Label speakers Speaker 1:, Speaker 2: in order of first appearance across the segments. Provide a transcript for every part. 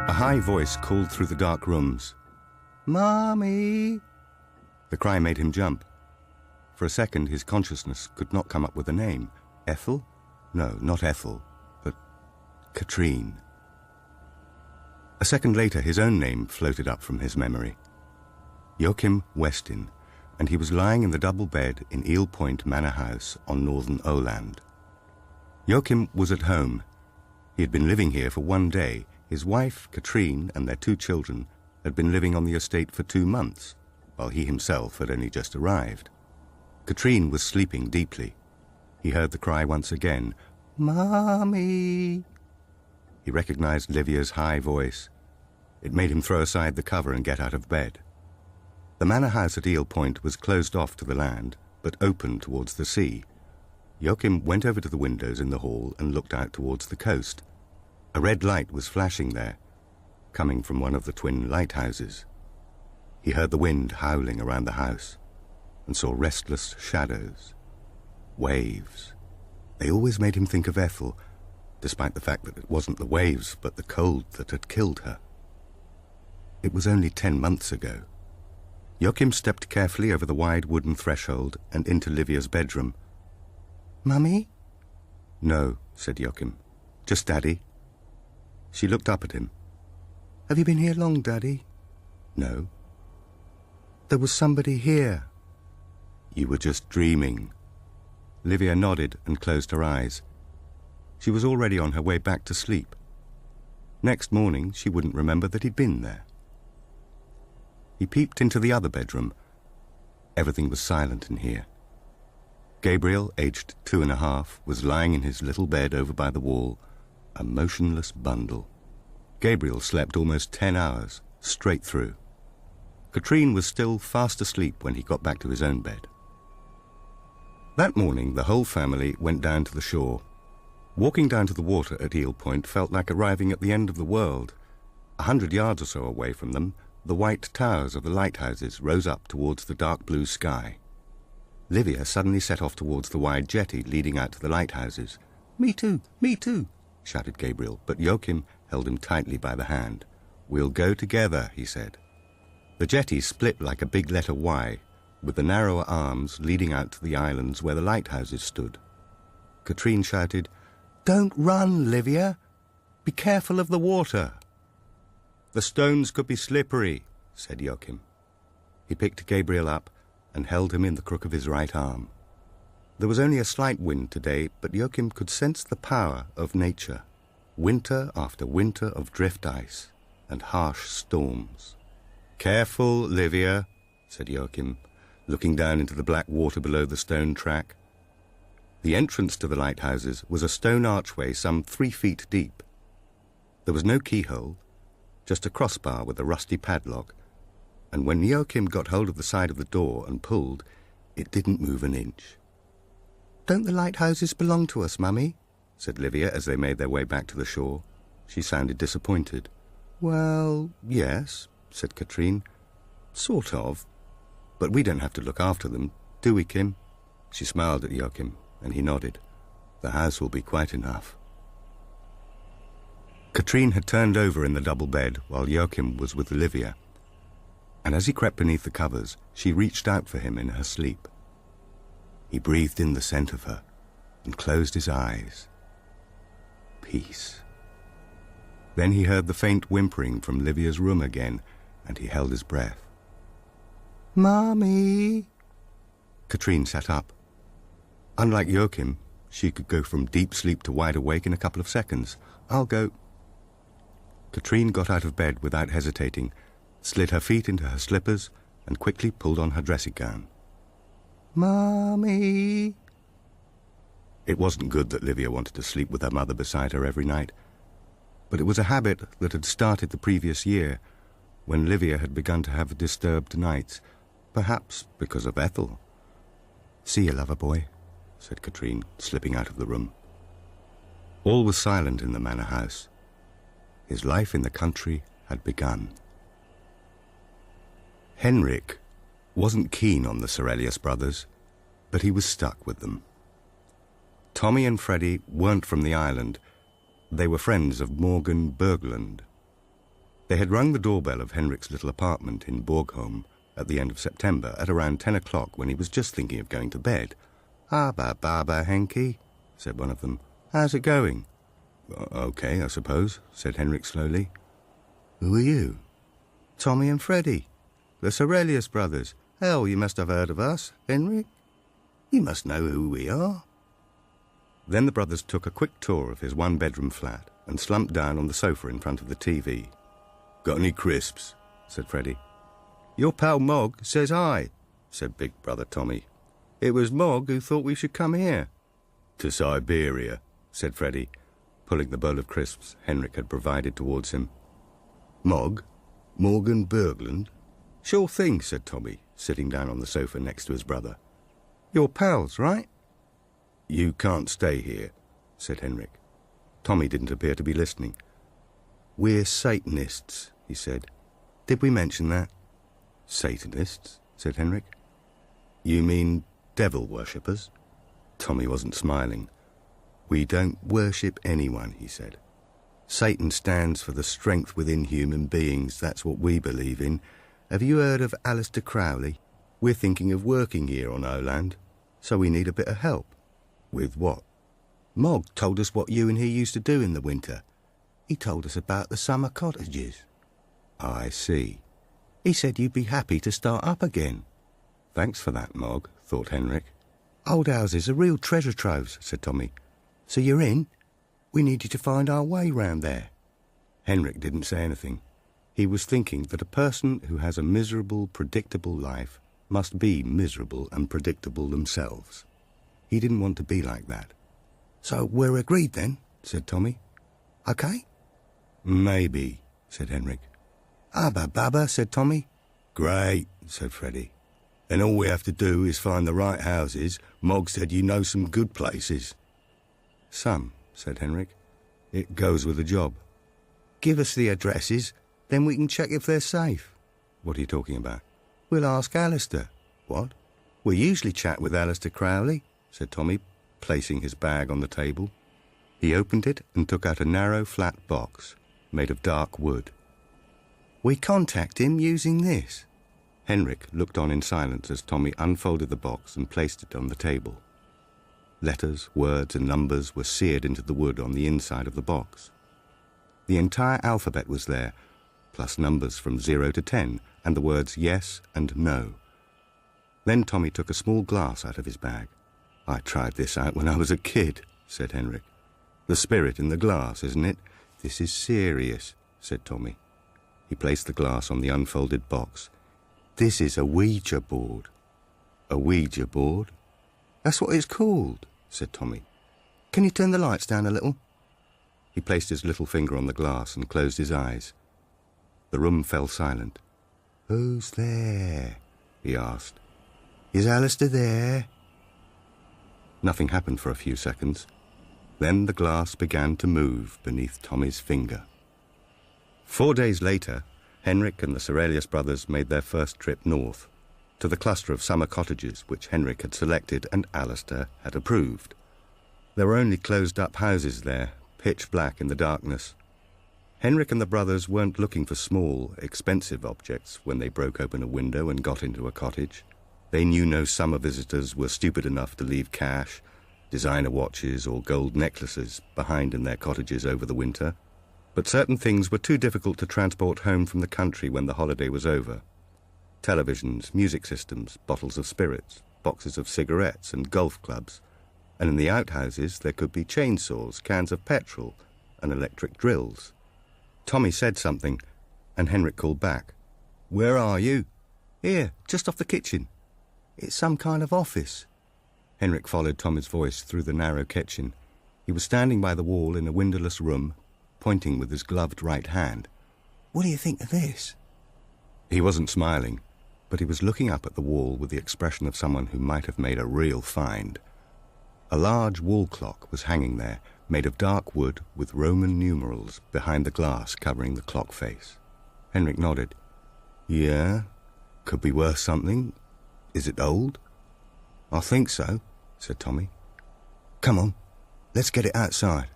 Speaker 1: A high voice called through the dark rooms. "Mommy!" The cry made him jump. For a second, his consciousness could not come up with a name. Ethel? No, not Ethel, but Katrine. A second later, his own name floated up from his memory. Joakim Westin, and he was lying in the double bed in Eel Point manor house on northern Öland. Joakim was at home. He had been living here for one day. His wife, Katrine, and their 2 children had been living on the estate for 2 months, while he himself had only just arrived. Katrine was sleeping deeply. He heard the cry once again, "Mommy!" He recognized Livia's high voice. It made him throw aside the cover and get out of bed. The manor house at Eel Point was closed off to the land, but open towards the sea. Joakim went over to the windows in the hall and looked out towards the coast. A red light was flashing there, coming from one of the twin lighthouses. He heard the wind howling around the house and saw restless shadows, waves. They always made him think of Ethel, despite the fact that it wasn't the waves but the cold that had killed her. It was only 10 months ago. Joakim stepped carefully over the wide wooden threshold and into Livia's bedroom. "Mummy?" "No," said Joakim. "Just Daddy." She looked up at him. "Have you been here long, Daddy?" "No." "There was somebody here." "You were just dreaming." Livia nodded and closed her eyes. She was already on her way back to sleep. Next morning, she wouldn't remember that he'd been there. He peeped into the other bedroom. Everything was silent in here. Gabriel, aged 2.5, was lying in his little bed over by the wall, a motionless bundle. Gabriel slept almost 10 hours, straight through. Katrine was still fast asleep when he got back to his own bed. That morning, the whole family went down to the shore. Walking down to the water at Eel Point felt like arriving at the end of the world. 100 yards or so away from them, the white towers of the lighthouses rose up towards the dark blue sky. Livia suddenly set off towards the wide jetty leading out to the lighthouses. "Me too, shouted Gabriel, but Joakim held him tightly by the hand. "We'll go together," he said. The jetty split like a big letter Y, with the narrower arms leading out to the islands where the lighthouses stood. Katrine shouted, "Don't run, Livia! Be careful of the water!" "The stones could be slippery," said Joakim. He picked Gabriel up and held him in the crook of his right arm. There was only a slight wind today, but Joakim could sense the power of nature. Winter after winter of drift ice and harsh storms. "Careful, Livia," said Joakim, looking down into the black water below the stone track. The entrance to the lighthouses was a stone archway some 3 feet deep. There was no keyhole, just a crossbar with a rusty padlock, and when Joakim got hold of the side of the door and pulled, it didn't move an inch. "Don't the lighthouses belong to us, Mummy?" said Livia as they made their way back to the shore. She sounded disappointed. "Well, yes," said Katrine. "Sort of. But we don't have to look after them, do we, Kim?" She smiled at Joakim, and he nodded. "The house will be quite enough." Katrine had turned over in the double bed while Joakim was with Livia, and as he crept beneath the covers, she reached out for him in her sleep. He breathed in the scent of her and closed his eyes. Peace. Then he heard the faint whimpering from Livia's room again, and he held his breath. "Mommy!" Katrine sat up. Unlike Joakim, she could go from deep sleep to wide awake in a couple of seconds. "I'll go." Katrine got out of bed without hesitating, slid her feet into her slippers, and quickly pulled on her dressing gown. "Mommy!" It wasn't good that Livia wanted to sleep with her mother beside her every night, but it was a habit that had started the previous year, when Livia had begun to have disturbed nights, perhaps because of Ethel. "See you, lover boy," said Katrine, slipping out of the room. All was silent in the manor house. His life in the country had begun. Henrik wasn't keen on the Sorelius brothers, but he was stuck with them. Tommy and Freddie weren't from the island. They were friends of Morgan Berglund. They had rung the doorbell of Henrik's little apartment in Borgholm at the end of September at around 10 o'clock when he was just thinking of going to bed. "Abba, Baba, Henky," said one of them. "How's it going?" "Okay, I suppose," said Henrik slowly. "Who are you?" "Tommy and Freddie, the Sorelius brothers. Hell, you must have heard of us, Henrik. You must know who we are." Then the brothers took a quick tour of his one-bedroom flat and slumped down on the sofa in front of the TV. "Got any crisps?" said Freddie. "Your pal Mog says hi," said big brother Tommy. "It was Mog who thought we should come here." "To Siberia," said Freddie, pulling the bowl of crisps Henrik had provided towards him. "Mog? Morgan Berglund?" "Sure thing," said Tommy, sitting down on the sofa next to his brother. "You're pals, right?" "You can't stay here," said Henrik. Tommy didn't appear to be listening. "We're Satanists," he said. "Did we mention that?" "Satanists?" said Henrik. "You mean devil worshippers?" Tommy wasn't smiling. "We don't worship anyone," he said. "Satan stands for the strength within human beings. That's what we believe in. Have you heard of Aleister Crowley? We're thinking of working here on Öland, so we need a bit of help." "With what?" "Mog told us what you and he used to do in the winter. He told us about the summer cottages." "I see." "He said you'd be happy to start up again." "Thanks for that, Mog," thought Henrik. "Old houses are real treasure troves," said Tommy. "So you're in? We need you to find our way round there." Henrik didn't say anything. He was thinking that a person who has a miserable, predictable life must be miserable and predictable themselves. He didn't want to be like that. "So we're agreed then," said Tommy. "Okay?" "Maybe," said Henrik. "Abba Baba," said Tommy. "Great," said Freddie. "Then all we have to do is find the right houses. Mog said you know some good places." "Some," said Henrik. "It goes with the job." "Give us the addresses, then we can check if they're safe." "What are you talking about?" "We'll ask Aleister." "What?" "We usually chat with Aleister Crowley," said Tommy, placing his bag on the table. He opened it and took out a narrow, flat box made of dark wood. "We contact him using this." Henrik looked on in silence as Tommy unfolded the box and placed it on the table. Letters, words, and numbers were seared into the wood on the inside of the box. The entire alphabet was there, plus numbers from 0 to 10, and the words yes and no. Then Tommy took a small glass out of his bag. "I tried this out when I was a kid," said Henrik. "The spirit in the glass, isn't it? This is serious," said Tommy. He placed the glass on the unfolded box. "This is a Ouija board." "A Ouija board?" "That's what it's called," said Tommy. "Can you turn the lights down a little?" He placed his little finger on the glass and closed his eyes. The room fell silent. "Who's there?" he asked. "Is Aleister there?" Nothing happened for a few seconds. Then the glass began to move beneath Tommy's finger. 4 days later, Henrik and the Sorelius brothers made their first trip north, to the cluster of summer cottages which Henrik had selected and Aleister had approved. There were only closed-up houses there, pitch black in the darkness. Henrik and the brothers weren't looking for small, expensive objects when they broke open a window and got into a cottage. They knew no summer visitors were stupid enough to leave cash, designer watches or gold necklaces behind in their cottages over the winter. But certain things were too difficult to transport home from the country when the holiday was over. Televisions, music systems, bottles of spirits, boxes of cigarettes and golf clubs. And in the outhouses there could be chainsaws, cans of petrol and electric drills. Tommy said something and Henrik called back. "Where are you?" "Here, just off the kitchen." "It's some kind of office." Henrik followed Tommy's voice through the narrow kitchen. He was standing by the wall in a windowless room, pointing with his gloved right hand. "What do you think of this?" He wasn't smiling, but he was looking up at the wall with the expression of someone who might have made a real find. A large wall clock was hanging there, made of dark wood with Roman numerals behind the glass covering the clock face. Henrik nodded. "Yeah, could be worth something. Is it old?" "I think so," said Tommy. "Come on, let's get it outside.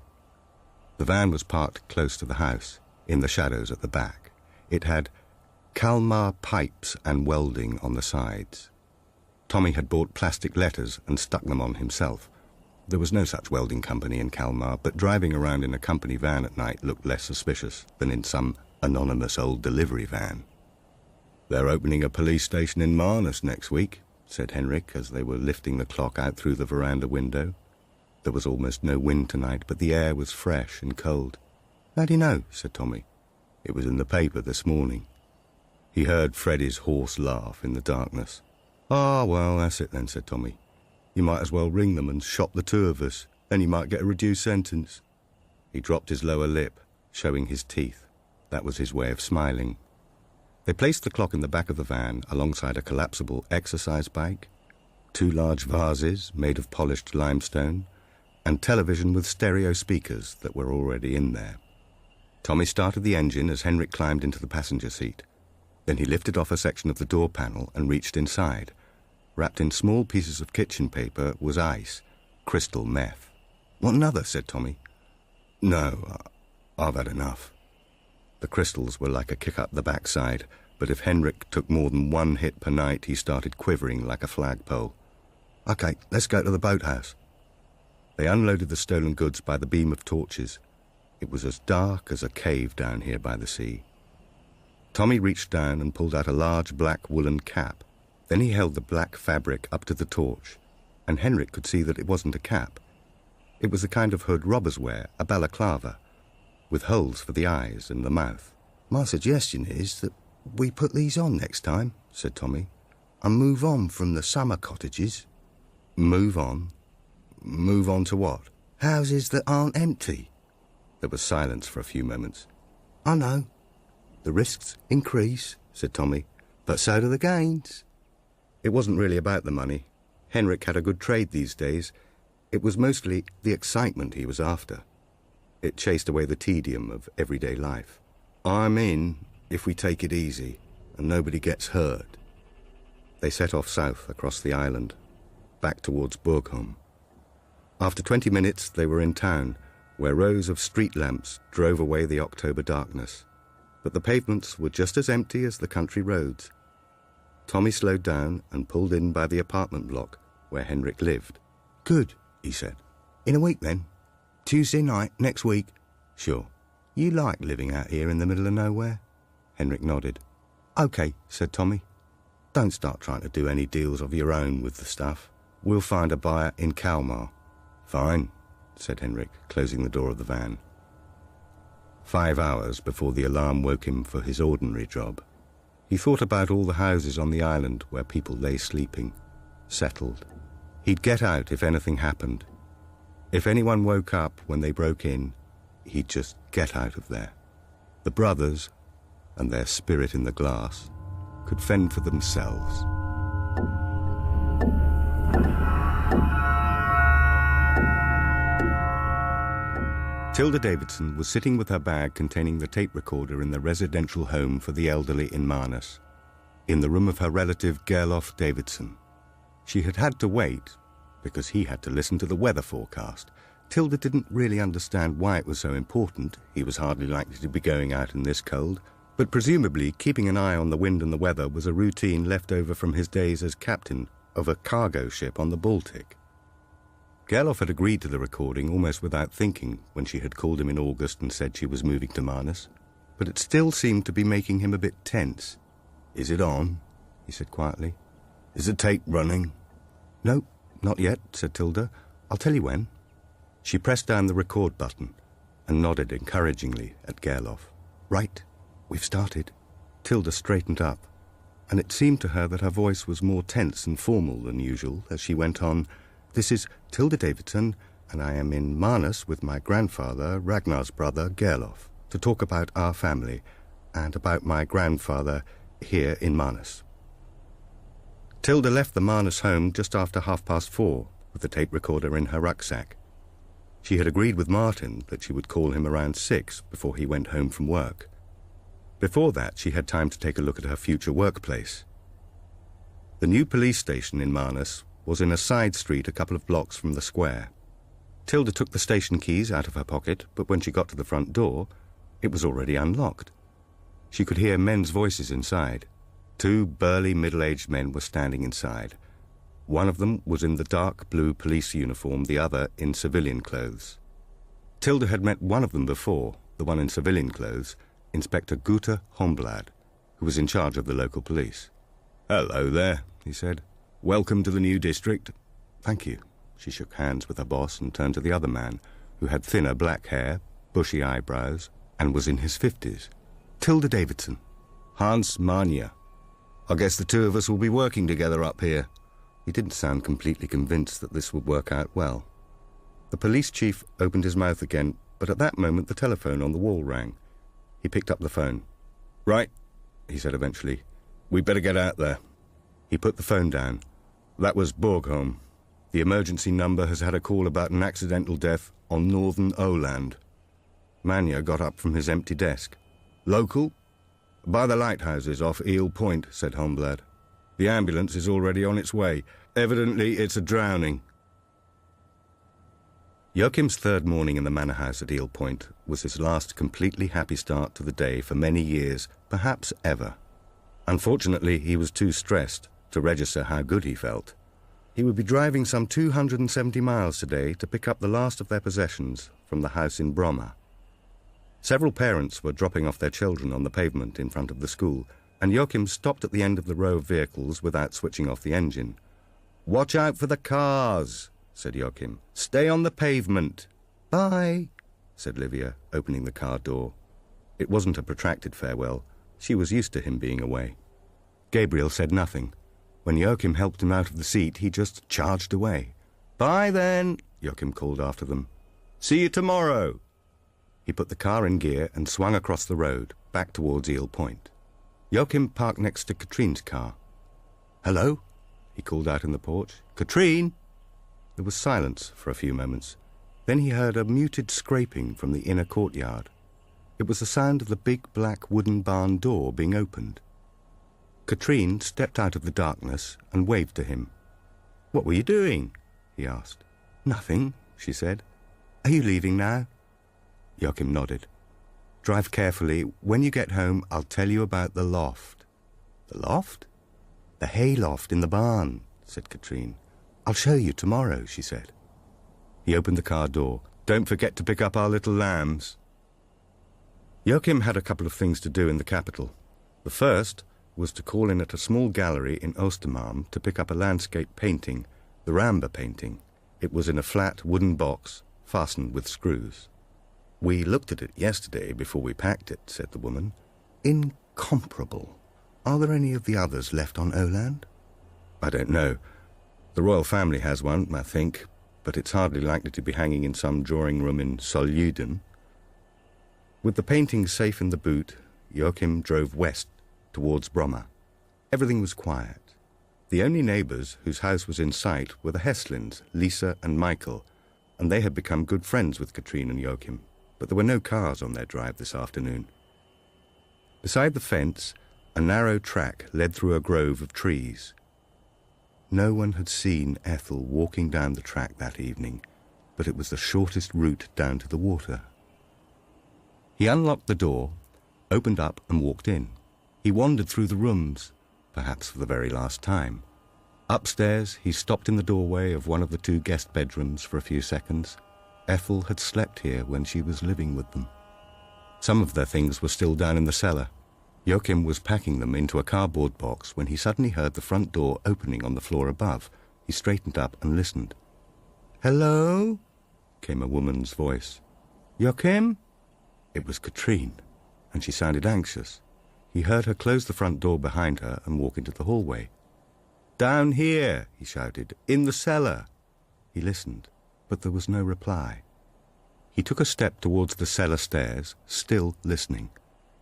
Speaker 1: The van was parked close to the house, in the shadows at the back. It had Kalmar pipes and welding on the sides. Tommy had bought plastic letters and stuck them on himself. There was no such welding company in Kalmar, but driving around in a company van at night looked less suspicious than in some anonymous old delivery van. "They're opening a police station in Manus next week," said Henrik as they were lifting the clock out through the veranda window. There was almost no wind tonight, but the air was fresh and cold. "How do you know?" said Tommy. "It was in the paper this morning." He heard Freddie's hoarse laugh in the darkness. "Ah, well, that's it then," said Tommy. "You might as well ring them and shop the two of us. Then you might get a reduced sentence." He dropped his lower lip, showing his teeth. That was his way of smiling. They placed the clock in the back of the van alongside a collapsible exercise bike, 2 large vases made of polished limestone, and television with stereo speakers that were already in there. Tommy started the engine as Henrik climbed into the passenger seat. Then he lifted off a section of the door panel and reached inside. Wrapped in small pieces of kitchen paper was ice, crystal meth. "Want another?" said Tommy. "No, I've had enough." The crystals were like a kick up the backside, but if Henrik took more than one hit per night, he started quivering like a flagpole. "Okay, let's go to the boathouse." They unloaded the stolen goods by the beam of torches. It was as dark as a cave down here by the sea. Tommy reached down and pulled out a large black woolen cap. Then he held the black fabric up to the torch, and Henrik could see that it wasn't a cap. It was the kind of hood robbers wear, a balaclava, with holes for the eyes and the mouth. "My suggestion is that we put these on next time," said Tommy, "and move on from the summer cottages." "Move on? Move on to what?" "Houses that aren't empty." There was silence for a few moments. "I know. The risks increase," said Tommy, "but so do the gains." It wasn't really about the money. Henrik had a good trade these days. It was mostly the excitement he was after. It chased away the tedium of everyday life. "I'm in, if we take it easy, and nobody gets hurt." They set off south across the island, back towards Borgholm. After 20 minutes, they were in town, where rows of street lamps drove away the October darkness. But the pavements were just as empty as the country roads. Tommy slowed down and pulled in by the apartment block where Henrik lived. "Good," he said. "In a week, then? Tuesday night, next week?" "Sure." "You like living out here in the middle of nowhere?" Henrik nodded. "OK," said Tommy. "Don't start trying to do any deals of your own with the stuff. We'll find a buyer in Kalmar." "Fine," said Henrik, closing the door of the van. 5 hours before the alarm woke him for his ordinary job. He thought about all the houses on the island where people lay sleeping, settled. He'd get out if anything happened. If anyone woke up when they broke in, he'd just get out of there. The brothers, and their spirit in the glass, could fend for themselves. Tilda Davidson was sitting with her bag containing the tape recorder in the residential home for the elderly in Manus, in the room of her relative Gerlof Davidson. She had had to wait, because he had to listen to the weather forecast. Tilda didn't really understand why it was so important. He was hardly likely to be going out in this cold, but presumably keeping an eye on the wind and the weather was a routine left over from his days as captain of a cargo ship on the Baltic. Gerlof had agreed to the recording almost without thinking when she had called him in August and said she was moving to Manus, but it still seemed to be making him a bit tense. "Is it on?" he said quietly. "Is the tape running?" "No, not yet," said Tilda. "I'll tell you when." She pressed down the record button and nodded encouragingly at Gerlof. "Right, we've started." Tilda straightened up, and it seemed to her that her voice was more tense and formal than usual as she went on. "This is Tilda Davidson, and I am in Manus with my grandfather, Ragnar's brother, Gerlof, to talk about our family and about my grandfather here in Manus." Tilda left the Manus home just after 4:30 with the tape recorder in her rucksack. She had agreed with Martin that she would call him around 6 before he went home from work. Before that, she had time to take a look at her future workplace. The new police station in Manus was in a side street a couple of blocks from the square. Tilda took the station keys out of her pocket, but when she got to the front door, it was already unlocked. She could hear men's voices inside. 2 burly, middle-aged men were standing inside. One of them was in the dark blue police uniform, the other in civilian clothes. Tilda had met one of them before, the one in civilian clothes, Inspector Guter Homblad, who was in charge of the local police. "Hello there," he said. "Welcome to the new district." "Thank you." She shook hands with her boss and turned to the other man, who had thinner black hair, bushy eyebrows, and was in his 50s. "Tilda Davidson." "Hans Mania. I guess the 2 of us will be working together up here." He didn't sound completely convinced that this would work out well. The police chief opened his mouth again, but at that moment the telephone on the wall rang. He picked up the phone. "Right," he said eventually. "We'd better get out there." He put the phone down. "That was Borgholm. The emergency number has had a call about an accidental death on northern Öland." Mania got up from his empty desk. "Local?" "By the lighthouses off Eel Point," said Homblad. "The ambulance is already on its way. Evidently it's a drowning." Joachim's 3rd morning in the manor house at Eel Point was his last completely happy start to the day for many years, perhaps ever. Unfortunately, he was too stressed to register how good he felt. He would be driving some 270 miles today to pick up the last of their possessions from the house in Bromma. Several parents were dropping off their children on the pavement in front of the school, and Joachim stopped at the end of the row of vehicles without switching off the engine. "Watch out for the cars," said Joachim. "Stay on the pavement." "Bye," said Livia, opening the car door. It wasn't a protracted farewell. She was used to him being away. Gabriel said nothing. When Joachim helped him out of the seat, he just charged away. "Bye then," Joachim called after them. "See you tomorrow." He put the car in gear and swung across the road, back towards Eel Point. Joachim parked next to Katrine's car. "Hello," he called out in the porch. "Katrine!" There was silence for a few moments. Then he heard a muted scraping from the inner courtyard. It was the sound of the big black wooden barn door being opened. Katrine stepped out of the darkness and waved to him. "What were you doing?" he asked. "Nothing," she said. "Are you leaving now?" Joachim nodded. "Drive carefully. When you get home, I'll tell you about the loft." "The loft?" "The hay loft in the barn," said Katrine. "I'll show you tomorrow," she said. He opened the car door. "Don't forget to pick up our little lambs." Joachim had a couple of things to do in the capital. The first was to call in at a small gallery in Östermalm to pick up a landscape painting, the Ramba painting. It was in a flat wooden box, fastened with screws. "We looked at it yesterday before we packed it," said the woman. "Incomparable. Are there any of the others left on Öland?" "I don't know. The royal family has one, I think, but it's hardly likely to be hanging in some drawing room in Solljuden." With the painting safe in the boot, Joachim drove west towards Bromma. Everything was quiet. The only neighbours whose house was in sight were the Heslins, Lisa and Michael, and they had become good friends with Katrine and Joachim, but there were no cars on their drive this afternoon. Beside the fence, a narrow track led through a grove of trees. No one had seen Ethel walking down the track that evening, but it was the shortest route down to the water. He unlocked the door, opened up and walked in. He wandered through the rooms, perhaps for the very last time. Upstairs, he stopped in the doorway of one of the 2 guest bedrooms for a few seconds. Ethel had slept here when she was living with them. Some of their things were still down in the cellar. Joachim was packing them into a cardboard box when he suddenly heard the front door opening on the floor above. He straightened up and listened. "Hello?" came a woman's voice. "Joachim?" It was Katrine, and she sounded anxious. He heard her close the front door behind her and walk into the hallway. "Down here," he shouted, "in the cellar." He listened, but there was no reply. He took a step towards the cellar stairs, still listening.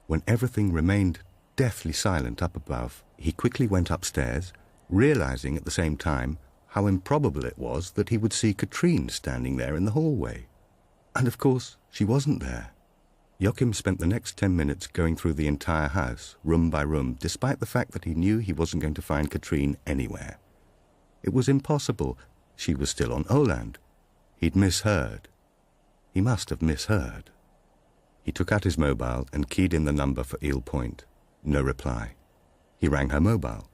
Speaker 1: When everything remained deathly silent up above, he quickly went upstairs, realizing at the same time how improbable it was that he would see Katrine standing there in the hallway. And of course, she wasn't there. Joachim spent the next 10 minutes going through the entire house, room by room, despite the fact that he knew he wasn't going to find Katrine anywhere. It was impossible. She was still on Öland. He'd misheard. He must have misheard. He took out his mobile and keyed in the number for Eel Point. No reply. He rang her mobile.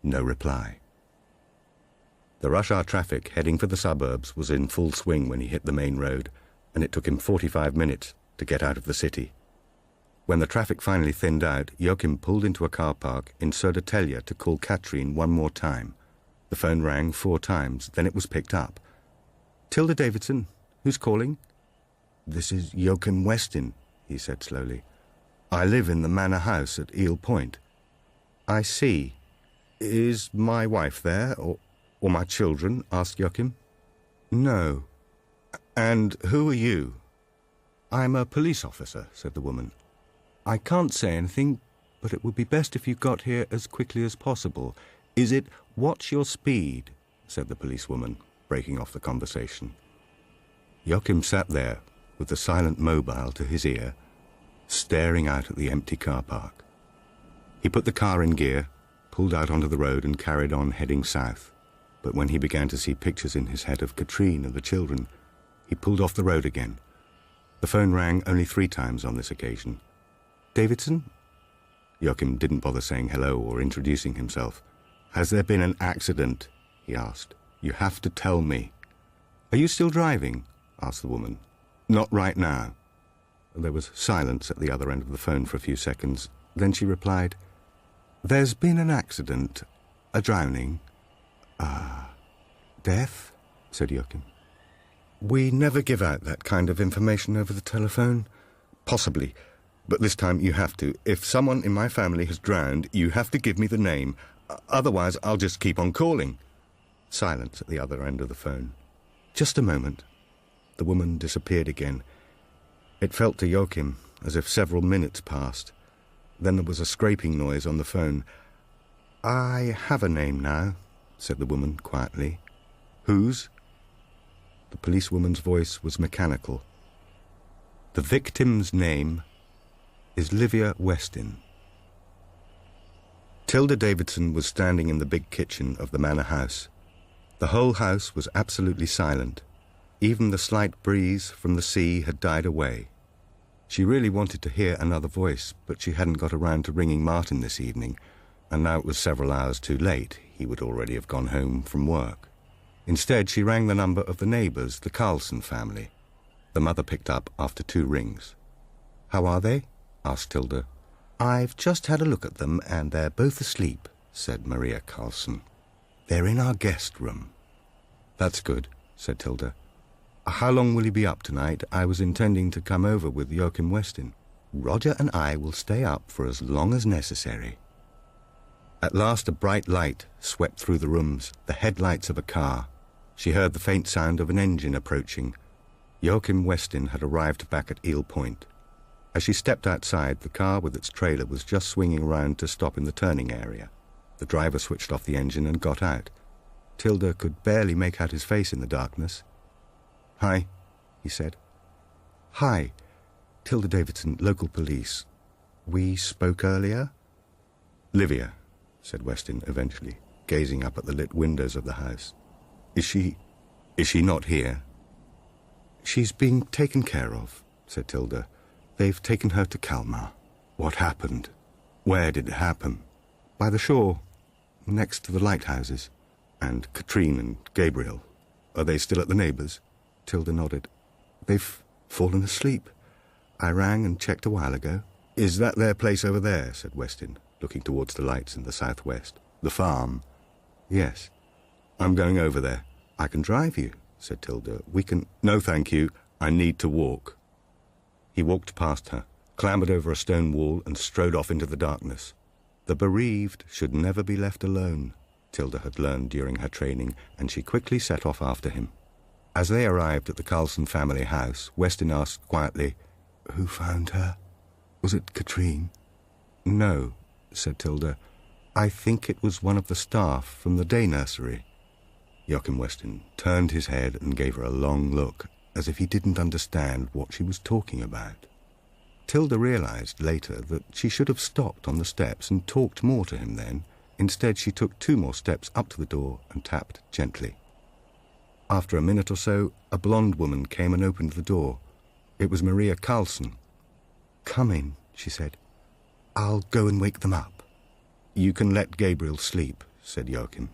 Speaker 1: No reply. The rush hour traffic heading for the suburbs was in full swing when he hit the main road, and it took him 45 minutes to get out of the city. When the traffic finally thinned out, Joakim pulled into a car park in Södertälje to call Katrine one more time. The phone rang 4 times, then it was picked up. "Tilda Davidson, who's calling?" "This is Joakim Westin," he said slowly. "I live in the manor house at Eel Point." "I see. Is my wife there, or my children?" asked Joakim. "No. And who are you?" "I'm a police officer," said the woman. "I can't say anything, but it would be best if you got here as quickly as possible. Is it, what's your speed?" said the policewoman, breaking off the conversation. Joakim sat there with the silent mobile to his ear, staring out at the empty car park. He put the car in gear, pulled out onto the road and carried on heading south. But when he began to see pictures in his head of Katrine and the children, he pulled off the road again. The phone rang only 3 times on this occasion. "Davidson?" Joakim didn't bother saying hello or introducing himself. "Has there been an accident?" he asked. "You have to tell me." "Are you still driving?" asked the woman. "Not right now." There was silence at the other end of the phone for a few seconds. Then she replied, "There's been an accident, a drowning." "Death?" said Joakim. "We never give out that kind of information over the telephone." "Possibly, but this time you have to. If someone in my family has drowned, you have to give me the name. Otherwise, I'll just keep on calling." Silence at the other end of the phone. "Just a moment." The woman disappeared again. It felt to Joakim as if several minutes passed. Then there was a scraping noise on the phone. "I have a name now," said the woman quietly. "Whose?" The policewoman's voice was mechanical. "The victim's name is Livia Westin." Tilda Davidson was standing in the big kitchen of the manor house. The whole house was absolutely silent. Even the slight breeze from the sea had died away. She really wanted to hear another voice, but she hadn't got around to ringing Martin this evening, and now it was several hours too late. He would already have gone home from work. Instead, she rang the number of the neighbours, the Carlson family. The mother picked up after 2 rings. "How are they?" asked Tilda. "I've just had a look at them, and they're both asleep," said Maria Carlson. "They're in our guest room." "That's good," said Tilda. "How long will you be up tonight? I was intending to come over with Joakim Westin." "Roger and I will stay up for as long as necessary." At last a bright light swept through the rooms, the headlights of a car. She heard the faint sound of an engine approaching. Joakim Westin had arrived back at Eel Point. As she stepped outside, the car with its trailer was just swinging around to stop in the turning area. The driver switched off the engine and got out. Tilda could barely make out his face in the darkness. "Hi," he said. "Hi, Tilda Davidson, local police. We spoke earlier?" "Livia," said Westin eventually, gazing up at the lit windows of the house. Is she not here?" "She's being taken care of," said Tilda. "They've taken her to Kalmar." "What happened? Where did it happen?" "By the shore, next to the lighthouses." "And Katrine and Gabriel, are they still at the neighbours'?" Tilda nodded. "They've fallen asleep. I rang and checked a while ago." "Is that their place over there?" said Westin, looking towards the lights in the southwest. "The farm?" "Yes." "I'm going over there." "I can drive you," said Tilda. "We can—" "No, thank you. I need to walk." He walked past her, clambered over a stone wall and strode off into the darkness. The bereaved should never be left alone, Tilda had learned during her training, and she quickly set off after him. As they arrived at the Carlson family house, Westin asked quietly, "Who found her? Was it Katrine?" "No," said Tilda. "I think it was one of the staff from the day nursery." Joakim Westin turned his head and gave her a long look, as if he didn't understand what she was talking about. Tilda realized later that she should have stopped on the steps and talked more to him then. Instead, she took 2 more steps up to the door and tapped gently. After a minute or so, a blonde woman came and opened the door. It was Maria Karlsson. "Come in," she said. "I'll go and wake them up." "You can let Gabriel sleep," said Joakim.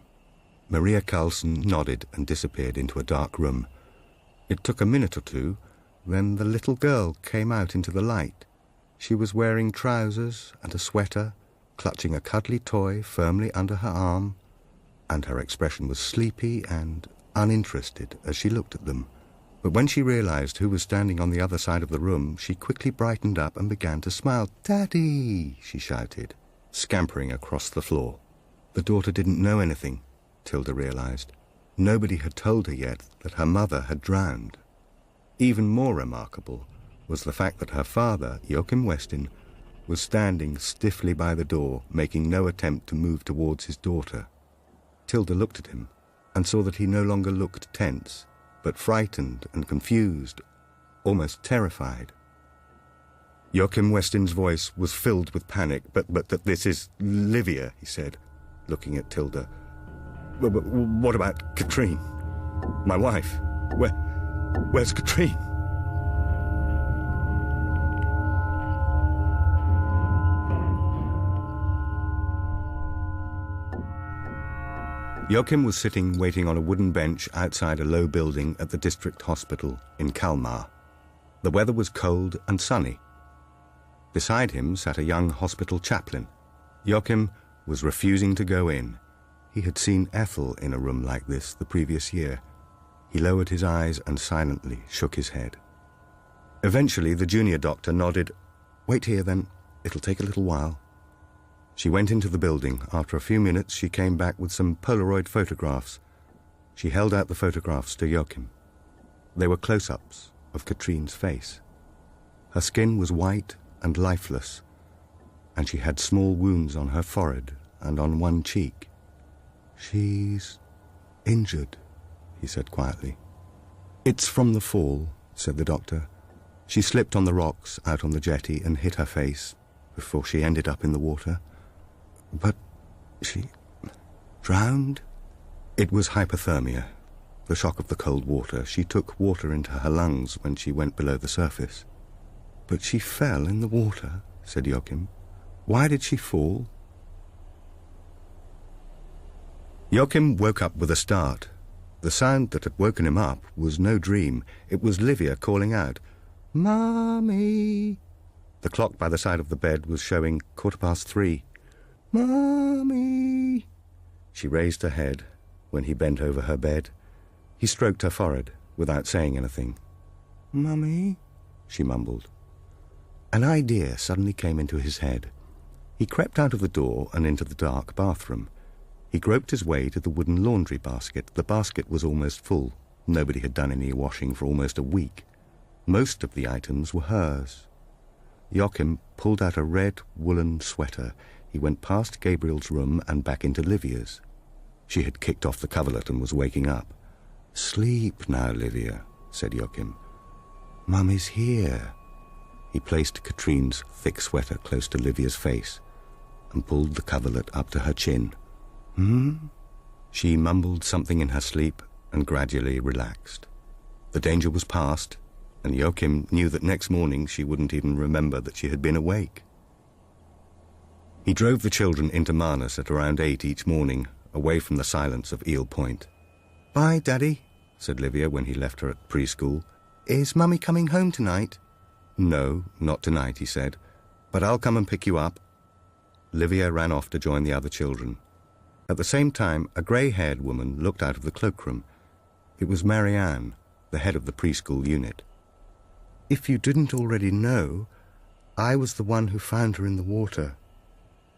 Speaker 1: Maria Karlsson nodded and disappeared into a dark room. It took a minute or two, then the little girl came out into the light. She was wearing trousers and a sweater, clutching a cuddly toy firmly under her arm, and her expression was sleepy and uninterested as she looked at them. But when she realized who was standing on the other side of the room, she quickly brightened up and began to smile. "Daddy!" she shouted, scampering across the floor. The daughter didn't know anything, Tilda realized. Nobody had told her yet that her mother had drowned. Even more remarkable was the fact that her father, Joakim Westin, was standing stiffly by the door, making no attempt to move towards his daughter. Tilda looked at him and saw that he no longer looked tense, but frightened and confused, almost terrified. Joakim Westin's voice was filled with panic. But this is Livia," he said, looking at Tilda. But what about Katrine? My wife? Where's Katrine?" Joakim was sitting waiting on a wooden bench outside a low building at the district hospital in Kalmar. The weather was cold and sunny. Beside him sat a young hospital chaplain. Joakim was refusing to go in. He had seen Ethel in a room like this the previous year. He lowered his eyes and silently shook his head. Eventually, the junior doctor nodded. "Wait here, then. It'll take a little while." She went into the building. After a few minutes, she came back with some Polaroid photographs. She held out the photographs to Joakim. They were close-ups of Katrine's face. Her skin was white and lifeless, and she had small wounds on her forehead and on one cheek. "She's injured," he said quietly. "It's from the fall," said the doctor. "She slipped on the rocks out on the jetty and hit her face before she ended up in the water." "But she drowned?" "It was hypothermia, the shock of the cold water. She took water into her lungs when she went below the surface." "But she fell in the water," said Joakim. "Why did she fall?" Joakim woke up with a start. The sound that had woken him up was no dream. It was Livia calling out, "Mommy!" The clock by the side of the bed was showing 3:15. "Mommy!" She raised her head when he bent over her bed. He stroked her forehead without saying anything. "Mummy," she mumbled. An idea suddenly came into his head. He crept out of the door and into the dark bathroom. He groped his way to the wooden laundry basket. The basket was almost full. Nobody had done any washing for almost a week. Most of the items were hers. Joakim pulled out a red woolen sweater. He went past Gabriel's room and back into Livia's. She had kicked off the coverlet and was waking up. "Sleep now, Livia," said Joakim. "Mummy's here." He placed Katrine's thick sweater close to Livia's face and pulled the coverlet up to her chin. "Hmm?" She mumbled something in her sleep and gradually relaxed. The danger was past, and Joakim knew that next morning she wouldn't even remember that she had been awake. He drove the children into Manus at around 8 each morning, away from the silence of Eel Point. "Bye, Daddy," said Livia when he left her at preschool. "Is Mummy coming home tonight?" "No, not tonight," he said, "but I'll come and pick you up." Livia ran off to join the other children. At the same time, a grey-haired woman looked out of the cloakroom. It was Marianne, the head of the preschool unit. "If you didn't already know, I was the one who found her in the water."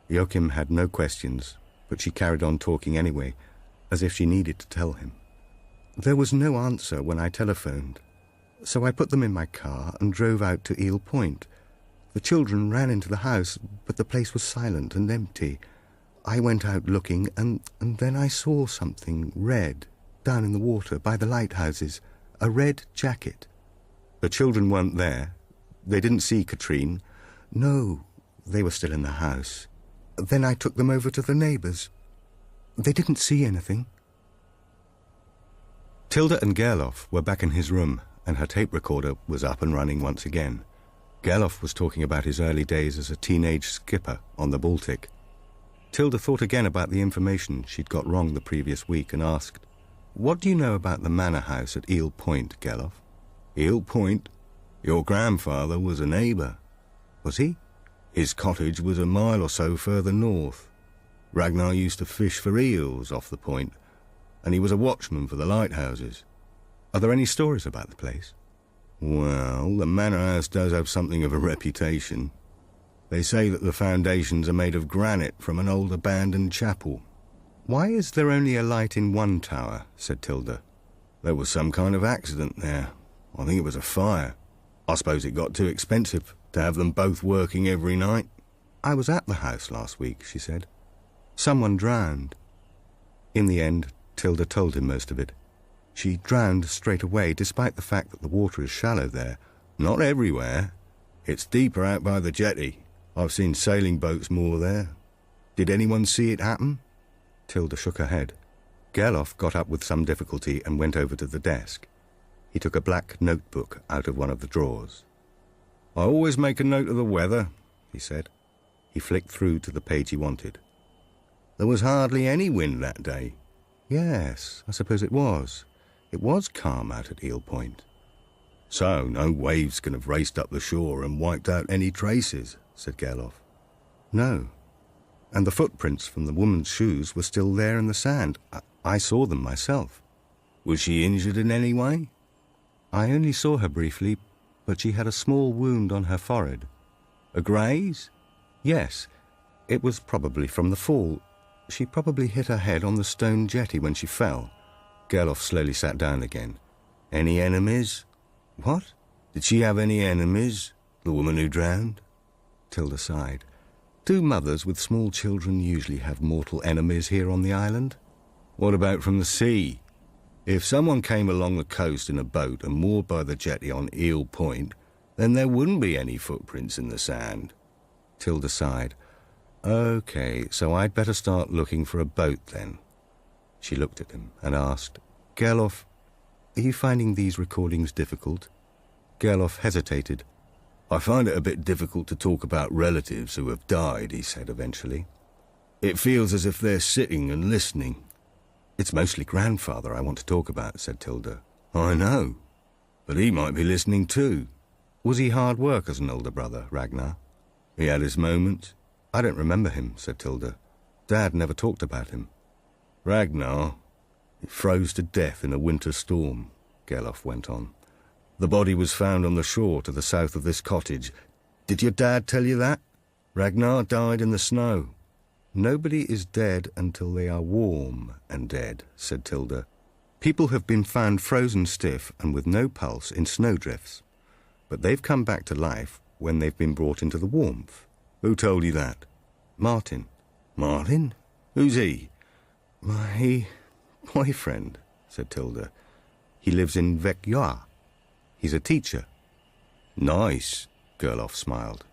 Speaker 1: Joakim had no questions, but she carried on talking anyway, as if she needed to tell him. "There was no answer when I telephoned, so I put them in my car and drove out to Eel Point. The children ran into the house, but the place was silent and empty. I went out looking, and then I saw something red down in the water by the lighthouses, a red jacket." "The children weren't there? They didn't see Katrine?" "No, they were still in the house. Then I took them over to the neighbours. They didn't see anything." Tilda and Gerloff were back in his room, and her tape recorder was up and running once again. Gerloff was talking about his early days as a teenage skipper on the Baltic. Tilda thought again about the information she'd got wrong the previous week and asked, "What do you know about the manor house at Eel Point, Gerloff?" "Eel Point? Your grandfather was a neighbour." "Was he?" "His cottage was a mile or so further north. Ragnar used to fish for eels off the point, and he was a watchman for the lighthouses." "Are there any stories about the place?" "Well, the manor house does have something of a reputation. They say that the foundations are made of granite from an old abandoned chapel." "Why is there only a light in one tower?" said Tilda. "There was some kind of accident there. I think it was a fire. I suppose it got too expensive to have them both working every night." "I was at the house last week," she said. "Someone drowned." In the end, Tilda told him most of it. She drowned straight away, despite the fact that the water is shallow there.
Speaker 2: "Not everywhere. It's deeper out by the jetty. I've seen sailing boats moor there. Did anyone see it happen?"
Speaker 1: Tilda shook her head. Gerloff got up with some difficulty and went over to the desk. He took a black notebook out of one of the drawers.
Speaker 2: "I always make a note of the weather," he said.
Speaker 1: He flicked through to the page he wanted.
Speaker 2: "There was hardly any wind that day."
Speaker 1: "Yes, I suppose it was. It was calm out at Eel Point."
Speaker 2: "So no waves can have raced up the shore and wiped out any traces," said Gerloff.
Speaker 1: "No. And the footprints from the woman's shoes were still there in the sand. I saw them myself."
Speaker 2: "Was she injured in any way?"
Speaker 1: "I only saw her briefly, but she had a small wound on her forehead."
Speaker 2: "A graze?"
Speaker 1: "Yes. It was probably from the fall. She probably hit her head on the stone jetty when she fell." Gerloff slowly sat down again.
Speaker 2: "Any enemies?"
Speaker 1: "What?"
Speaker 2: "Did she have any enemies, the woman who drowned?"
Speaker 1: Tilda sighed. "Do mothers with small children usually have mortal enemies here on the island?"
Speaker 2: "What about from the sea? If someone came along the coast in a boat and moored by the jetty on Eel Point, then there wouldn't be any footprints in the sand."
Speaker 1: Tilda sighed. "Okay, so I'd better start looking for a boat then." She looked at him and asked, "Gerloff, are you finding these recordings difficult?" Gerloff hesitated.
Speaker 2: "I find it a bit difficult to talk about relatives who have died," he said eventually. "It feels as if they're sitting and listening."
Speaker 1: "It's mostly grandfather I want to talk about," said Tilda.
Speaker 2: "I know, but he might be listening too."
Speaker 1: "Was he hard work as an older brother, Ragnar?"
Speaker 2: "He had his moments."
Speaker 1: "I don't remember him," said Tilda. "Dad never talked about him."
Speaker 2: "Ragnar, he froze to death in a winter storm," Gerloff went on. "The body was found on the shore to the south of this cottage. Did your dad tell you that? Ragnar died in the snow."
Speaker 1: "Nobody is dead until they are warm and dead," said Tilda. "People have been found frozen stiff and with no pulse in snowdrifts, but they've come back to life when they've been brought into the warmth."
Speaker 2: "Who told you that?"
Speaker 1: "Martin."
Speaker 2: "Martin? Who's he?"
Speaker 1: "My boyfriend," said Tilda. "He lives in Växjö. He's a teacher."
Speaker 2: "Nice,"
Speaker 1: Gerloff smiled.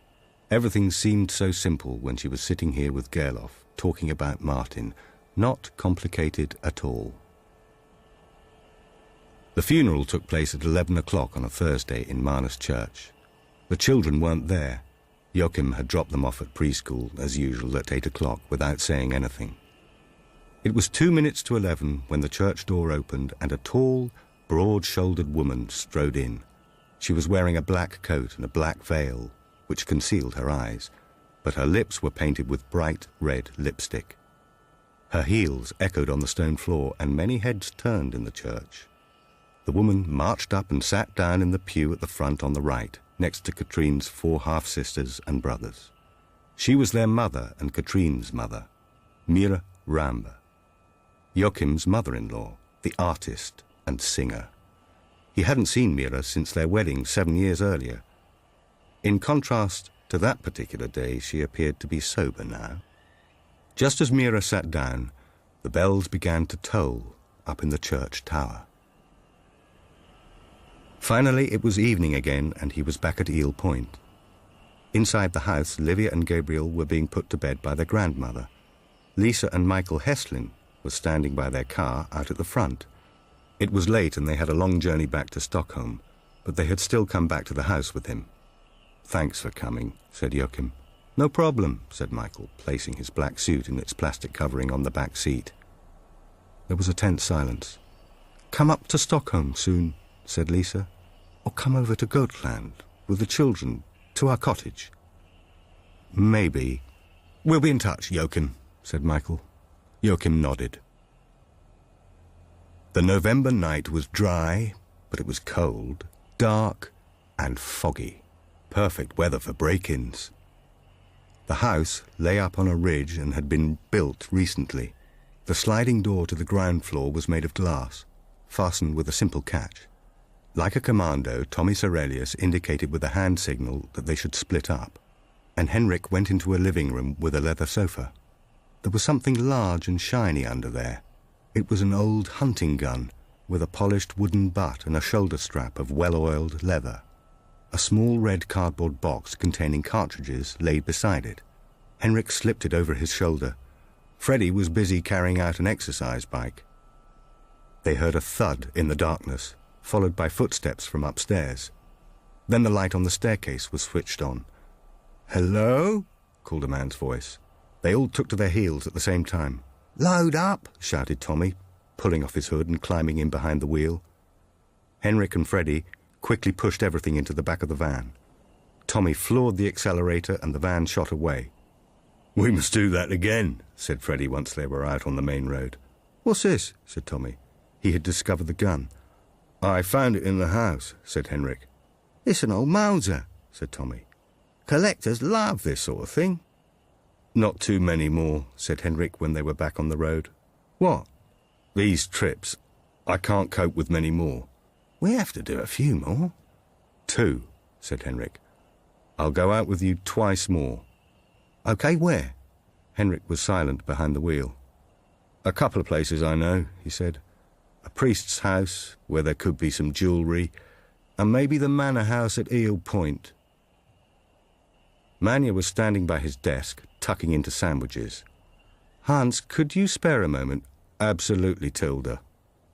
Speaker 1: Everything seemed so simple when she was sitting here with Gerloff, talking about Martin. Not complicated at all. The funeral took place at 11 o'clock on a Thursday in Marnus Church. The children weren't there. Joakim had dropped them off at preschool, as usual, at 8 o'clock without saying anything. It was 2 minutes to 11 when the church door opened and a tall, broad-shouldered woman strode in. She was wearing a black coat and a black veil, which concealed her eyes, but her lips were painted with bright red lipstick. Her heels echoed on the stone floor and many heads turned in the church. The woman marched up and sat down in the pew at the front on the right, next to Katrine's 4 half-sisters and brothers. She was their mother and Katrine's mother, Mira Ramba, Joakim's mother-in-law, the artist and singer. He hadn't seen Mira since their wedding 7 years earlier. In contrast to that particular day, she appeared to be sober now. Just as Mira sat down, the bells began to toll up in the church tower. Finally, it was evening again, and he was back at Eel Point. Inside the house, Livia and Gabriel were being put to bed by their grandmother. Lisa and Michael Heslin were standing by their car out at the front. It was late and they had a long journey back to Stockholm, but they had still come back to the house with him. "Thanks for coming," said Joakim. "No problem," said Michael, placing his black suit in its plastic covering on the back seat. There was a tense silence. "Come up to Stockholm soon," said Lisa. "Or come over to Öland with the children, to our cottage." "Maybe." "We'll be in touch, Joakim," said Michael. Joakim nodded. The November night was dry, but it was cold, dark, and foggy. Perfect weather for break-ins. The house lay up on a ridge and had been built recently. The sliding door to the ground floor was made of glass, fastened with a simple catch. Like a commando, Tommy Aurelius indicated with a hand signal that they should split up, and Henrik went into a living room with a leather sofa. There was something large and shiny under there. It was an old hunting gun with a polished wooden butt and a shoulder strap of well-oiled leather. A small red cardboard box containing cartridges lay beside it. Henrik slipped it over his shoulder. Freddie was busy carrying out an exercise bike. They heard a thud in the darkness, followed by footsteps from upstairs. Then the light on the staircase was switched on. "Hello?" called a man's voice. They all took to their heels at the same time. "Load up!" shouted Tommy, pulling off his hood and climbing in behind the wheel. Henrik and Freddie quickly pushed everything into the back of the van. Tommy floored the accelerator and the van shot away. "We must do that again," said Freddie once they were out on the main road. "What's this?" said Tommy. He had discovered the gun. "I found it in the house," said Henrik. "It's an old Mauser," said Tommy. "Collectors love this sort of thing." "Not too many more," said Henrik when they were back on the road. "What?" "These trips. I can't cope with many more." "We have to do a few more." "2," said Henrik. "I'll go out with you twice more." "Okay, where?" Henrik was silent behind the wheel. "A couple of places I know," he said. "A priest's house, where there could be some jewellery, and maybe the manor house at Eel Point." Manya was standing by his desk, tucking into sandwiches. "Hans, could you spare a moment?" "Absolutely, Tilda.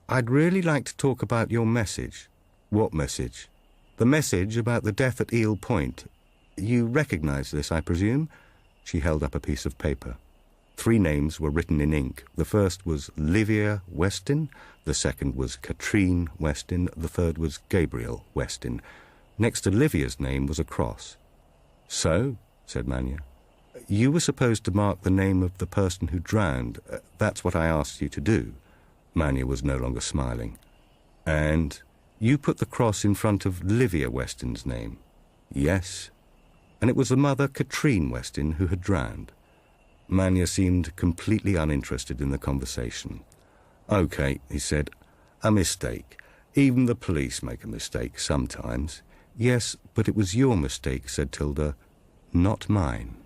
Speaker 1: I'd really like to talk about your message." "What message?" "The message about the death at Eel Point. You recognise this, I presume?" She held up a piece of paper. 3 names were written in ink. The first was Livia Westin, the second was Katrine Westin, the third was Gabriel Westin. Next to Livia's name was a cross. "So," said Manya, "you were supposed to mark the name of the person who drowned. That's what I asked you to do." Manya was no longer smiling. "And you put the cross in front of Livia Westin's name?" "Yes." "And it was the mother, Katrine Westin, who had drowned?" Manya seemed completely uninterested in the conversation. "Okay," he said, "a mistake. Even the police make a mistake sometimes." "Yes, but it was your mistake," said Tilda, "not mine."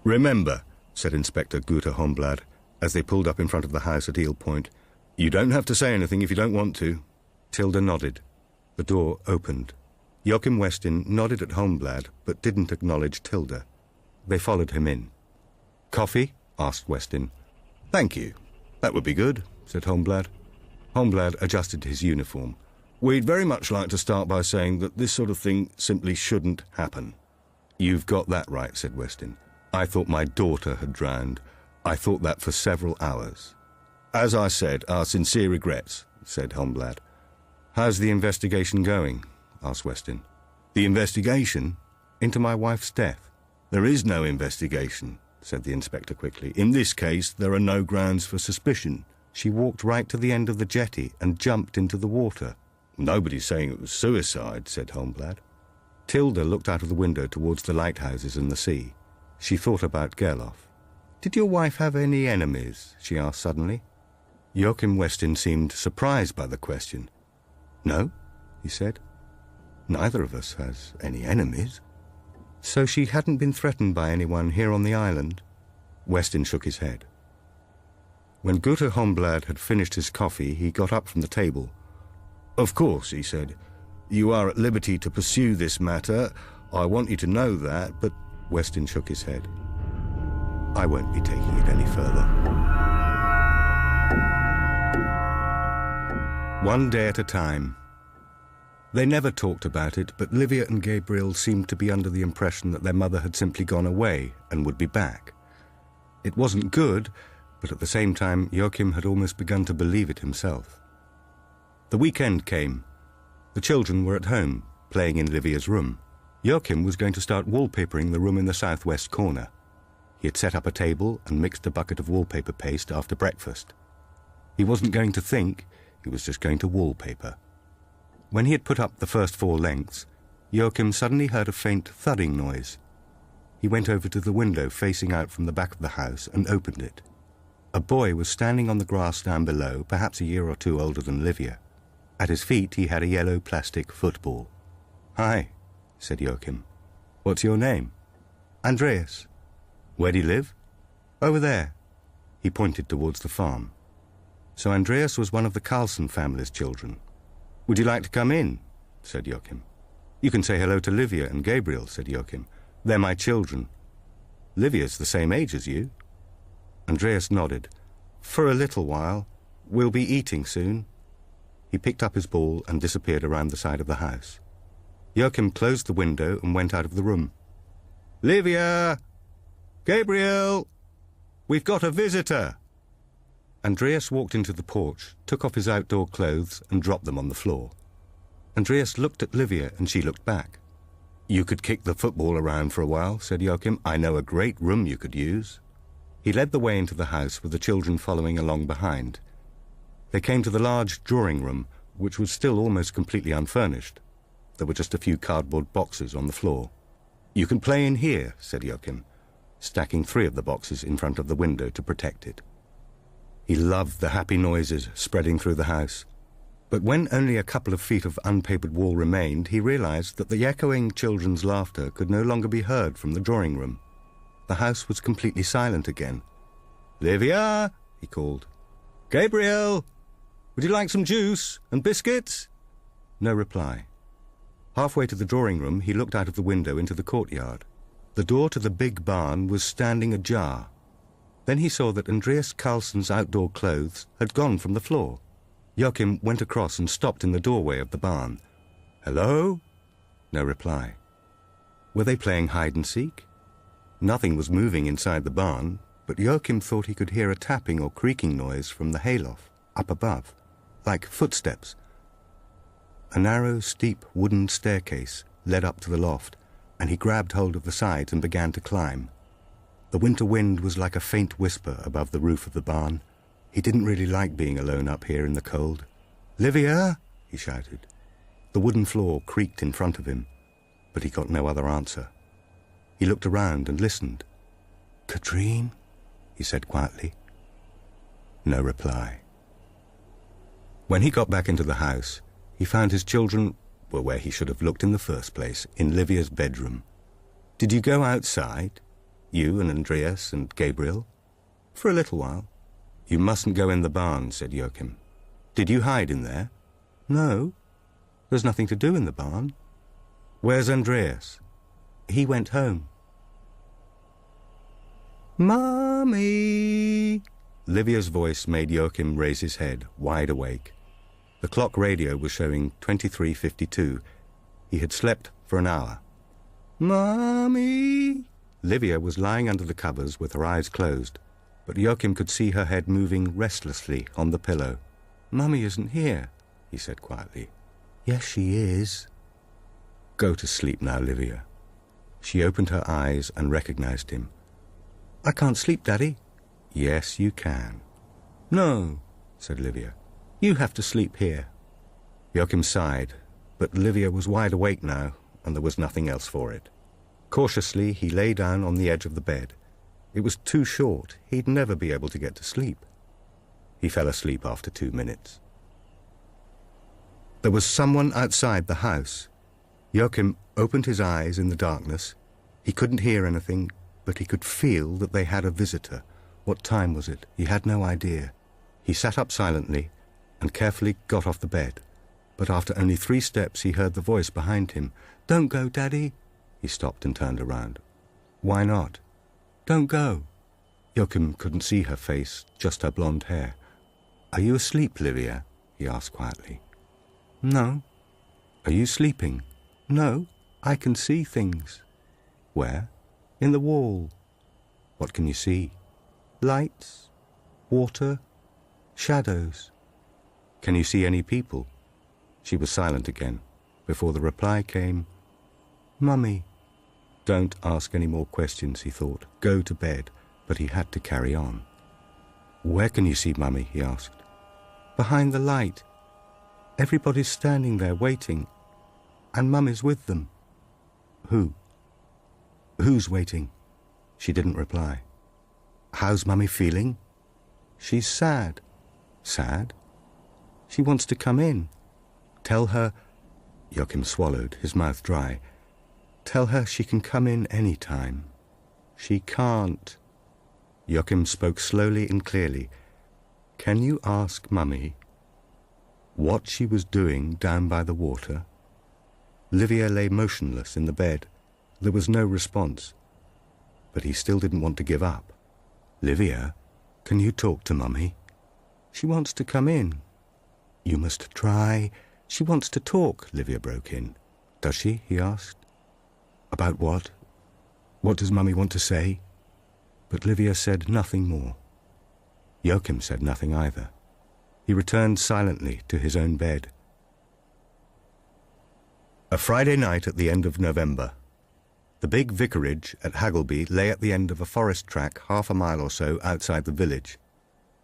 Speaker 1: "Remember," said Inspector Guter Holmblad, as they pulled up in front of the house at Eel Point, "you don't have to say anything if you don't want to." Tilda nodded. The door opened. Joakim Westin nodded at Holmblad, but didn't acknowledge Tilda. They followed him in. "Coffee?" asked Westin. "Thank you. That would be good," said Holmblad. Holmblad adjusted his uniform. "We'd very much like to start by saying that this sort of thing simply shouldn't happen." "You've got that right," said Westin. "I thought my daughter had drowned. I thought that for several hours." "As I said, our sincere regrets," said Holmblad. "How's the investigation going?" asked Westin. "The investigation? Into my wife's death?" "There is no investigation," said the inspector quickly. "In this case, there are no grounds for suspicion. She walked right to the end of the jetty and jumped into the water." "Nobody's saying it was suicide," said Holmblad. Tilda looked out of the window towards the lighthouses and the sea. She thought about Gerloff. "Did your wife have any enemies?" she asked suddenly. Joakim Westin seemed surprised by the question. "No," he said. "Neither of us has any enemies." "So she hadn't been threatened by anyone here on the island?" Westin shook his head. When Guter Holmblad had finished his coffee, he got up from the table. "Of course," he said, "you are at liberty to pursue this matter. I want you to know that, but—" Westin shook his head. "I won't be taking it any further." One day at a time. They never talked about it, but Livia and Gabriel seemed to be under the impression that their mother had simply gone away and would be back. It wasn't good, but at the same time, Joakim had almost begun to believe it himself. The weekend came. The children were at home, playing in Livia's room. Joakim was going to start wallpapering the room in the southwest corner. He had set up a table and mixed a bucket of wallpaper paste after breakfast. He wasn't going to think, he was just going to wallpaper. When he had put up the first 4 lengths, Joakim suddenly heard a faint thudding noise. He went over to the window facing out from the back of the house and opened it. A boy was standing on the grass down below, perhaps a year or 2 older than Livia. At his feet he had a yellow plastic football. "Hi," said Joakim. "What's your name?" "Andreas." "Where do you live?" "Over there." He pointed towards the farm. So Andreas was one of the Carlson family's children. "Would you like to come in?" said Joakim. "You can say hello to Livia and Gabriel," said Joakim. "They're my children." "Livia's the same age as you." Andreas nodded. "For a little while. We'll be eating soon." He picked up his ball and disappeared around the side of the house. Joakim closed the window and went out of the room. "Livia! Gabriel! We've got a visitor!" Andreas walked into the porch, took off his outdoor clothes and dropped them on the floor. Andreas looked at Livia and she looked back. "You could kick the football around for a while," said Joakim. "I know a great room you could use." He led the way into the house with the children following along behind. They came to the large drawing room, which was still almost completely unfurnished. There were just a few cardboard boxes on the floor. "You can play in here," said Joakim, stacking 3 of the boxes in front of the window to protect it. He loved the happy noises spreading through the house. But when only a couple of feet of unpapered wall remained, he realized that the echoing children's laughter could no longer be heard from the drawing room. The house was completely silent again. "Livia!" he called. "Gabriel! Would you like some juice and biscuits?" No reply. Halfway to the drawing room, he looked out of the window into the courtyard. The door to the big barn was standing ajar. Then he saw that Andreas Carlson's outdoor clothes had gone from the floor. Joakim went across and stopped in the doorway of the barn. "Hello?" No reply. Were they playing hide-and-seek? Nothing was moving inside the barn, but Joakim thought he could hear a tapping or creaking noise from the hayloft, up above, like footsteps. A narrow, steep wooden staircase led up to the loft, and he grabbed hold of the sides and began to climb. The winter wind was like a faint whisper above the roof of the barn. He didn't really like being alone up here in the cold. "Livia!" he shouted. The wooden floor creaked in front of him, but he got no other answer. He looked around and listened. "Katrine?" he said quietly. No reply. When he got back into the house, he found his children were where he should have looked in the first place, in Livia's bedroom. "Did you go outside? You and Andreas and Gabriel?" "For a little while." "You mustn't go in the barn," said Joakim. "Did you hide in there?" "No. There's nothing to do in the barn." "Where's Andreas?" "He went home." "Mommy!" Livia's voice made Joakim raise his head, wide awake. The clock radio was showing 23:52. He had slept for an hour. "Mommy!" Livia was lying under the covers with her eyes closed, but Joakim could see her head moving restlessly on the pillow. "Mummy isn't here," he said quietly. "Yes, she is." "Go to sleep now, Livia." She opened her eyes and recognized him. "I can't sleep, Daddy." "Yes, you can." "No," said Livia. "You have to sleep here." Joakim sighed, but Livia was wide awake now, and there was nothing else for it. Cautiously, he lay down on the edge of the bed. It was too short. He'd never be able to get to sleep. He fell asleep after 2 minutes. There was someone outside the house. Joakim opened his eyes in the darkness. He couldn't hear anything, but he could feel that they had a visitor. What time was it? He had no idea. He sat up silently and carefully got off the bed. But after only 3 steps, he heard the voice behind him. "Don't go, Daddy." He stopped and turned around. "Why not?" "Don't go." Joakim couldn't see her face, just her blonde hair. "Are you asleep, Livia?" he asked quietly. No. Are you sleeping? No, I can see things. Where? In the wall. What can you see? Lights, water, shadows. Can you see any people? She was silent again. Before the reply came, Mummy. Don't ask any more questions, he thought. Go to bed. But he had to carry on. Where can you see Mummy? He asked. Behind the light. Everybody's standing there waiting. And Mummy's with them. Who? Who's waiting? She didn't reply. How's Mummy feeling? She's sad. Sad? She wants to come in. Tell her... Joakim swallowed, his mouth dry. Tell her she can come in any time. She can't. Joakim spoke slowly and clearly. Can you ask Mummy what she was doing down by the water? Livia lay motionless in the bed. There was no response. But he still didn't want to give up. Livia, can you talk to Mummy? She wants to come in. You must try. She wants to talk, Livia broke in. Does she? He asked. About what? What does Mummy want to say? But Livia said nothing more. Joakim said nothing either. He returned silently to his own bed. A Friday night at the end of November. The big vicarage at Haggleby lay at the end of a forest track 1/2 mile or so outside the village.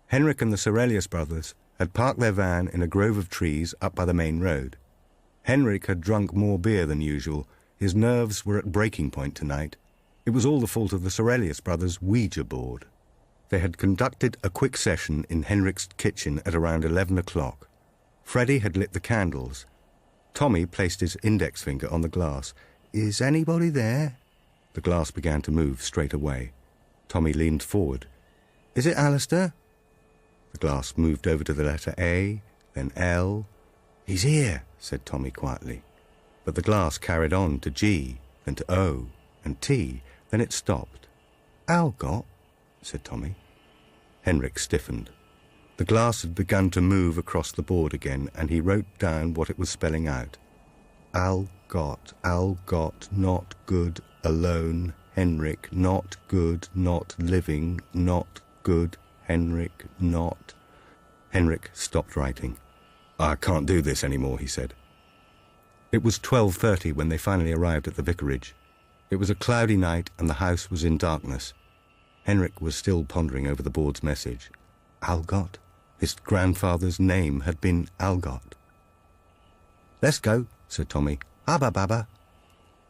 Speaker 1: Henrik and the Sorelius brothers had parked their van in a grove of trees up by the main road. Henrik had drunk more beer than usual. His nerves were at breaking point tonight. It was all the fault of the Sorelius brothers' Ouija board. They had conducted a quick session in Henrik's kitchen at around 11 o'clock. Freddie had lit the candles. Tommy placed his index finger on the glass. Is anybody there? The glass began to move straight away. Tommy leaned forward. Is it Alistair? The glass moved over to the letter A, then L. He's here, said Tommy quietly. But the glass carried on to G, then to O, and T, then it stopped. Algot, said Tommy. Henrik stiffened. The glass had begun to move across the board again, and he wrote down what it was spelling out. Algot, not good, alone, Henrik, not good, not living, not good, Henrik, not... Henrik stopped writing. I can't do this anymore, he said. It was 12:30 when they finally arrived at the vicarage. It was a cloudy night and the house was in darkness. Henrik was still pondering over the board's message. Algot. His grandfather's name had been Algot. Let's go, said Tommy. Abba Baba.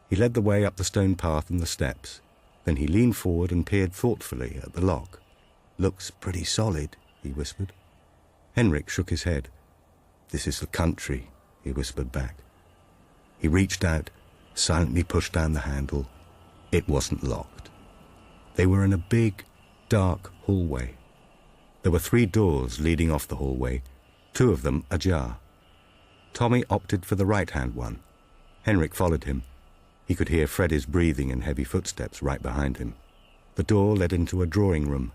Speaker 1: He led the way up the stone path and the steps. Then he leaned forward and peered thoughtfully at the lock. Looks pretty solid, he whispered. Henrik shook his head. This is the country, he whispered back. He reached out, silently pushed down the handle. It wasn't locked. They were in a big, dark hallway. There were 3 doors leading off the hallway, 2 of them ajar. Tommy opted for the right-hand one. Henrik followed him. He could hear Freddie's breathing and heavy footsteps right behind him. The door led into a drawing room.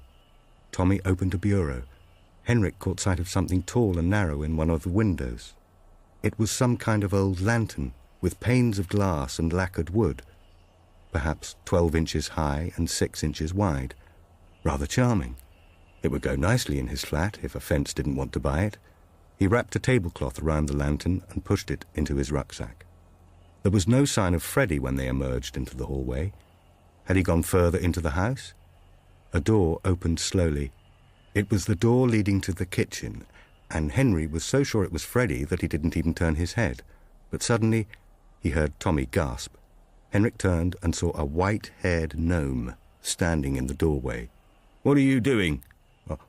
Speaker 1: Tommy opened a bureau. Henrik caught sight of something tall and narrow in one of the windows. It was some kind of old lantern, with panes of glass and lacquered wood, perhaps 12 inches high and 6 inches wide. Rather charming. It would go nicely in his flat if a fence didn't want to buy it. He wrapped a tablecloth around the lantern and pushed it into his rucksack. There was no sign of Freddie when they emerged into the hallway. Had he gone further into the house? A door opened slowly. It was the door leading to the kitchen, and Henry was so sure it was Freddie that he didn't even turn his head. But suddenly he heard Tommy gasp. Henrik turned and saw a white-haired gnome standing in the doorway. "What are you doing?"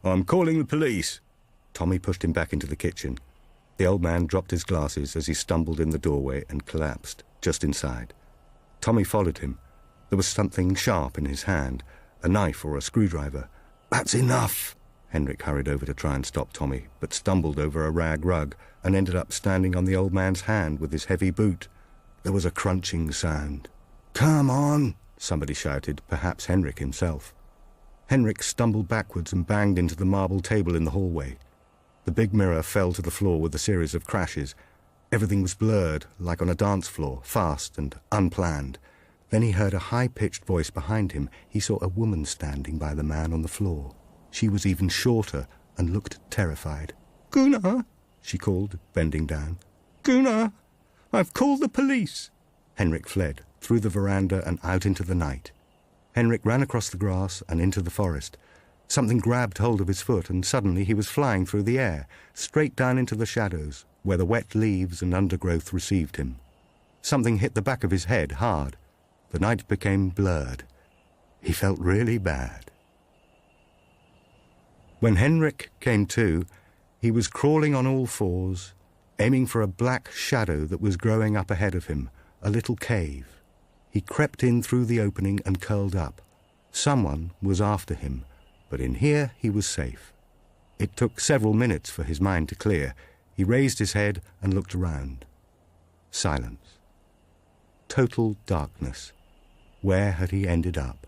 Speaker 1: "I'm calling the police." Tommy pushed him back into the kitchen. The old man dropped his glasses as he stumbled in the doorway and collapsed just inside. Tommy followed him. There was something sharp in his hand, a knife or a screwdriver. "That's enough!" Henrik hurried over to try and stop Tommy, but stumbled over a rag rug and ended up standing on the old man's hand with his heavy boot. There was a crunching sound. "Come on!" somebody shouted, perhaps Henrik himself. Henrik stumbled backwards and banged into the marble table in the hallway.
Speaker 2: The big mirror fell to the floor with a series of crashes. Everything was blurred, like on a dance floor, fast and unplanned. Then he heard a high-pitched voice behind him. He saw a woman standing by the man on the floor. She was even shorter and looked terrified. "Gunnar," she called, bending down. "Gunnar, I've called the police." Henrik fled, through the veranda and out into the night. Henrik ran across the grass and into the forest. Something grabbed hold of his foot, and suddenly he was flying through the air, straight down into the shadows, where the wet leaves and undergrowth received him. Something hit the back of his head hard. The night became blurred. He felt really bad. When Henrik came to, he was crawling on all fours, aiming for a black shadow that was growing up ahead of him, a little cave. He crept in through the opening and curled up. Someone was after him, but in here he was safe. It took several minutes for his mind to clear. He raised his head and looked around. Silence. Total darkness. Where had he ended up?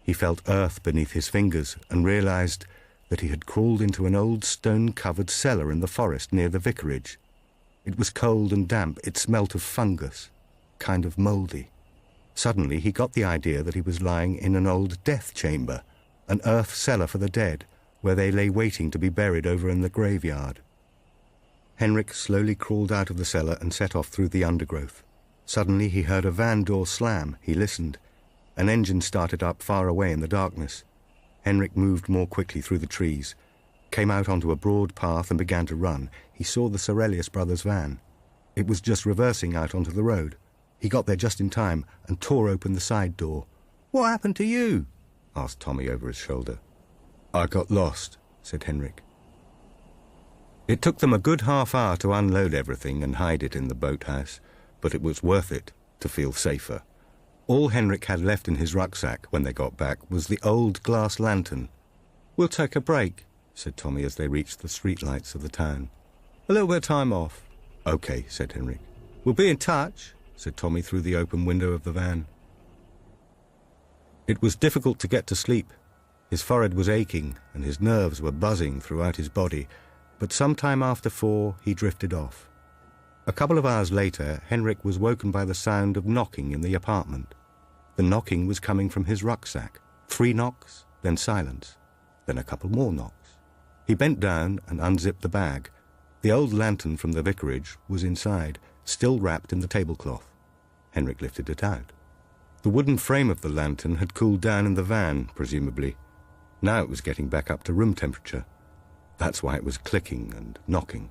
Speaker 2: He felt earth beneath his fingers and realized that he had crawled into an old stone-covered cellar in the forest near the vicarage. It was cold and damp. It smelt of fungus, kind of mouldy. Suddenly he got the idea that he was lying in an old death chamber, an earth cellar for the dead, where they lay waiting to be buried over in the graveyard. Henrik slowly crawled out of the cellar and set off through the undergrowth. Suddenly he heard a van door slam. He listened. An engine started up far away in the darkness. Henrik moved more quickly through the trees, came out onto a broad path and began to run. He saw the Sorelius brothers' van. It was just reversing out onto the road. He got there just in time and tore open the side door. "What happened to you?" asked Tommy over his shoulder. "I got lost," said Henrik. It took them a good half hour to unload everything and hide it in the boathouse, but it was worth it to feel safer. All Henrik had left in his rucksack when they got back was the old glass lantern. "We'll take a break," said Tommy as they reached the streetlights of the town. "A little bit of time off." "Okay," said Henrik. "We'll be in touch," said Tommy through the open window of the van. It was difficult to get to sleep. His forehead was aching and his nerves were buzzing throughout his body, but sometime after 4 he drifted off. A couple of hours later, Henrik was woken by the sound of knocking in the apartment. The knocking was coming from his rucksack. 3 knocks, then silence, then a couple more knocks. He bent down and unzipped the bag. The old lantern from the vicarage was inside, still wrapped in the tablecloth. Henrik lifted it out. The wooden frame of the lantern had cooled down in the van, presumably. Now it was getting back up to room temperature. That's why it was clicking and knocking.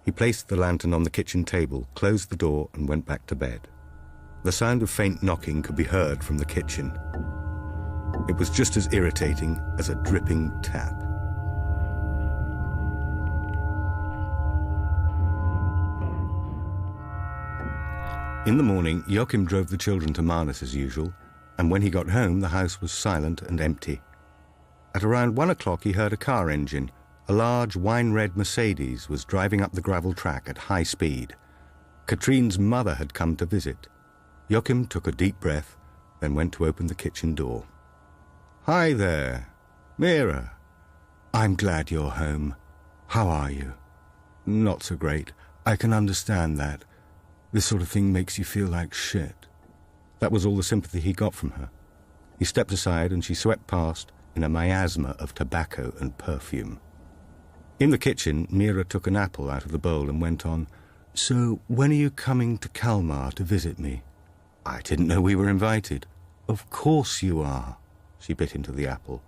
Speaker 2: He placed the lantern on the kitchen table, closed the door, and went back to bed. The sound of faint knocking could be heard from the kitchen. It was just as irritating as a dripping tap. In the morning, Joakim drove the children to Manus as usual, and when he got home, the house was silent and empty. At around 1 o'clock, he heard a car engine. A large wine-red Mercedes was driving up the gravel track at high speed. Katrine's mother had come to visit. Joakim took a deep breath, then went to open the kitchen door. "Hi there, Mira. I'm glad you're home. How are you?" "Not so great. I can understand that. This sort of thing makes you feel like shit." That was all the sympathy he got from her. He stepped aside and she swept past in a miasma of tobacco and perfume. In the kitchen, Mira took an apple out of the bowl and went on, "So, when are you coming to Kalmar to visit me?" "I didn't know we were invited." "Of course you are." She bit into the apple.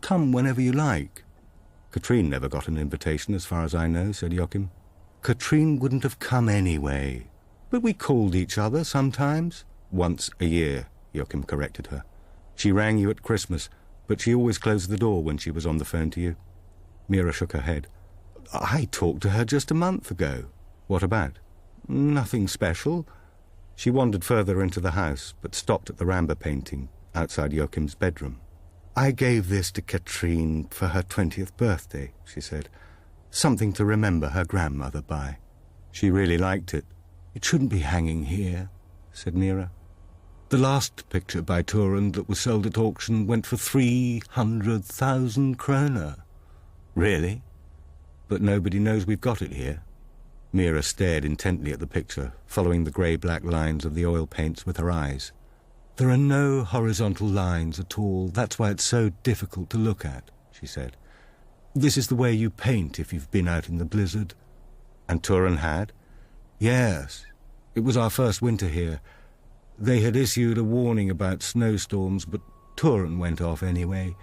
Speaker 2: "Come whenever you like." "Katrine never got an invitation, as far as I know," said Joakim. "Katrine wouldn't have come anyway. But we called each other sometimes." "Once a year," Joakim corrected her. "She rang you at Christmas, but she always closed the door when she was on the phone to you." Mira shook her head. "I talked to her just a month ago." "What about?" "Nothing special." She wandered further into the house, but stopped at the Ramba painting outside Joakim's bedroom. "I gave this to Katrine for her 20th birthday," she said. "Something to remember her grandmother by. She really liked it." "It shouldn't be hanging here," said Mira. "The last picture by Theorin that was sold at auction went for 300,000 kroner. "Really?"
Speaker 1: but nobody knows we've got it here." Mira stared intently at the picture, following the grey-black lines of the oil paints with her eyes. "There are no horizontal lines at all. That's why it's so difficult to look at," she said. "This is the way you paint if you've been out in the blizzard." "And Turin had?" "Yes. It was our first winter here. They had issued a warning about snowstorms, but Turin went off anyway.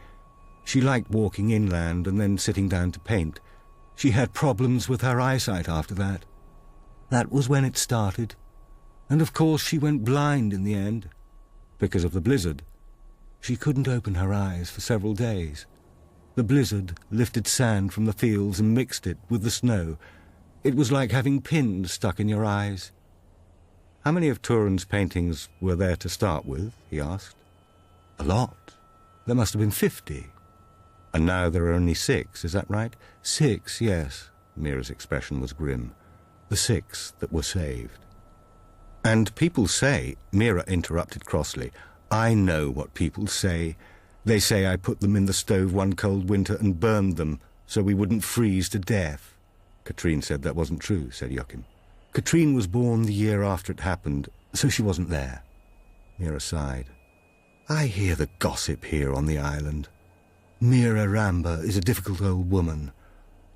Speaker 1: She liked walking inland and then sitting down to paint. She had problems with her eyesight after that. That was when it started. And of course she went blind in the end. Because of the blizzard. She couldn't open her eyes for several days. The blizzard lifted sand from the fields and mixed it with the snow. It was like having pins stuck in your eyes." "How many of Turin's paintings were there to start with?" he asked. "A lot. There must have been 50. "And now there are only 6, is that right?" "6, yes." Mira's expression was grim. "The 6 that were saved." "And people say," Mira interrupted crossly, "I know what people say. They say I put them in the stove one cold winter and burned them so we wouldn't freeze to death." "Katrine said that wasn't true," said Joakim. "Katrine was born the year after it happened, so she wasn't there." Mira sighed. "I hear the gossip here on the island. Mira Ramba is a difficult old woman.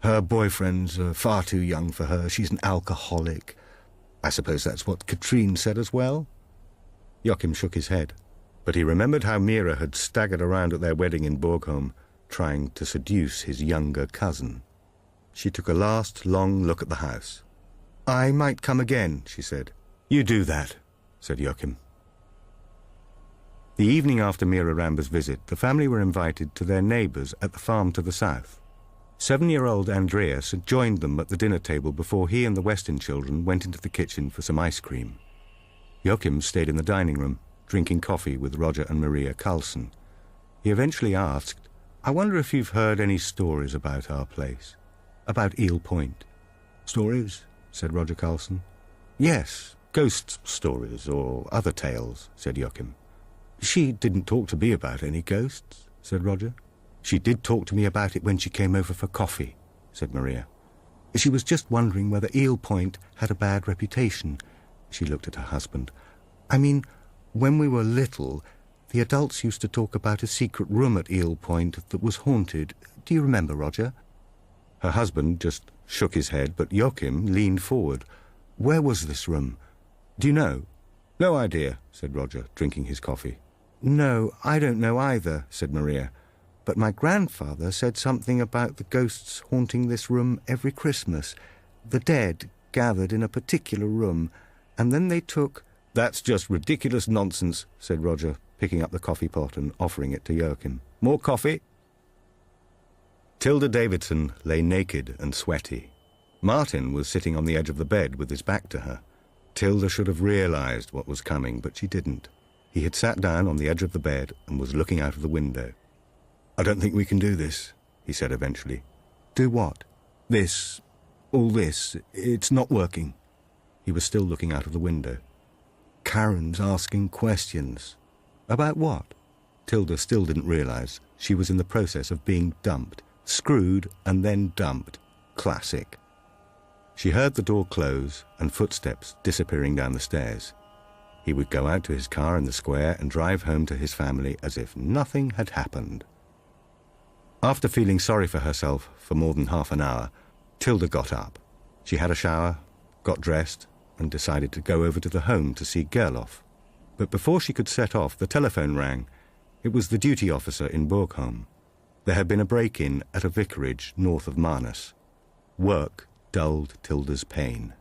Speaker 1: Her boyfriends are far too young for her. She's an alcoholic. I suppose that's what Katrine said as well?" Joakim shook his head, but he remembered how Mira had staggered around at their wedding in Borgholm, trying to seduce his younger cousin. She took a last long look at the house. "I might come again," she said. "You do that," said Joakim. The evening after Mira Ramba's visit, the family were invited to their neighbours at the farm to the south. 7-year-old Andreas had joined them at the dinner table before he and the Westin children went into the kitchen for some ice cream. Joakim stayed in the dining room, drinking coffee with Roger and Maria Carlson. He eventually asked, "I wonder if you've heard any stories about our place, about Eel Point?" "Stories?" said Roger Carlson. "Yes, ghost stories or other tales," said Joakim. "She didn't talk to me about any ghosts," said Roger. "She did talk to me about it when she came over for coffee," said Maria. "She was just wondering whether Eel Point had a bad reputation." She looked at her husband. "I mean, when we were little, the adults used to talk about a secret room at Eel Point that was haunted. Do you remember, Roger?" Her husband just shook his head, but Joakim leaned forward. "Where was this room? Do you know?" "No idea," said Roger, drinking his coffee. "No, I don't know either," said Maria. "But my grandfather said something about the ghosts haunting this room every Christmas. The dead gathered in a particular room, and then they took—" "That's just ridiculous nonsense," said Roger, picking up the coffee pot and offering it to Joakim. "More coffee?" Tilda Davidson lay naked and sweaty. Martin was sitting on the edge of the bed with his back to her. Tilda should have realized what was coming, but she didn't. He had sat down on the edge of the bed and was looking out of the window. "I don't think we can do this," he said eventually. "Do what?" "This. All this. It's not working." He was still looking out of the window. "Karen's asking questions." "About what?" Tilda still didn't realize she was in the process of being dumped. Screwed and then dumped. Classic. She heard the door close and footsteps disappearing down the stairs. He would go out to his car in the square and drive home to his family as if nothing had happened. After feeling sorry for herself for more than half an hour, Tilda got up. She had a shower, got dressed, and decided to go over to the home to see Gerloff. But before she could set off, the telephone rang. It was the duty officer in Borgholm. There had been a break-in at a vicarage north of Manus. Work dulled Tilda's pain.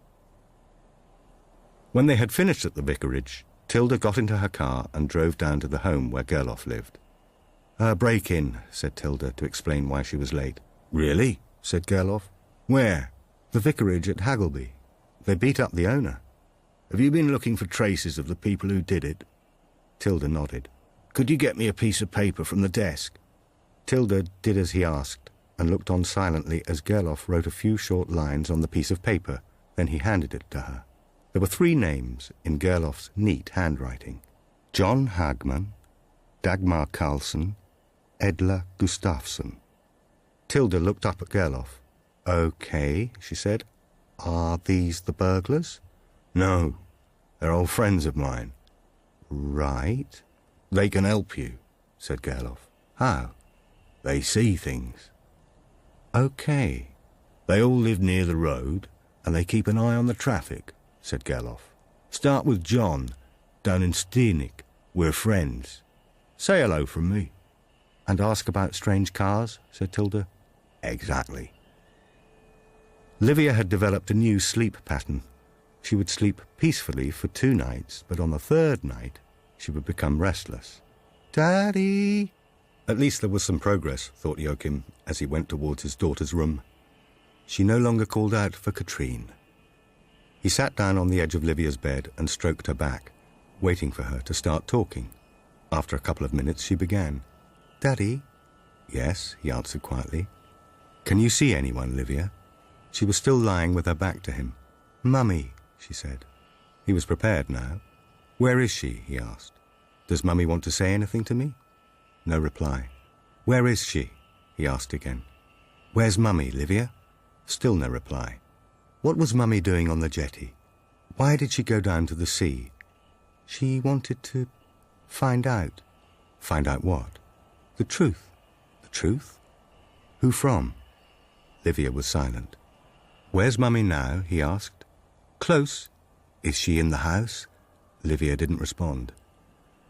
Speaker 1: When they had finished at the vicarage, Tilda got into her car and drove down to the home where Gerloff lived. "A break-in," said Tilda, to explain why she was late. "Really?" said Gerloff. "Where?" "The vicarage at Haggleby. They beat up the owner." "Have you been looking for traces of the people who did it?" Tilda nodded. "Could you get me a piece of paper from the desk?" Tilda did as he asked and looked on silently as Gerloff wrote a few short lines on the piece of paper. Then he handed it to her. There were 3 names in Gerloff's neat handwriting. John Hagman, Dagmar Carlson, Edla Gustafsson. Tilda looked up at Gerloff. Okay, she said. Are these the burglars?
Speaker 2: No, they're old friends of mine.
Speaker 1: Right.
Speaker 2: They can help you, said Gerloff.
Speaker 1: How?
Speaker 2: They see things.
Speaker 1: Okay.
Speaker 2: They all live near the road, and they keep an eye on the traffic, said Gerloff. Start with John, down in Steenik. We're friends. Say hello from me.
Speaker 1: And ask about strange cars, said Tilda.
Speaker 2: Exactly.
Speaker 1: Livia had developed a new sleep pattern. She would sleep peacefully for 2 nights, but on the 3rd night, she would become restless. Daddy! At least there was some progress, thought Joachim, as he went towards his daughter's room. She no longer called out for Katrine. He sat down on the edge of Livia's bed and stroked her back, waiting for her to start talking. After a couple of minutes, she began. Daddy? Yes, he answered quietly. Can you see anyone, Livia? She was still lying with her back to him. Mummy, she said. He was prepared now. Where is she? He asked. Does Mummy want to say anything to me? No reply. Where is she? He asked again. Where's Mummy, Livia? Still no reply. What was Mummy doing on the jetty? Why did she go down to the sea? She wanted to find out. Find out what? The truth. The truth? Who from? Livia was silent. Where's Mummy now? He asked. Close. Is she in the house? Livia didn't respond.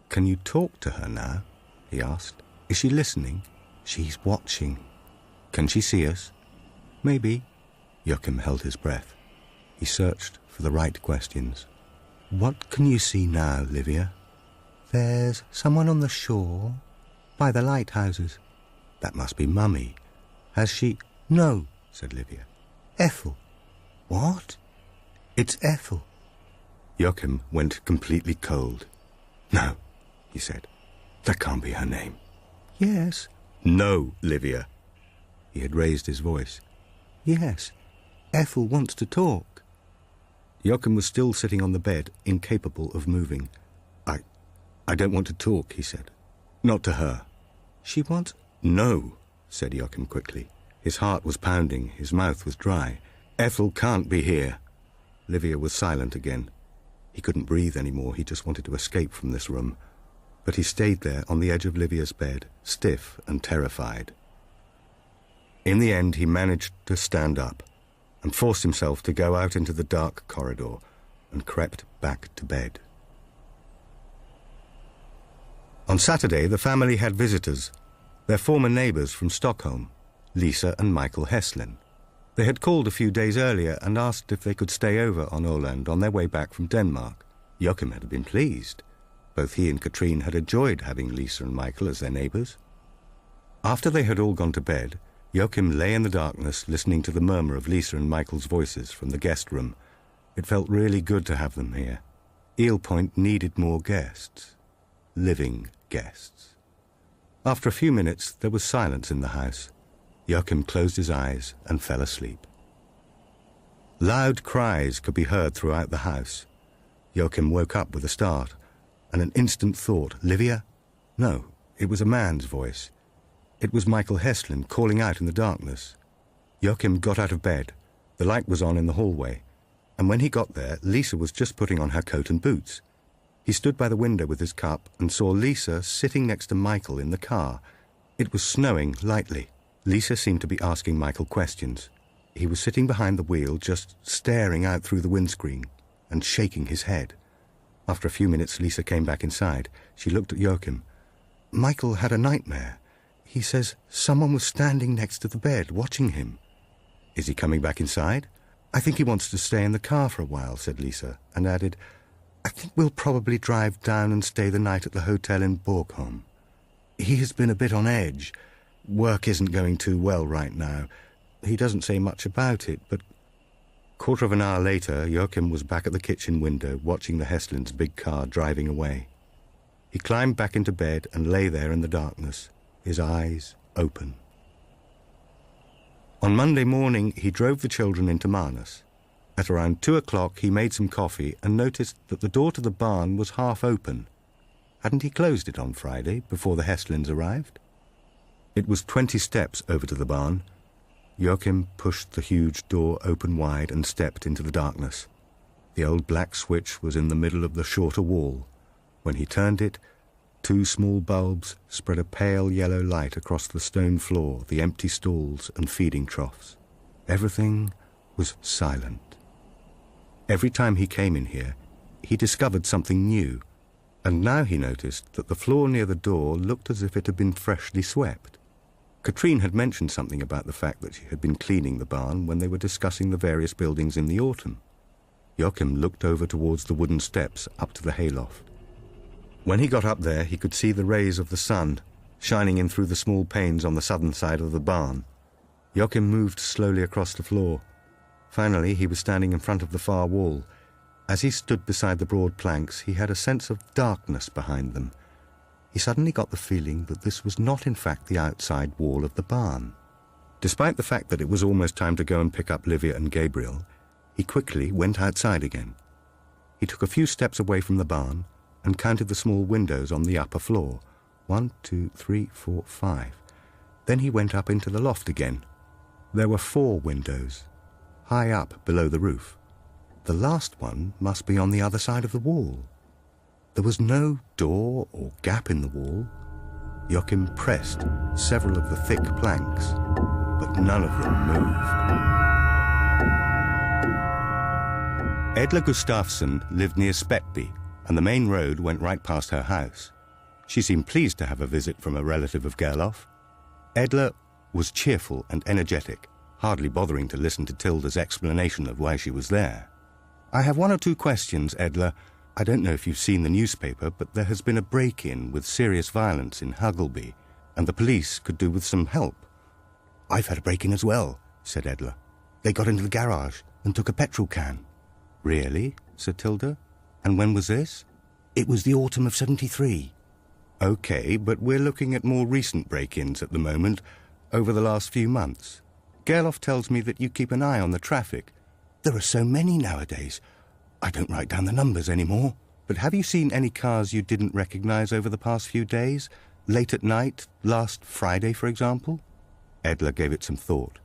Speaker 1: Can you talk to her now? He asked. Is she listening? She's watching. Can she see us? Maybe. Joachim held his breath. He searched for the right questions. What can you see now, Livia? There's someone on the shore, by the lighthouses. That must be Mummy. Has she... No, said Livia. Ethel. What? It's Ethel. Joachim went completely cold. No, he said. That can't be her name. Yes. No, Livia. He had raised his voice. Yes, Ethel wants to talk. Joachim was still sitting on the bed, incapable of moving. I don't want to talk, he said. Not to her. She wants... No, said Joachim quickly. His heart was pounding, his mouth was dry. Ethel can't be here. Livia was silent again. He couldn't breathe anymore, he just wanted to escape from this room. But he stayed there on the edge of Livia's bed, stiff and terrified. In the end, he managed to stand up and forced himself to go out into the dark corridor and crept back to bed. On Saturday, the family had visitors, their former neighbours from Stockholm, Lisa and Michael Heslin. They had called a few days earlier and asked if they could stay over on Öland on their way back from Denmark. Joachim had been pleased. Both he and Katrine had enjoyed having Lisa and Michael as their neighbours. After they had all gone to bed, Joachim lay in the darkness listening to the murmur of Lisa and Michael's voices from the guest room. It felt really good to have them here. Eel Point needed more guests. Living guests. After a few minutes, there was silence in the house. Joachim closed his eyes and fell asleep. Loud cries could be heard throughout the house. Joachim woke up with a start, and an instant thought, Livia? No, it was a man's voice. It was Michael Heslin calling out in the darkness. Joachim got out of bed. The light was on in the hallway, and when he got there, Lisa was just putting on her coat and boots. He stood by the window with his cup and saw Lisa sitting next to Michael in the car. It was snowing lightly. Lisa seemed to be asking Michael questions. He was sitting behind the wheel, just staring out through the windscreen and shaking his head. After a few minutes, Lisa came back inside. She looked at Joachim. Michael had a nightmare. He says someone was standing next to the bed, watching him. Is he coming back inside? I think he wants to stay in the car for a while, said Lisa, and added, I think we'll probably drive down and stay the night at the hotel in Borgholm. He has been a bit on edge. Work isn't going too well right now. He doesn't say much about it, but... Quarter of an hour later, Joachim was back at the kitchen window, watching the Heslins' big car driving away. He climbed back into bed and lay there in the darkness, his eyes open. On Monday morning, he drove the children into Manus. At around 2 o'clock, he made some coffee and noticed that the door to the barn was half open. Hadn't he closed it on Friday, before the Heslins arrived? It was 20 steps over to the barn.
Speaker 2: Joakim pushed the huge door open wide and stepped into the darkness. The old black switch was in the middle of the shorter wall. When he turned it, 2 small bulbs spread a pale yellow light across the stone floor, the empty stalls and feeding troughs. Everything was silent. Every time he came in here, he discovered something new, and now he noticed that the floor near the door looked as if it had been freshly swept. Katrine had mentioned something about the fact that she had been cleaning the barn when they were discussing the various buildings in the autumn. Joakim looked over towards the wooden steps up to the hayloft. When he got up there, he could see the rays of the sun shining in through the small panes on the southern side of the barn. Joakim moved slowly across the floor. Finally, he was standing in front of the far wall. As he stood beside the broad planks, he had a sense of darkness behind them. He suddenly got the feeling that this was not in fact the outside wall of the barn. Despite the fact that it was almost time to go and pick up Livia and Gabriel, he quickly went outside again. He took a few steps away from the barn and counted the small windows on the upper floor. 1, 2, 3, 4, 5. Then he went up into the loft again. There were 4 windows, high up below the roof. The last one must be on the other side of the wall. There was no door or gap in the wall. Joakim pressed several of the thick planks, but none of them moved. Edla Gustafsson lived near Spetby, and the main road went right past her house. She seemed pleased to have a visit from a relative of Gerlof. Edla was cheerful and energetic, hardly bothering to listen to Tilda's explanation of why she was there. "I have 1 or 2 questions, Edla. I don't know if you've seen the newspaper, but there has been a break-in with serious violence in Huggleby, and the police could do with some help." "I've had a break-in as well," said Edla. "They got into the garage and took a petrol can." "Really?" said Tilda. "And when was this?" "It was the autumn of '73. "Okay, but we're looking at more recent break-ins at the moment, over the last few months. Gerlof tells me that you keep an eye on the traffic. There are so many nowadays. I don't write down the numbers anymore. But have you seen any cars you didn't recognize over the past few days? Late at night, last Friday, for example?" Edla gave it some thought.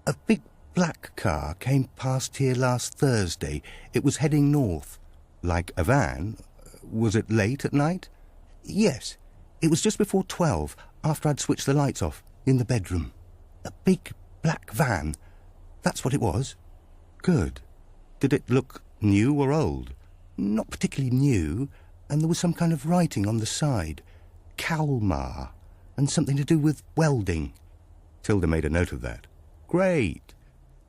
Speaker 2: "A big black car came past here last Thursday. It was heading north." "Like a van? Was it late at night?" "Yes. It was just before 12, after I'd switched the lights off, in the bedroom. A big black van. That's what it was." "Good. Did it look new or old?" "Not particularly new, and there was some kind of writing on the side. Kalmar, and something to do with welding." Tilda made a note of that. "Great.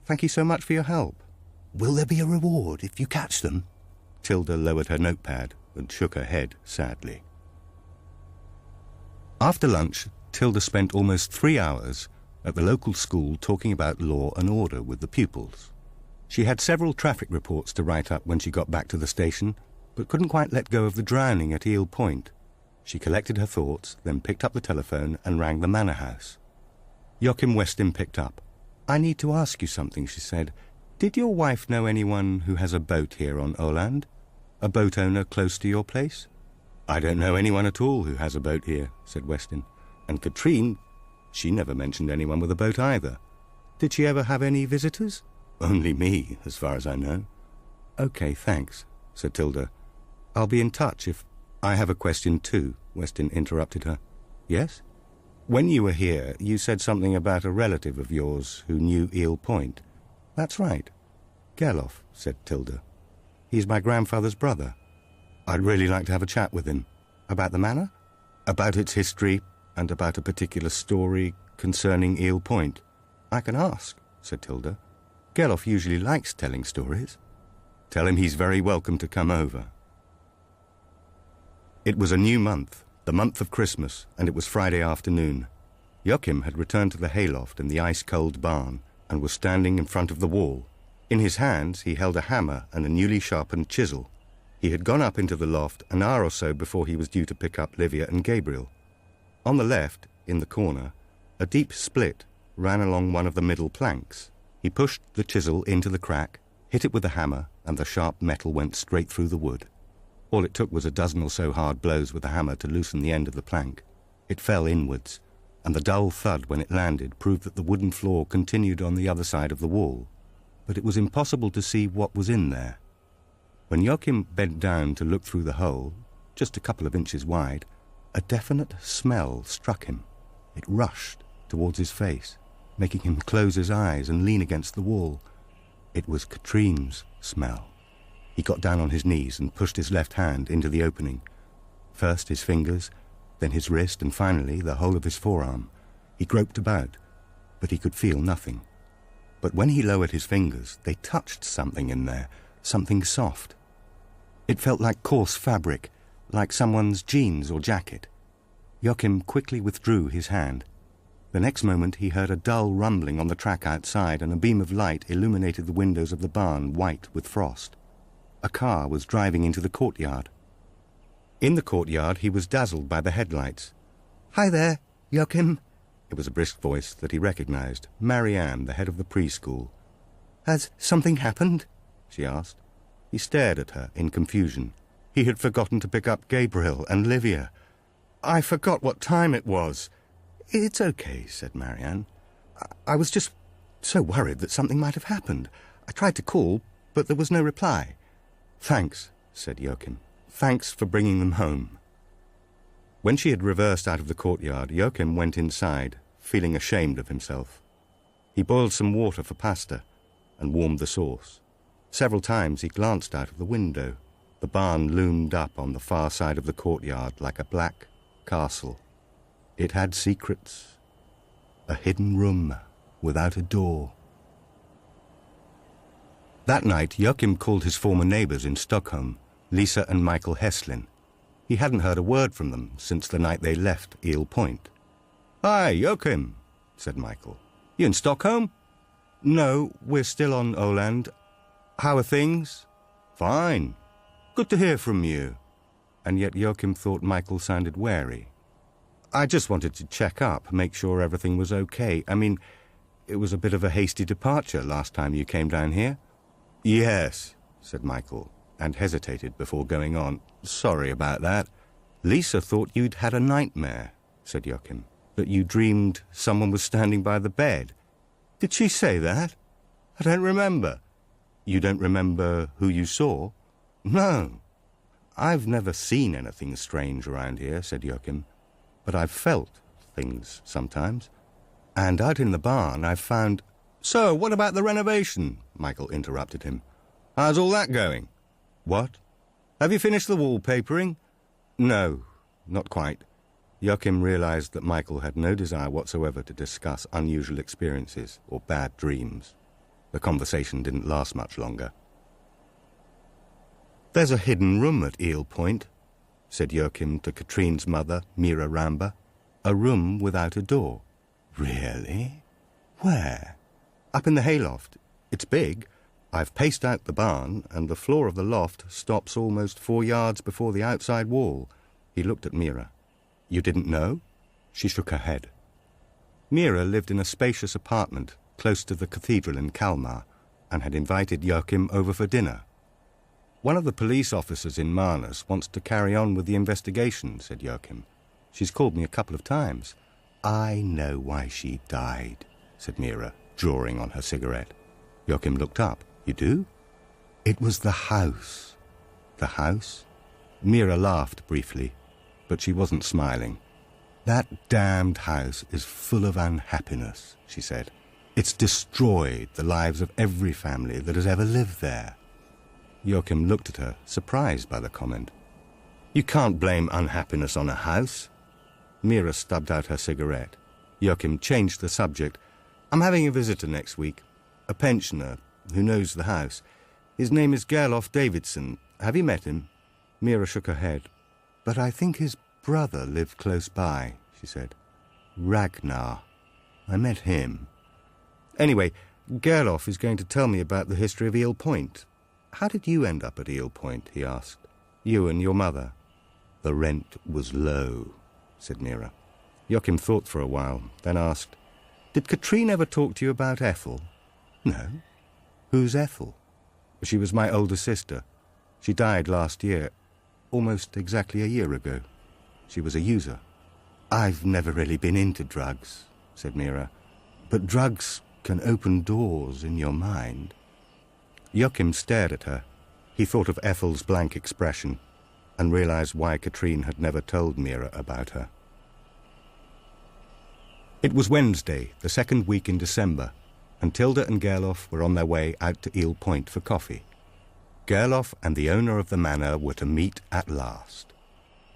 Speaker 2: Thank you so much for your help." "Will there be a reward if you catch them?" Tilda lowered her notepad and shook her head sadly. After lunch, Tilda spent almost 3 hours at the local school talking about law and order with the pupils. She had several traffic reports to write up when she got back to the station, but couldn't quite let go of the drowning at Eel Point. She collected her thoughts, then picked up the telephone and rang the manor house. Joakim Westin picked up. "I need to ask you something," she said. "Did your wife know anyone who has a boat here on Öland? A boat owner close to your place?" "I don't know anyone at all who has a boat here," said Westin. "And Katrine, she never mentioned anyone with a boat either. Did she ever have any visitors?" "Only me, as far as I know." "Okay, thanks," said Tilda. "I'll be in touch if—" "I have a question too," Westin interrupted her. "Yes?" "When you were here, you said something about a relative of yours who knew Eel Point." "That's right. Gerlof," said Tilda. "He's my grandfather's brother. I'd really like to have a chat with him." "About the manor?" "About its history and about a particular story concerning Eel Point." "I can ask," said Tilda. "Gerlof usually likes telling stories." "Tell him he's very welcome to come over." It was a new month, the month of Christmas, and it was Friday afternoon. Joakim had returned to the hayloft in the ice-cold barn and was standing in front of the wall. In his hands he held a hammer and a newly sharpened chisel. He had gone up into the loft an hour or so before he was due to pick up Livia and Gabriel. On the left, in the corner, a deep split ran along one of the middle planks. He pushed the chisel into the crack, hit it with the hammer, and the sharp metal went straight through the wood. All it took was a dozen or so hard blows with the hammer to loosen the end of the plank. It fell inwards,
Speaker 1: and the dull thud when it landed proved that the wooden floor continued on the other side of the wall, but it was impossible to see what was in there. When Joakim bent down to look through the hole, just a couple of inches wide, a definite smell struck him. It rushed towards his face, making him close his eyes and lean against the wall. It was Katrine's smell. He got down on his knees and pushed his left hand into the opening. First his fingers, then his wrist, and finally the whole of his forearm. He groped about, but he could feel nothing. But when he lowered his fingers, they touched something in there, something soft. It felt like coarse fabric, like someone's jeans or jacket. Joakim quickly withdrew his hand. The next moment he heard a dull rumbling on the track outside, and a beam of light illuminated the windows of the barn white with frost. A car was driving into the courtyard. In the courtyard he was dazzled by the headlights. "Hi there, Joakim." It was a brisk voice that he recognized, Marianne, the head of the preschool. "Has something happened?" she asked. He stared at her in confusion. He had forgotten to pick up Gabriel and Livia. "I forgot what time it was." "It's okay," said Marianne. I was just so worried that something might have happened. I tried to call, but there was no reply." "Thanks," said Joakim. "Thanks for bringing them home." When she had reversed out of the courtyard, Joakim went inside, feeling ashamed of himself. He boiled some water for pasta and warmed the sauce. Several times he glanced out of the window. The barn loomed up on the far side of the courtyard like a black castle. It had secrets, a hidden room without a door. That night, Joakim called his former neighbours in Stockholm, Lisa and Michael Heslin. He hadn't heard a word from them since the night they left Eel Point. "Hi, Joakim," said Michael. "You in Stockholm?" "No, we're still on Öland. How are things?" "Fine. Good to hear from you." And yet Joakim thought Michael sounded wary. "I just wanted to check up, make sure everything was okay. I mean, it was a bit of a hasty departure last time you came down here." "Yes," said Michael, and hesitated before going on. "Sorry about that." "Lisa thought you'd had a nightmare," said Joakim, "that you dreamed someone was standing by the bed." "Did she say that? I don't remember." "You don't remember who you saw?" "No. I've never seen anything strange around here," said Joakim, "but I've felt things sometimes. And out in the barn I've found—" "So, what about the renovation?" Michael interrupted him. "How's all that going?" "What? Have you finished the wallpapering?" "No, not quite." Joakim realized that Michael had no desire whatsoever to discuss unusual experiences or bad dreams. The conversation didn't last much longer. "There's a hidden room at Eel Point," said Joakim to Katrine's mother, Mira Ramba. "A room without a door." "Really? Where?" "Up in the hayloft. It's big. I've paced out the barn, and the floor of the loft stops almost 4 yards before the outside wall." He looked at Mira. "You didn't know?" She shook her head. Mira lived in a spacious apartment close to the cathedral in Kalmar, and had invited Joakim over for dinner. "One of the police officers in Manor wants to carry on with the investigation," said Joakim. "She's called me a couple of times." "I know why she died," said Mira, drawing on her cigarette. Joakim looked up. "You do?" "It was the house." "The house?" Mira laughed briefly, but she wasn't smiling. "That damned house is full of unhappiness," she said. "It's destroyed the lives of every family that has ever lived there." Joakim looked at her, surprised by the comment. "You can't blame unhappiness on a house." Mira stubbed out her cigarette. Joakim changed the subject. "I'm having a visitor next week, a pensioner who knows the house. His name is Gerlof Davidson. Have you met him?" Mira shook her head. "But I think his brother lived close by," she said. "Ragnar. I met him. Anyway, Gerlof is going to tell me about the history of Eel Point. How did you end up at Eel Point?" he asked. "You and your mother." "The rent was low," said Mira. Joakim thought for a while, then asked, "Did Katrine ever talk to you about Ethel?" "No." "Who's Ethel?" "She was my older sister. She died last year, almost exactly a year ago. She was a user." I've never really been into drugs, said Mira, but drugs can open doors in your mind. Joakim stared at her. He thought of Ethel's blank expression and realized why Katrine had never told Mira about her. It was Wednesday, the second week in December, and Tilda and Gerlof were on their way out to Eel Point for coffee. Gerlof and the owner of the manor were to meet at last.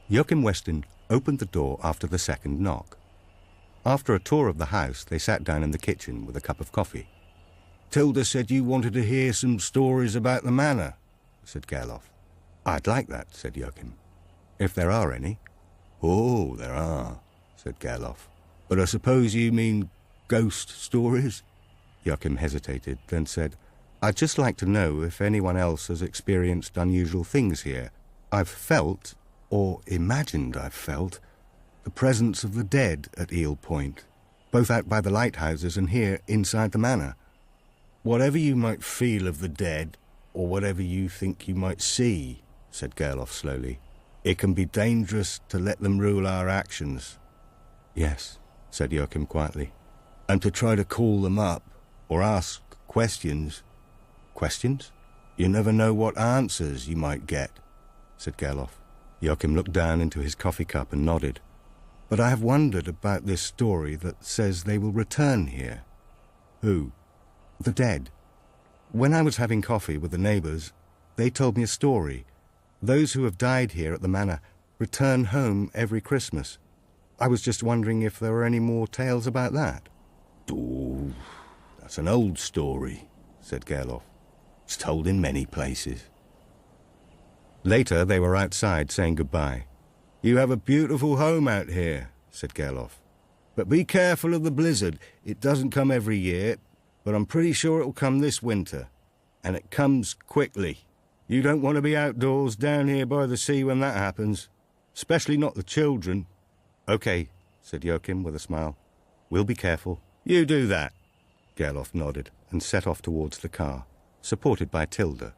Speaker 1: Joakim Westin opened the door after the second knock. After a tour of the house, they sat down in the kitchen with a cup of coffee.
Speaker 2: Tilda said you wanted to hear some stories about the manor, said Gerlof.
Speaker 1: I'd like that, said Joakim, if there are any.
Speaker 2: Oh, there are, said Gerlof. But I suppose you mean ghost stories?
Speaker 1: Joakim hesitated, then said, I'd just like to know if anyone else has experienced unusual things here. I've felt, or imagined I've felt, the presence of the dead at Eel Point, both out by the lighthouses and here inside the manor.
Speaker 2: Whatever you might feel of the dead, or whatever you think you might see, said Gerlof slowly, it can be dangerous to let them rule our actions.
Speaker 1: Yes, said Joakim quietly.
Speaker 2: And to try to call them up, or ask questions.
Speaker 1: Questions?
Speaker 2: You never know what answers you might get, said Gerlof.
Speaker 1: Joakim looked down into his coffee cup and nodded.
Speaker 2: But I have wondered about this story that says they will return here.
Speaker 1: Who?
Speaker 2: The dead.
Speaker 1: When I was having coffee with the neighbours, they told me a story. Those who have died here at the manor return home every Christmas. I was just wondering if there were any more tales about that.
Speaker 2: Oh, that's an old story, said Gerlof. It's told in many places.
Speaker 1: Later they were outside saying goodbye.
Speaker 2: You have a beautiful home out here, said Gerlof. But be careful of the blizzard. It doesn't come every year, but I'm pretty sure it'll come this winter. And it comes quickly. You don't want to be outdoors down here by the sea when that happens. Especially not the children.
Speaker 1: Okay, said Joakim with a smile. We'll be careful.
Speaker 2: You do that.
Speaker 1: Gerlof nodded and set off towards the car, supported by Tilda.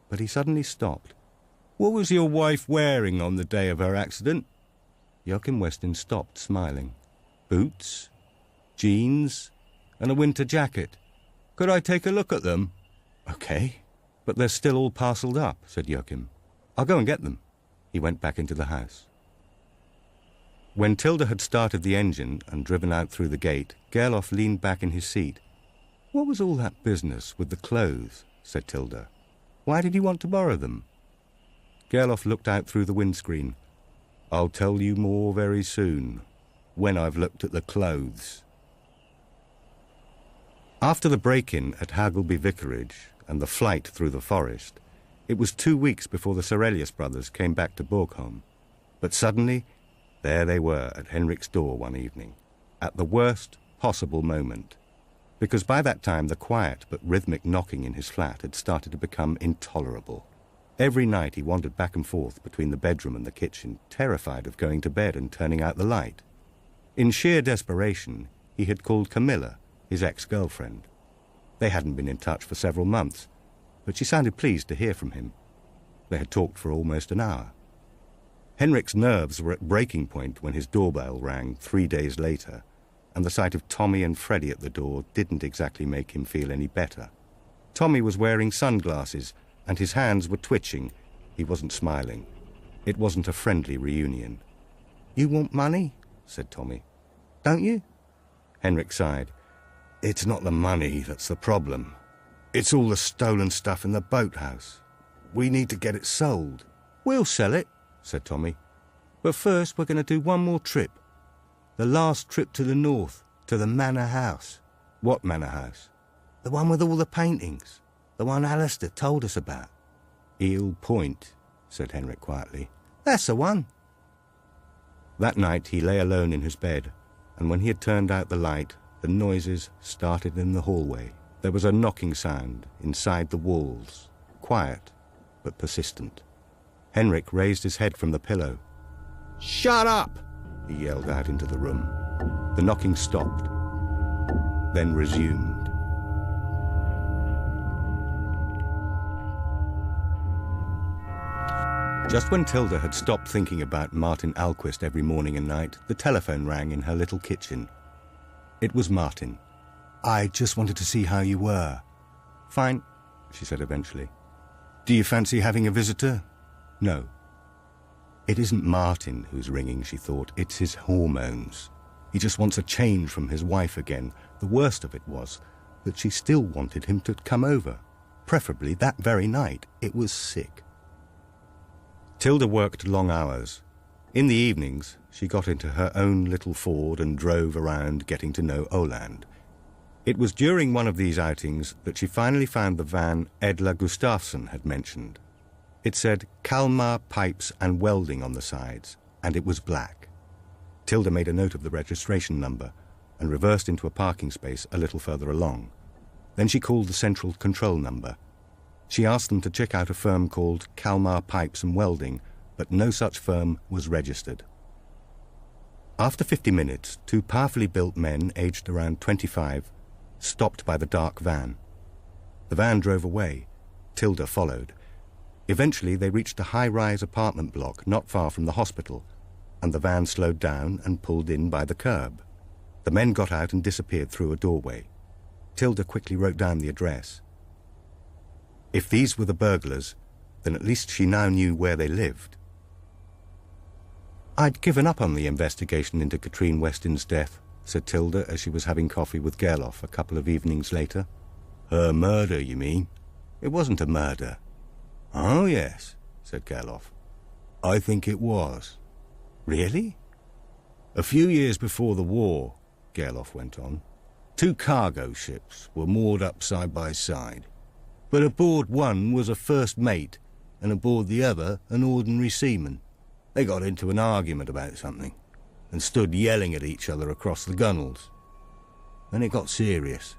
Speaker 1: But he suddenly stopped.
Speaker 2: What was your wife wearing on the day of her accident?
Speaker 1: Joakim Westin stopped, smiling. Boots, jeans, and a winter jacket.
Speaker 2: Could I take a look at them?
Speaker 1: Okay, but they're still all parcelled up, said Joakim. I'll go and get them. He went back into the house. When Tilda had started the engine and driven out through the gate, Gerlof leaned back in his seat. What was all that business with the clothes? Said Tilda. Why did you want to borrow them? Gerlof looked out through the windscreen.
Speaker 2: I'll tell you more very soon, when I've looked at the clothes.
Speaker 1: After the break-in at Hagleby Vicarage and the flight through the forest, it was 2 weeks before the Sorelius brothers came back to Borgholm. But suddenly, there they were at Henrik's door one evening, at the worst possible moment, because by that time the quiet but rhythmic knocking in his flat had started to become intolerable. Every night he wandered back and forth between the bedroom and the kitchen, terrified of going to bed and turning out the light. In sheer desperation, he had called Camilla, his ex-girlfriend. They hadn't been in touch for several months, but she sounded pleased to hear from him. They had talked for almost an hour. Henrik's nerves were at breaking point when his doorbell rang 3 days later, and the sight of Tommy and Freddie at the door didn't exactly make him feel any better. Tommy was wearing sunglasses, and his hands were twitching. He wasn't smiling. It wasn't a friendly reunion.
Speaker 2: You want money?
Speaker 1: Said Tommy.
Speaker 2: Don't you?
Speaker 1: Henrik sighed.
Speaker 2: It's not the money that's the problem. It's all the stolen stuff in the boathouse. We need to get it sold.
Speaker 1: We'll sell it, said Tommy. But first we're going to do one more trip. The last trip to the north, to the manor house.
Speaker 2: What manor house?
Speaker 1: The one with all the paintings. The one Alistair told us about.
Speaker 2: Eel Point, said Henrik quietly.
Speaker 1: That's the one.
Speaker 2: That night he lay alone in his bed, and when he had turned out the light, the noises started in the hallway. There was a knocking sound inside the walls, quiet but persistent.
Speaker 1: Henrik raised his head from the pillow.
Speaker 2: "Shut up!"
Speaker 1: he yelled out into the room. The knocking stopped, then resumed. Just when Tilda had stopped thinking about Martin Alquist every morning and night, the telephone rang in her little kitchen. It was Martin. "I just wanted to see how you were." "Fine," she said eventually. "Do you fancy having a visitor?" "No." It isn't Martin who's ringing, she thought. It's his hormones. He just wants a change from his wife again. The worst of it was that she still wanted him to come over, preferably that very night. It was sick. Tilda worked long hours. In the evenings, she got into her own little Ford and drove around getting to know Öland. It was during one of these outings that she finally found the van Edla Gustafsson had mentioned. It said Kalmar Pipes and Welding on the sides, and it was black. Tilda made a note of the registration number and reversed into a parking space a little further along. Then she called the central control number. She asked them to check out a firm called Kalmar Pipes and Welding, but no such firm was registered. After 50 minutes, two powerfully built men, aged around 25, stopped by the dark van. The van drove away. Tilda followed. Eventually, they reached a high-rise apartment block not far from the hospital, and the van slowed down and pulled in by the curb. The men got out and disappeared through a doorway. Tilda quickly wrote down the address. If these were the burglars, then at least she now knew where they lived. "I'd given up on the investigation into Katrine Westin's death," said Tilda as she was having coffee with Gerloff a couple of evenings later. "Her murder, you mean?" "It wasn't a murder." "Oh, yes," said Gerloff. "I think it was." "Really?" "A few years before the war," Gerloff went on, "two cargo ships were moored up side by side. But aboard one was a first mate, and aboard the other an ordinary seaman. They got into an argument about something, and stood yelling at each other across the gunwales. Then it got serious.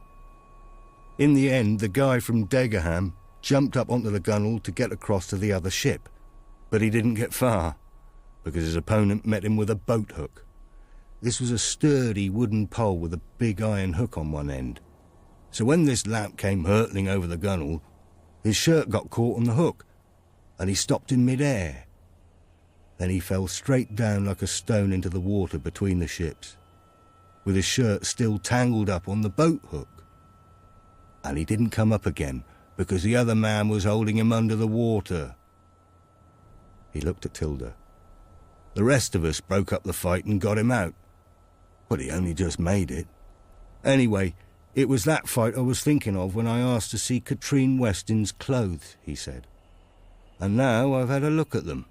Speaker 1: In the end, the guy from Degerham jumped up onto the gunwale to get across to the other ship, but he didn't get far, because his opponent met him with a boat hook. This was a sturdy wooden pole with a big iron hook on one end. So when this lamp came hurtling over the gunwale, his shirt got caught on the hook, and he stopped in mid-air. Then he fell straight down like a stone into the water between the ships, with his shirt still tangled up on the boat hook. And he didn't come up again, because the other man was holding him under the water." He looked at Tilda. "The rest of us broke up the fight and got him out. But he only just made it. Anyway, it was that fight I was thinking of when I asked to see Katrine Westin's clothes," he said. "And now I've had a look at them."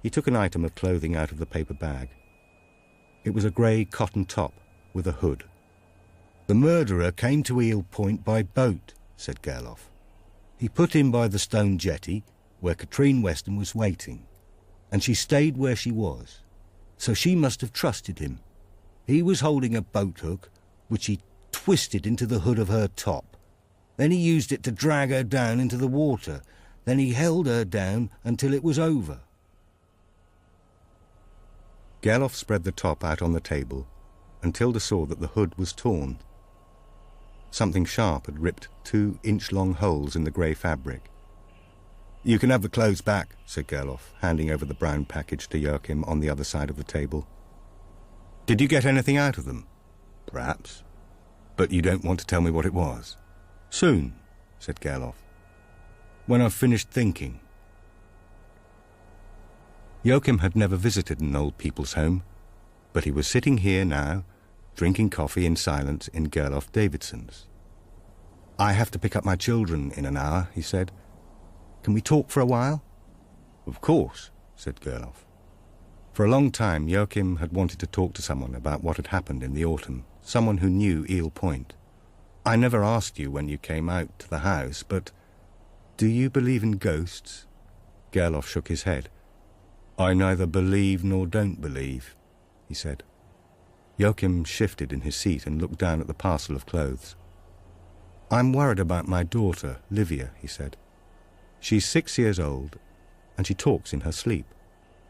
Speaker 1: He took an item of clothing out of the paper bag. It was a grey cotton top with a hood. "The murderer came to Eel Point by boat," said Gerloff. "He put in by the stone jetty, where Katrine Westin was waiting, and she stayed where she was. So she must have trusted him. He was holding a boat hook, which he twisted into the hood of her top. Then he used it to drag her down into the water. Then he held her down until it was over." Gerloff spread the top out on the table, and Tilda saw that the hood was torn. Something sharp had ripped 2-inch-long holes in the grey fabric. "You can have the clothes back," said Gerloff, handing over the brown package to Joakim on the other side of the table. "Did you get anything out of them?" "Perhaps. But you don't want to tell me what it was?" "Soon," said Gerloff. "When I've finished thinking." Joakim had never visited an old people's home, but he was sitting here now, drinking coffee in silence in Gerloff Davidson's. "I have to pick up my children in an hour," he said. "Can we talk for a while?" "Of course," said Gerloff. For a long time, Joakim had wanted to talk to someone about what had happened in the autumn, someone who knew Eel Point. "I never asked you when you came out to the house, but do you believe in ghosts?" Gerloff shook his head. "I neither believe nor don't believe," he said. Joakim shifted in his seat and looked down at the parcel of clothes. "I'm worried about my daughter, Livia," he said. "She's 6 years old, and she talks in her sleep.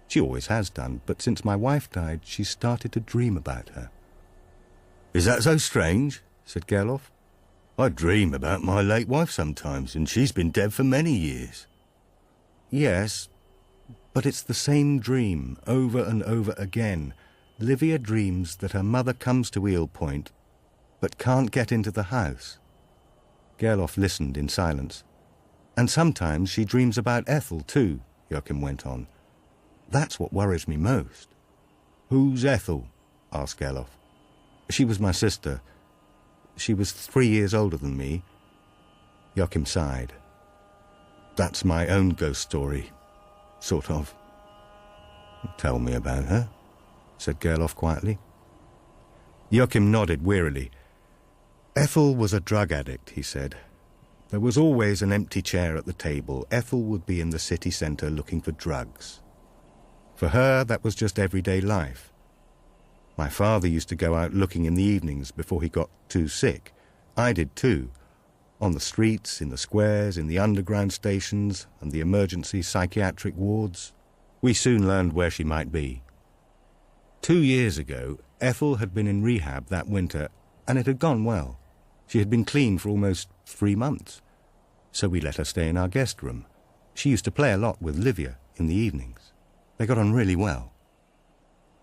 Speaker 1: She always has done, but since my wife died, she's started to dream about her." "Is that so strange?" said Gerloff. "I dream about my late wife sometimes, and she's been dead for many years." "Yes, But it's the same dream, over and over again. Livia dreams that her mother comes to Eel Point, but can't get into the house. Gerloff listened in silence. And sometimes she dreams about Ethel too, Joakim went on. That's what worries me most.
Speaker 2: Who's Ethel?
Speaker 1: Asked Gerloff. She was my sister. She was 3 years older than me. Joakim sighed. That's my own ghost story. Sort of.
Speaker 2: Tell me about her, said Gerloff quietly.
Speaker 1: Joakim nodded wearily. Ethel was a drug addict, he said. There was always an empty chair at the table. Ethel would be in the city centre looking for drugs. For her, that was just everyday life. My father used to go out looking in the evenings before he got too sick. I did too. On the streets, in the squares, in the underground stations, and the emergency psychiatric wards. We soon learned where she might be. 2 years ago, Ethel had been in rehab that winter, and it had gone well. She had been clean for almost 3 months. So we let her stay in our guest room. She used to play a lot with Livia in the evenings. They got on really well.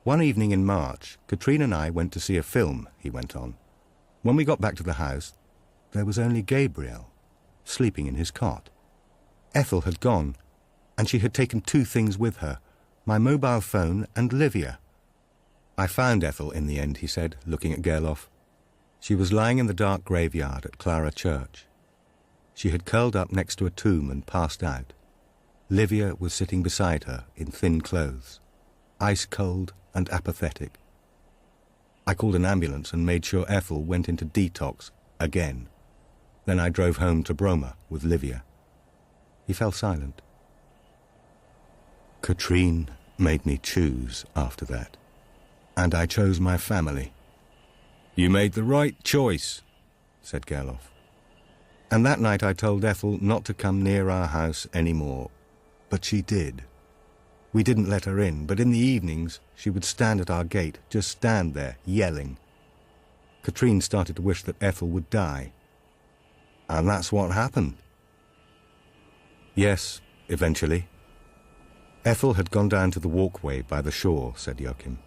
Speaker 1: One evening in March, Katrine and I went to see a film, he went on. When we got back to the house, there was only Gabriel, sleeping in his cot. Ethel had gone, and she had taken 2 things with her, my mobile phone and Livia. I found Ethel in the end, he said, looking at Gerloff. She was lying in the dark graveyard at Clara Church. She had curled up next to a tomb and passed out. Livia was sitting beside her in thin clothes, ice-cold and apathetic. I called an ambulance and made sure Ethel went into detox again. Then I drove home to Broma with Livia. He fell silent. Katrine made me choose after that, and I chose my family.
Speaker 2: You made the right choice, said Gerloff.
Speaker 1: And that night I told Ethel not to come near our house any more, but she did. We didn't let her in, but in the evenings she would stand at our gate, just stand there, yelling. Katrine started to wish that Ethel would die. And that's what happened. Yes, eventually. Ethel had gone down to the walkway by the shore, said Joakim.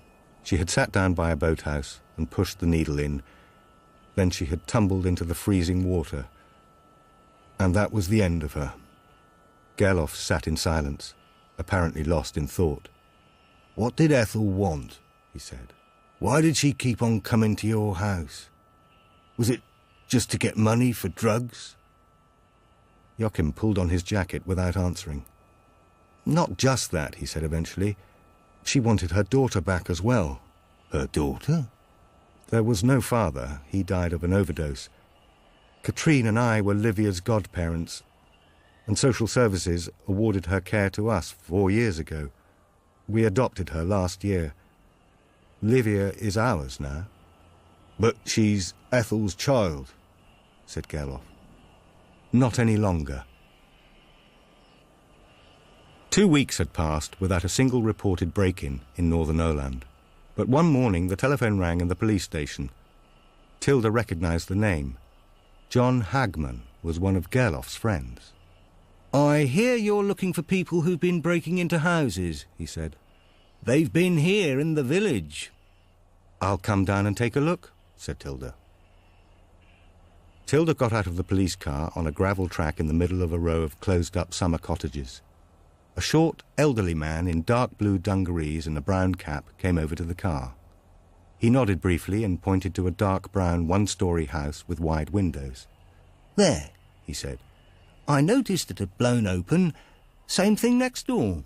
Speaker 1: She had sat down by a boathouse and pushed the needle in. Then she had tumbled into the freezing water. And that was the end of her. Gerloff sat in silence, apparently lost in thought.
Speaker 2: What did Ethel want? He said. Why did she keep on coming to your house? Was it just to get money for drugs?
Speaker 1: Joakim pulled on his jacket without answering. Not just that, he said eventually. She wanted her daughter back as well.
Speaker 2: Her daughter?
Speaker 1: There was no father. He died of an overdose. Katrine and I were Livia's godparents, and social services awarded her care to us 4 years ago. We adopted her last year. Livia is ours now.
Speaker 2: But she's Ethel's child,
Speaker 1: said Gerloff. Not any longer. 2 weeks had passed without a single reported break-in in northern Öland. But one morning the telephone rang in the police station. Tilda recognized the name. John Hagman was one of Gerloff's friends.
Speaker 3: I hear you're looking for people who've been breaking into houses, he said. They've been here in the village.
Speaker 1: I'll come down and take a look, said Tilda. Tilda got out of the police car on a gravel track in the middle of a row of closed-up summer cottages. A short, elderly man in dark blue dungarees and a brown cap came over to the car. He nodded briefly and pointed to a dark brown one-story house with wide windows.
Speaker 3: There, he said. I noticed it had blown open. Same thing next door.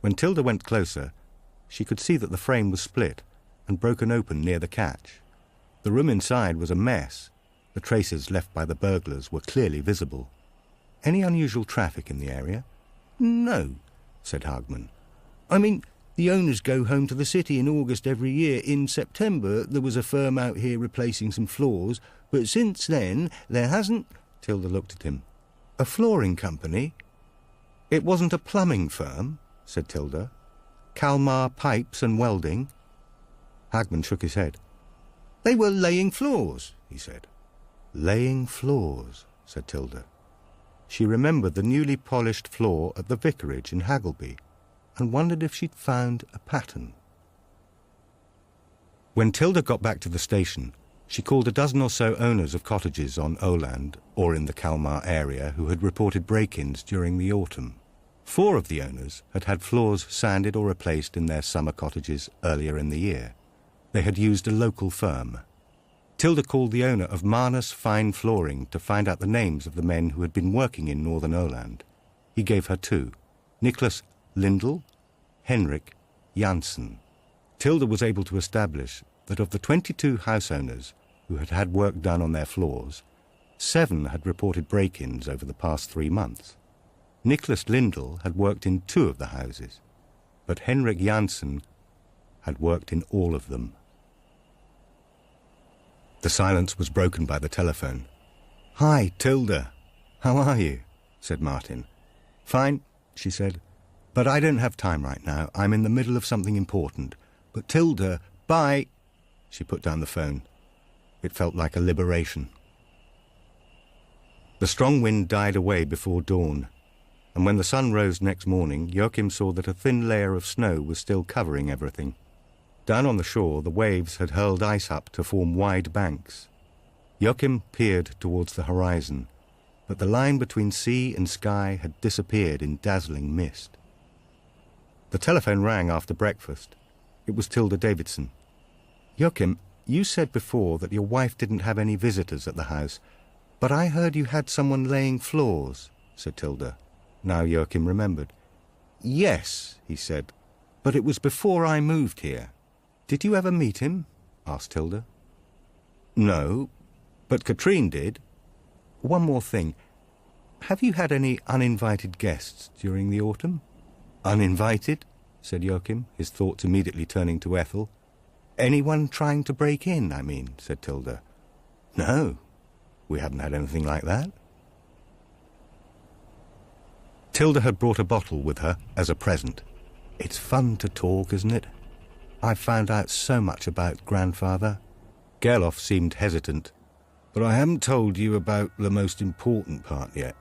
Speaker 1: When Tilda went closer, she could see that the frame was split and broken open near the catch. The room inside was a mess. The traces left by the burglars were clearly visible. Any unusual traffic in the area?
Speaker 3: No, said Hagman. I mean, the owners go home to the city in August every year. In September, there was a firm out here replacing some floors, but since then, there hasn't...
Speaker 1: Tilda looked at him. A flooring company? It wasn't a plumbing firm, said Tilda. Kalmar Pipes and Welding? Hagman shook his head.
Speaker 3: They were laying floors, he said.
Speaker 1: Laying floors, said Tilda. She remembered the newly polished floor at the vicarage in Haggleby.
Speaker 3: and wondered if she'd found a pattern.
Speaker 1: When Tilda got back to the station, she called a dozen or so owners of cottages on Öland or in the Kalmar area who had reported break-ins during the autumn. 4 of the owners had had floors sanded or replaced in their summer cottages earlier in the year. They had used a local firm. Tilda called the owner of Manus Fine Flooring to find out the names of the men who had been working in northern Öland. He gave her 2, Niklas Lindell, Henrik Jansson. Tilda was able to establish that of the 22 house owners who had had work done on their floors, 7 had reported break-ins over the past 3 months. Niklas Lindell had worked in 2 of the houses, but Henrik Jansson had worked in all of them. The silence was broken by the telephone.
Speaker 3: "Hi, Tilda. How are you?"
Speaker 1: said Martin.
Speaker 3: "Fine," she said. "But I don't have time right now. I'm in the middle of something important. But Tilda, bye."
Speaker 1: She put down the phone. It felt like a liberation. The strong wind died away before dawn, and when the sun rose next morning, Joakim saw that a thin layer of snow was still covering everything. Down on the shore, the waves had hurled ice up to form wide banks. Joakim peered towards the horizon, but the line between sea and sky had disappeared in dazzling mist. The telephone rang after breakfast. It was Tilda Davidson. "Joakim, you said before that your wife didn't have any visitors at the house, but I heard you had someone laying floors," said Tilda. Now Joakim remembered. "Yes," he said, "but it was before I moved here." "Did you ever meet him?" asked Tilda. "No, but Katrine did. One more thing. Have you had any uninvited guests during the autumn?" "Uninvited?" said Joakim, his thoughts immediately turning to Ethel. "Anyone trying to break in, I mean," said Tilda. "No, we haven't had anything like that." Tilda had brought a bottle with her as a present. "It's fun to talk, isn't it? I've found out so much about grandfather." Gerloff seemed hesitant. "But I haven't told you about the most important part yet.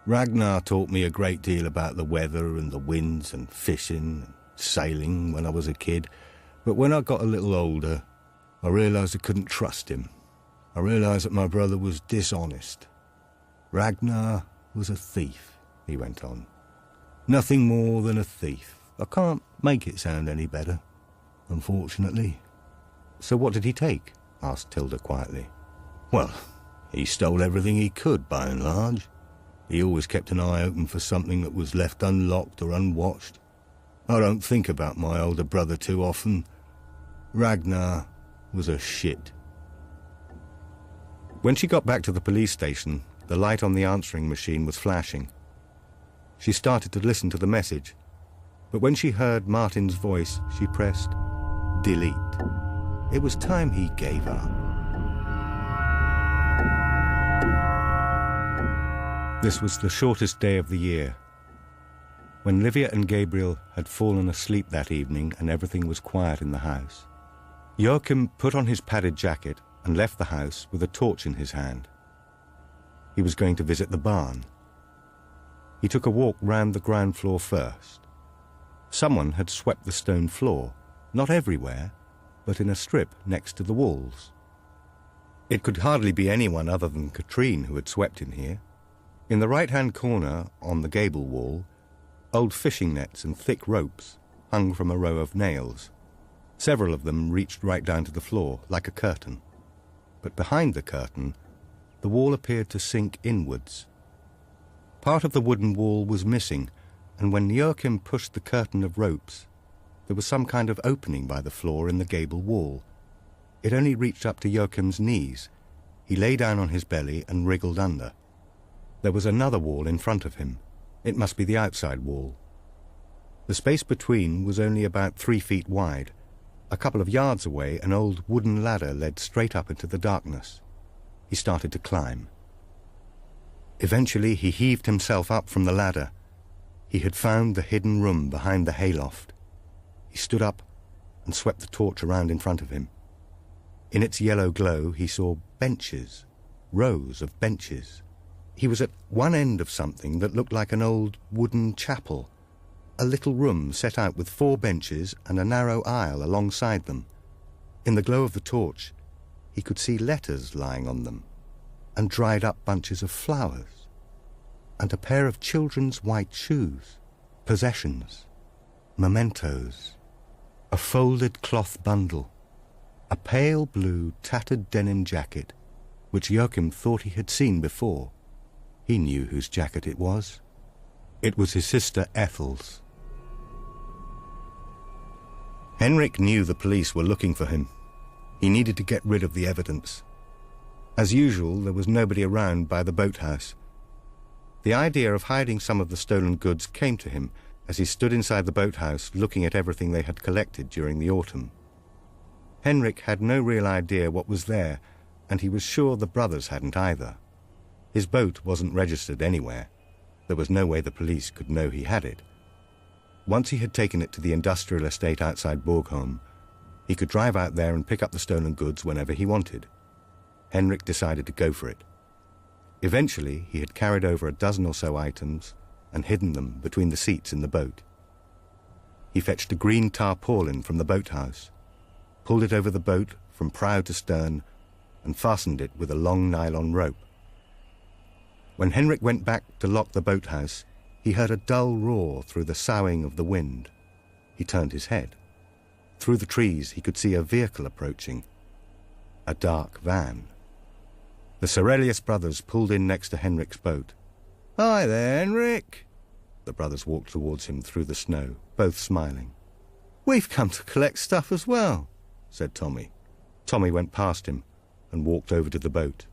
Speaker 1: Ragnar taught me a great deal about the weather and the winds and fishing and sailing when I was a kid. But when I got a little older, I realized I couldn't trust him. I realized that my brother was dishonest. Ragnar was a thief," he went on. "Nothing more than a thief. I can't make it sound any better, unfortunately." "So what did he take?" asked Tilda quietly. "Well, he stole everything he could, by and large. He always kept an eye open for something that was left unlocked or unwatched. I don't think about my older brother too often. Ragnar was a shit." When she got back to the police station, the light on the answering machine was flashing. She started to listen to the message, but when she heard Martin's voice, she pressed delete. It was time he gave up. This was the shortest day of the year. When Livia and Gabriel had fallen asleep that evening and everything was quiet in the house, Joakim put on his padded jacket and left the house with a torch in his hand. He was going to visit the barn. He took a walk round the ground floor first. Someone had swept the stone floor, not everywhere, but in a strip next to the walls. It could hardly be anyone other than Katrine who had swept in here. In the right-hand corner, on the gable wall, old fishing nets and thick ropes hung from a row of nails. Several of them reached right down to the floor, like a curtain. But behind the curtain, the wall appeared to sink inwards. Part of the wooden wall was missing, and when Joakim pushed the curtain of ropes, there was some kind of opening by the floor in the gable wall. It only reached up to Joakim's knees. He lay down on his belly and wriggled under. There was another wall in front of him. It must be the outside wall. The space between was only about 3 feet wide. A couple of yards away, an old wooden ladder led straight up into the darkness. He started to climb. Eventually, he heaved himself up from the ladder. He had found the hidden room behind the hayloft. He stood up and swept the torch around in front of him. In its yellow glow, he saw benches, rows of benches. He was at one end of something that looked like an old wooden chapel. a little room set out with 4 benches and a narrow aisle alongside them. In the glow of the torch, he could see letters lying on them, and dried-up bunches of flowers, and a pair of children's white shoes, possessions, mementos, a folded cloth bundle, a pale blue tattered denim jacket, which Joakim thought he had seen before. He knew whose jacket it was. It was his sister Ethel's. Henrik knew the police were looking for him. He needed to get rid of the evidence. As usual, there was nobody around by the boathouse. The idea of hiding some of the stolen goods came to him as he stood inside the boathouse looking at everything they had collected during the autumn. Henrik had no real idea what was there, and he was sure the brothers hadn't either. His boat wasn't registered anywhere. There was no way the police could know he had it. Once he had taken it to the industrial estate outside Borgholm, he could drive out there and pick up the stolen goods whenever he wanted. Henrik decided to go for it. Eventually, he had carried over a dozen or so items and hidden them between the seats in the boat. He fetched a green tarpaulin from the boathouse, pulled it over the boat from prow to stern, and fastened it with a long nylon rope. When Henrik went back to lock the boathouse, he heard a dull roar through the soughing of the wind. He turned his head. Through the trees he could see a vehicle approaching, a dark van. The Sorelius brothers pulled in next to Henrik's boat. "Hi there, Henrik." The brothers walked towards him through the snow, both smiling. "We've come to collect stuff as well," said Tommy. Tommy went past him and walked over to the boat.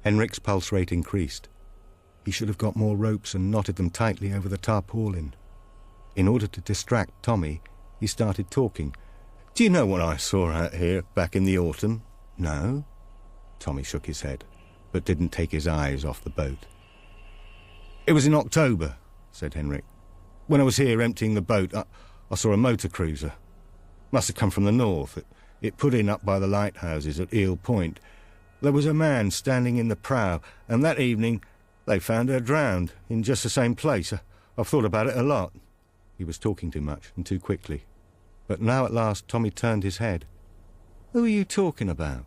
Speaker 1: Henrik's pulse rate increased. He should have got more ropes and knotted them tightly over the tarpaulin. In order to distract Tommy, he started talking. "Do you know what I saw out here back in the autumn?" "No." Tommy shook his head, but didn't take his eyes off the boat. "It was in October," said Henrik. "When I was here emptying the boat, I saw a motor cruiser. Must have come from the north. It put in up by the lighthouses at Eel Point. There was a man standing in the prow, and that evening they found her drowned in just the same place. I've thought about it a lot." He was talking too much and too quickly. But now at last Tommy turned his head. "Who are you talking about?"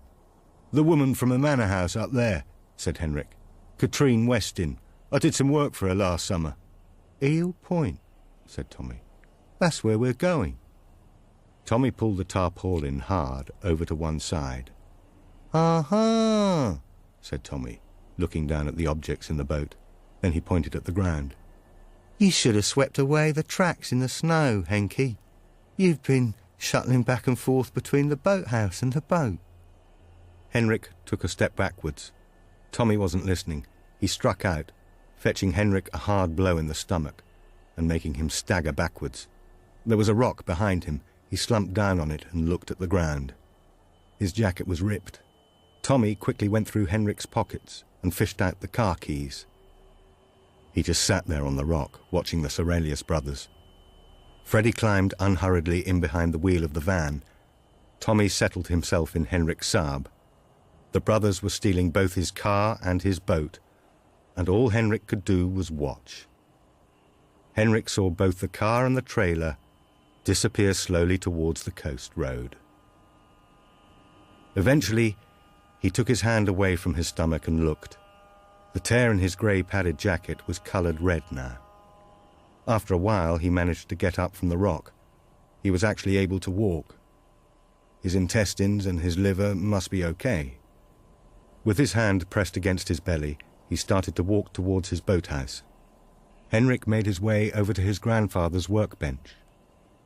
Speaker 1: "The woman from the manor house up there," said Henrik. "Katrine Westin. I did some work for her last summer." "Eel Point," said Tommy. "That's where we're going." Tommy pulled the tarpaulin hard over to one side. "Aha," said Tommy, looking down at the objects in the boat. Then he pointed at the ground. "You should have swept away the tracks in the snow, Henky. You've been shuttling back and forth between the boathouse and the boat." Henrik took a step backwards. Tommy wasn't listening. He struck out, fetching Henrik a hard blow in the stomach and making him stagger backwards. There was a rock behind him. He slumped down on it and looked at the ground. His jacket was ripped. Tommy quickly went through Henrik's pockets and fished out the car keys. He just sat there on the rock, watching the Sorelius brothers. Freddie climbed unhurriedly in behind the wheel of the van. Tommy settled himself in Henrik's Saab. The brothers were stealing both his car and his boat, and all Henrik could do was watch. Henrik saw both the car and the trailer disappear slowly towards the coast road. Eventually, he took his hand away from his stomach and looked. The tear in his grey padded jacket was coloured red now. After a while, he managed to get up from the rock. He was actually able to walk. His intestines and his liver must be okay. With his hand pressed against his belly, he started to walk towards his boathouse. Henrik made his way over to his grandfather's workbench.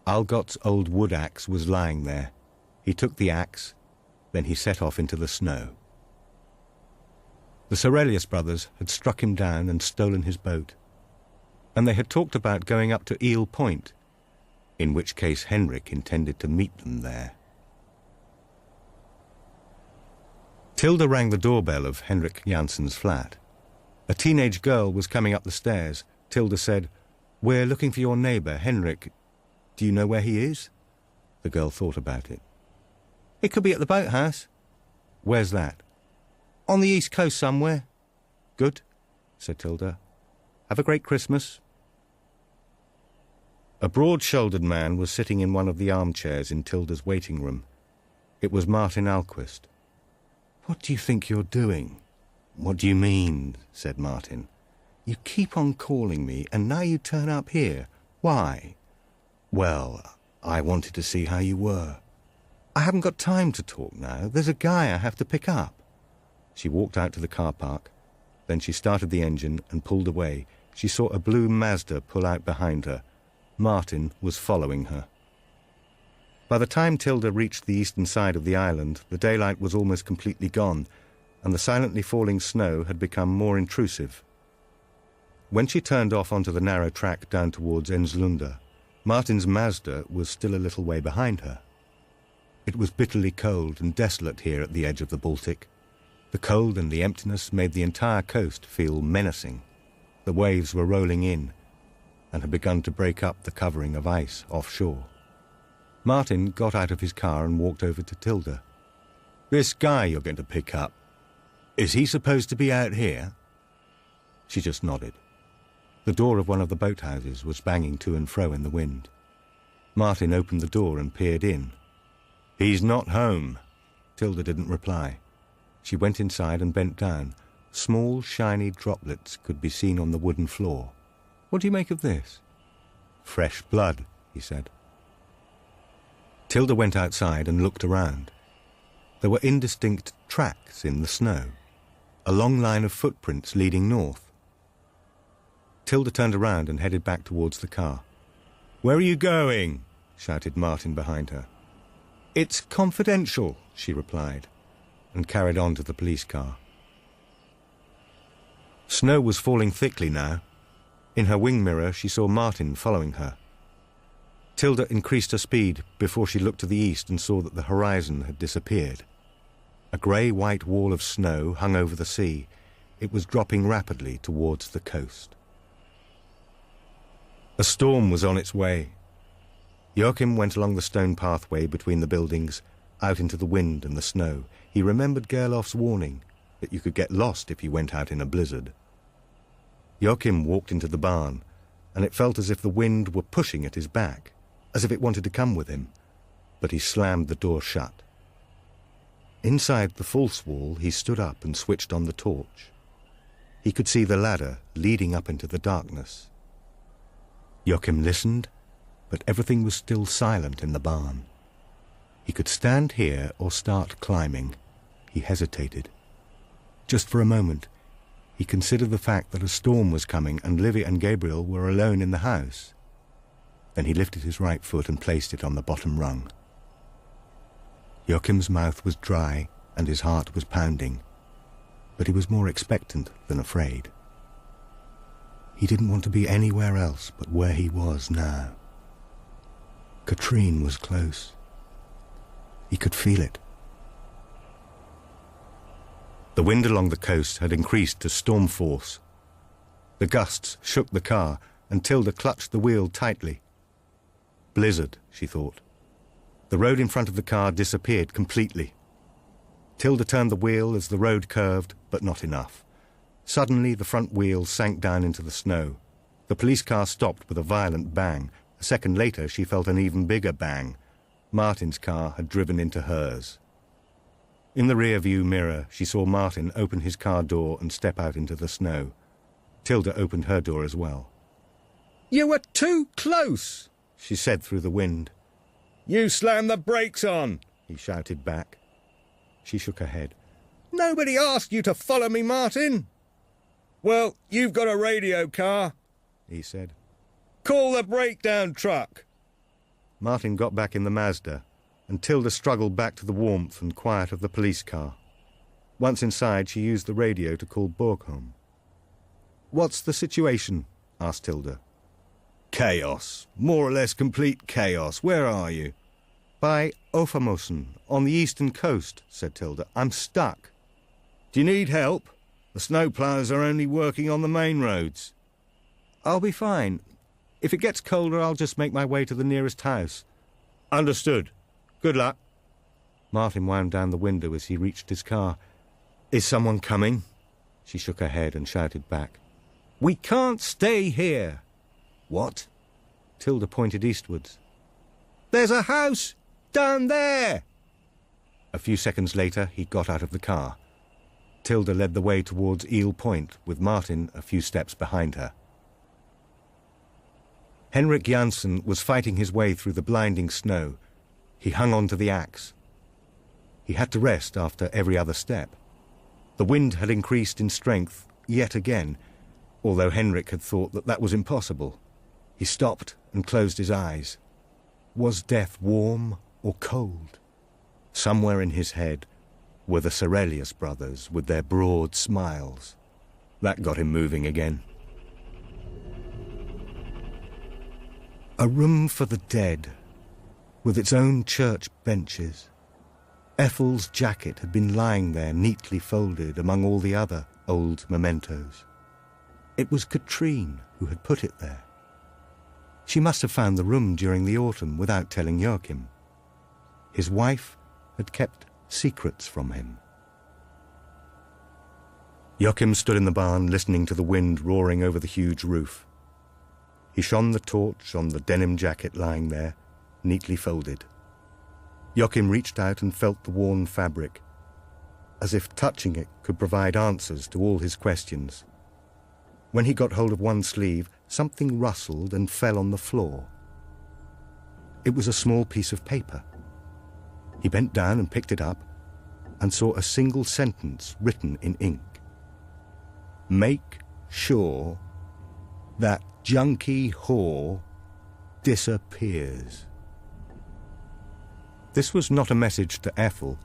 Speaker 1: Algott's old wood axe was lying there. He took the axe, then he set off into the snow. The Sorelius brothers had struck him down and stolen his boat, and they had talked about going up to Eel Point, in which case Henrik intended to meet them there. Tilda rang the doorbell of Henrik Janssen's flat. A teenage girl was coming up the stairs. Tilda said, "We're looking for your neighbour, Henrik. Do you know where he is?" The girl thought about it. "It could be at the boathouse." "Where's that?" "On the east coast somewhere." "Good," said Tilda. "Have a great Christmas."
Speaker 2: A broad-shouldered man was sitting in one of the armchairs in Tilda's waiting room. It was Martin Alquist.
Speaker 3: "What do you think you're doing?"
Speaker 2: "What do you mean?" said Martin.
Speaker 3: "You keep on calling me, and now you turn up here. Why?"
Speaker 2: "Well, I wanted to see how you were."
Speaker 3: "I haven't got time to talk now. There's a guy I have to pick up."
Speaker 2: She walked out to the car park. Then she started the engine and pulled away. She saw a blue Mazda pull out behind her. Martin was following her. By the time Tilda reached the eastern side of the island, the daylight was almost completely gone, and the silently falling snow had become more intrusive. When she turned off onto the narrow track down towards Enslunda, Martin's Mazda was still a little way behind her. It was bitterly cold and desolate here at the edge of the Baltic. The cold and the emptiness made the entire coast feel menacing. The waves were rolling in and had begun to break up the covering of ice offshore. Martin got out of his car and walked over to Tilda.
Speaker 3: "This guy you're going to pick up, is he supposed to be out here?"
Speaker 2: She just nodded. The door of one of the boathouses was banging to and fro in the wind. Martin opened the door and peered in.
Speaker 3: "He's not home."
Speaker 2: Tilda didn't reply. She went inside and bent down. Small, shiny droplets could be seen on the wooden floor. "What do you make of this?"
Speaker 3: "Fresh blood," he said.
Speaker 2: Tilda went outside and looked around. There were indistinct tracks in the snow, a long line of footprints leading north. Tilda turned around and headed back towards the car.
Speaker 3: "Where are you going?"
Speaker 2: shouted Martin behind her.
Speaker 3: "It's confidential," she replied,
Speaker 2: and carried on to the police car. Snow was falling thickly now. In her wing mirror, she saw Martin following her. Tilda increased her speed before she looked to the east and saw that the horizon had disappeared. A grey-white wall of snow hung over the sea. It was dropping rapidly towards the coast. A storm was on its way. Joakim went along the stone pathway between the buildings, out into the wind and the snow. He remembered Gerloff's warning that you could get lost if you went out in a blizzard. Joakim walked into the barn, and it felt as if the wind were pushing at his back, as if it wanted to come with him, but he slammed the door shut. Inside the false wall, he stood up and switched on the torch. He could see the ladder leading up into the darkness. Joakim listened, but everything was still silent in the barn. He could stand here or start climbing. He hesitated. Just for a moment, he considered the fact that a storm was coming and Livy and Gabriel were alone in the house. Then he lifted his right foot and placed it on the bottom rung. Joakim's mouth was dry and his heart was pounding, but he was more expectant than afraid. He didn't want to be anywhere else but where he was now. Katrine was close. He could feel it. The wind along the coast had increased to storm force. The gusts shook the car, and Tilda clutched the wheel tightly. Blizzard, she thought. The road in front of the car disappeared completely. Tilda turned the wheel as the road curved, but not enough. Suddenly, the front wheel sank down into the snow. The police car stopped with a violent bang. A second later, she felt an even bigger bang. Martin's car had driven into hers. In the rear-view mirror, she saw Martin open his car door and step out into the snow. Tilda opened her door as well.
Speaker 3: "You were too close,"
Speaker 2: she said through the wind.
Speaker 3: "You slammed the brakes on,"
Speaker 2: he shouted back. She shook her head.
Speaker 3: "Nobody asked you to follow me, Martin." "Well, you've got a radio car,"
Speaker 2: he said.
Speaker 3: "Call the breakdown truck."
Speaker 2: Martin got back in the Mazda, and Tilda struggled back to the warmth and quiet of the police car. Once inside, she used the radio to call Borgholm. "What's the situation?" asked Tilda.
Speaker 3: "Chaos. More or less complete chaos. Where are you?"
Speaker 2: "By Ofamosen, on the eastern coast," said Tilda. "I'm stuck."
Speaker 3: "Do you need help? The snowplows are only working on the main roads."
Speaker 2: "I'll be fine. If it gets colder, I'll just make my way to the nearest house."
Speaker 3: "Understood. Good luck."
Speaker 2: Martin wound down the window as he reached his car.
Speaker 3: "Is someone coming?"
Speaker 2: She shook her head and shouted back.
Speaker 3: "We can't stay here."
Speaker 2: "What?"
Speaker 3: Tilda pointed eastwards. "There's a house! Down there!" A few seconds later, he got out of the car. Tilda led the way towards Eel Point, with Martin a few steps behind her. Henrik Jansson was fighting his way through the blinding snow. He hung on to the axe. He had to rest after every other step. The wind had increased in strength yet again, although Henrik had thought that that was impossible. He stopped and closed his eyes. Was death warm or cold? Somewhere in his head were the Sorelius brothers with their broad smiles. That got him moving again. A room for the dead, with its own church benches. Ethel's jacket had been lying there neatly folded among all the other old mementos. It was Katrine who had put it there. She must have found the room during the autumn without telling Joakim. His wife had kept secrets from him. Joakim stood in the barn listening to the wind roaring over the huge roof. He shone the torch on the denim jacket lying there, neatly folded. Joakim reached out and felt the worn fabric, as if touching it could provide answers to all his questions. When he got hold of one sleeve, something rustled and fell on the floor. It was a small piece of paper. He bent down and picked it up and saw a single sentence written in ink. "Make sure that junkie whore disappears." This was not a message to Ethel.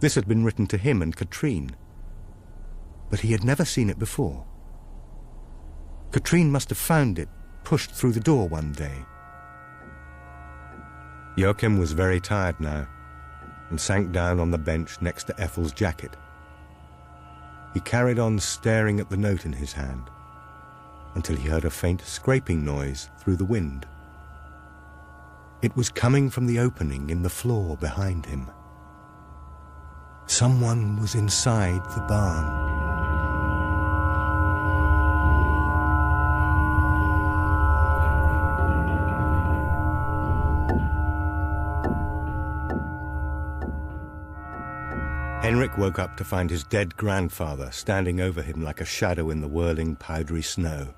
Speaker 3: This had been written to him and Katrine. But he had never seen it before. Katrine must have found it, pushed through the door one day. Joakim was very tired now, and sank down on the bench next to Ethel's jacket. He carried on staring at the note in his hand, until he heard a faint scraping noise through the wind. It was coming from the opening in the floor behind him. Someone was inside the barn. Henrik woke up to find his dead grandfather standing over him like a shadow in the whirling, powdery snow.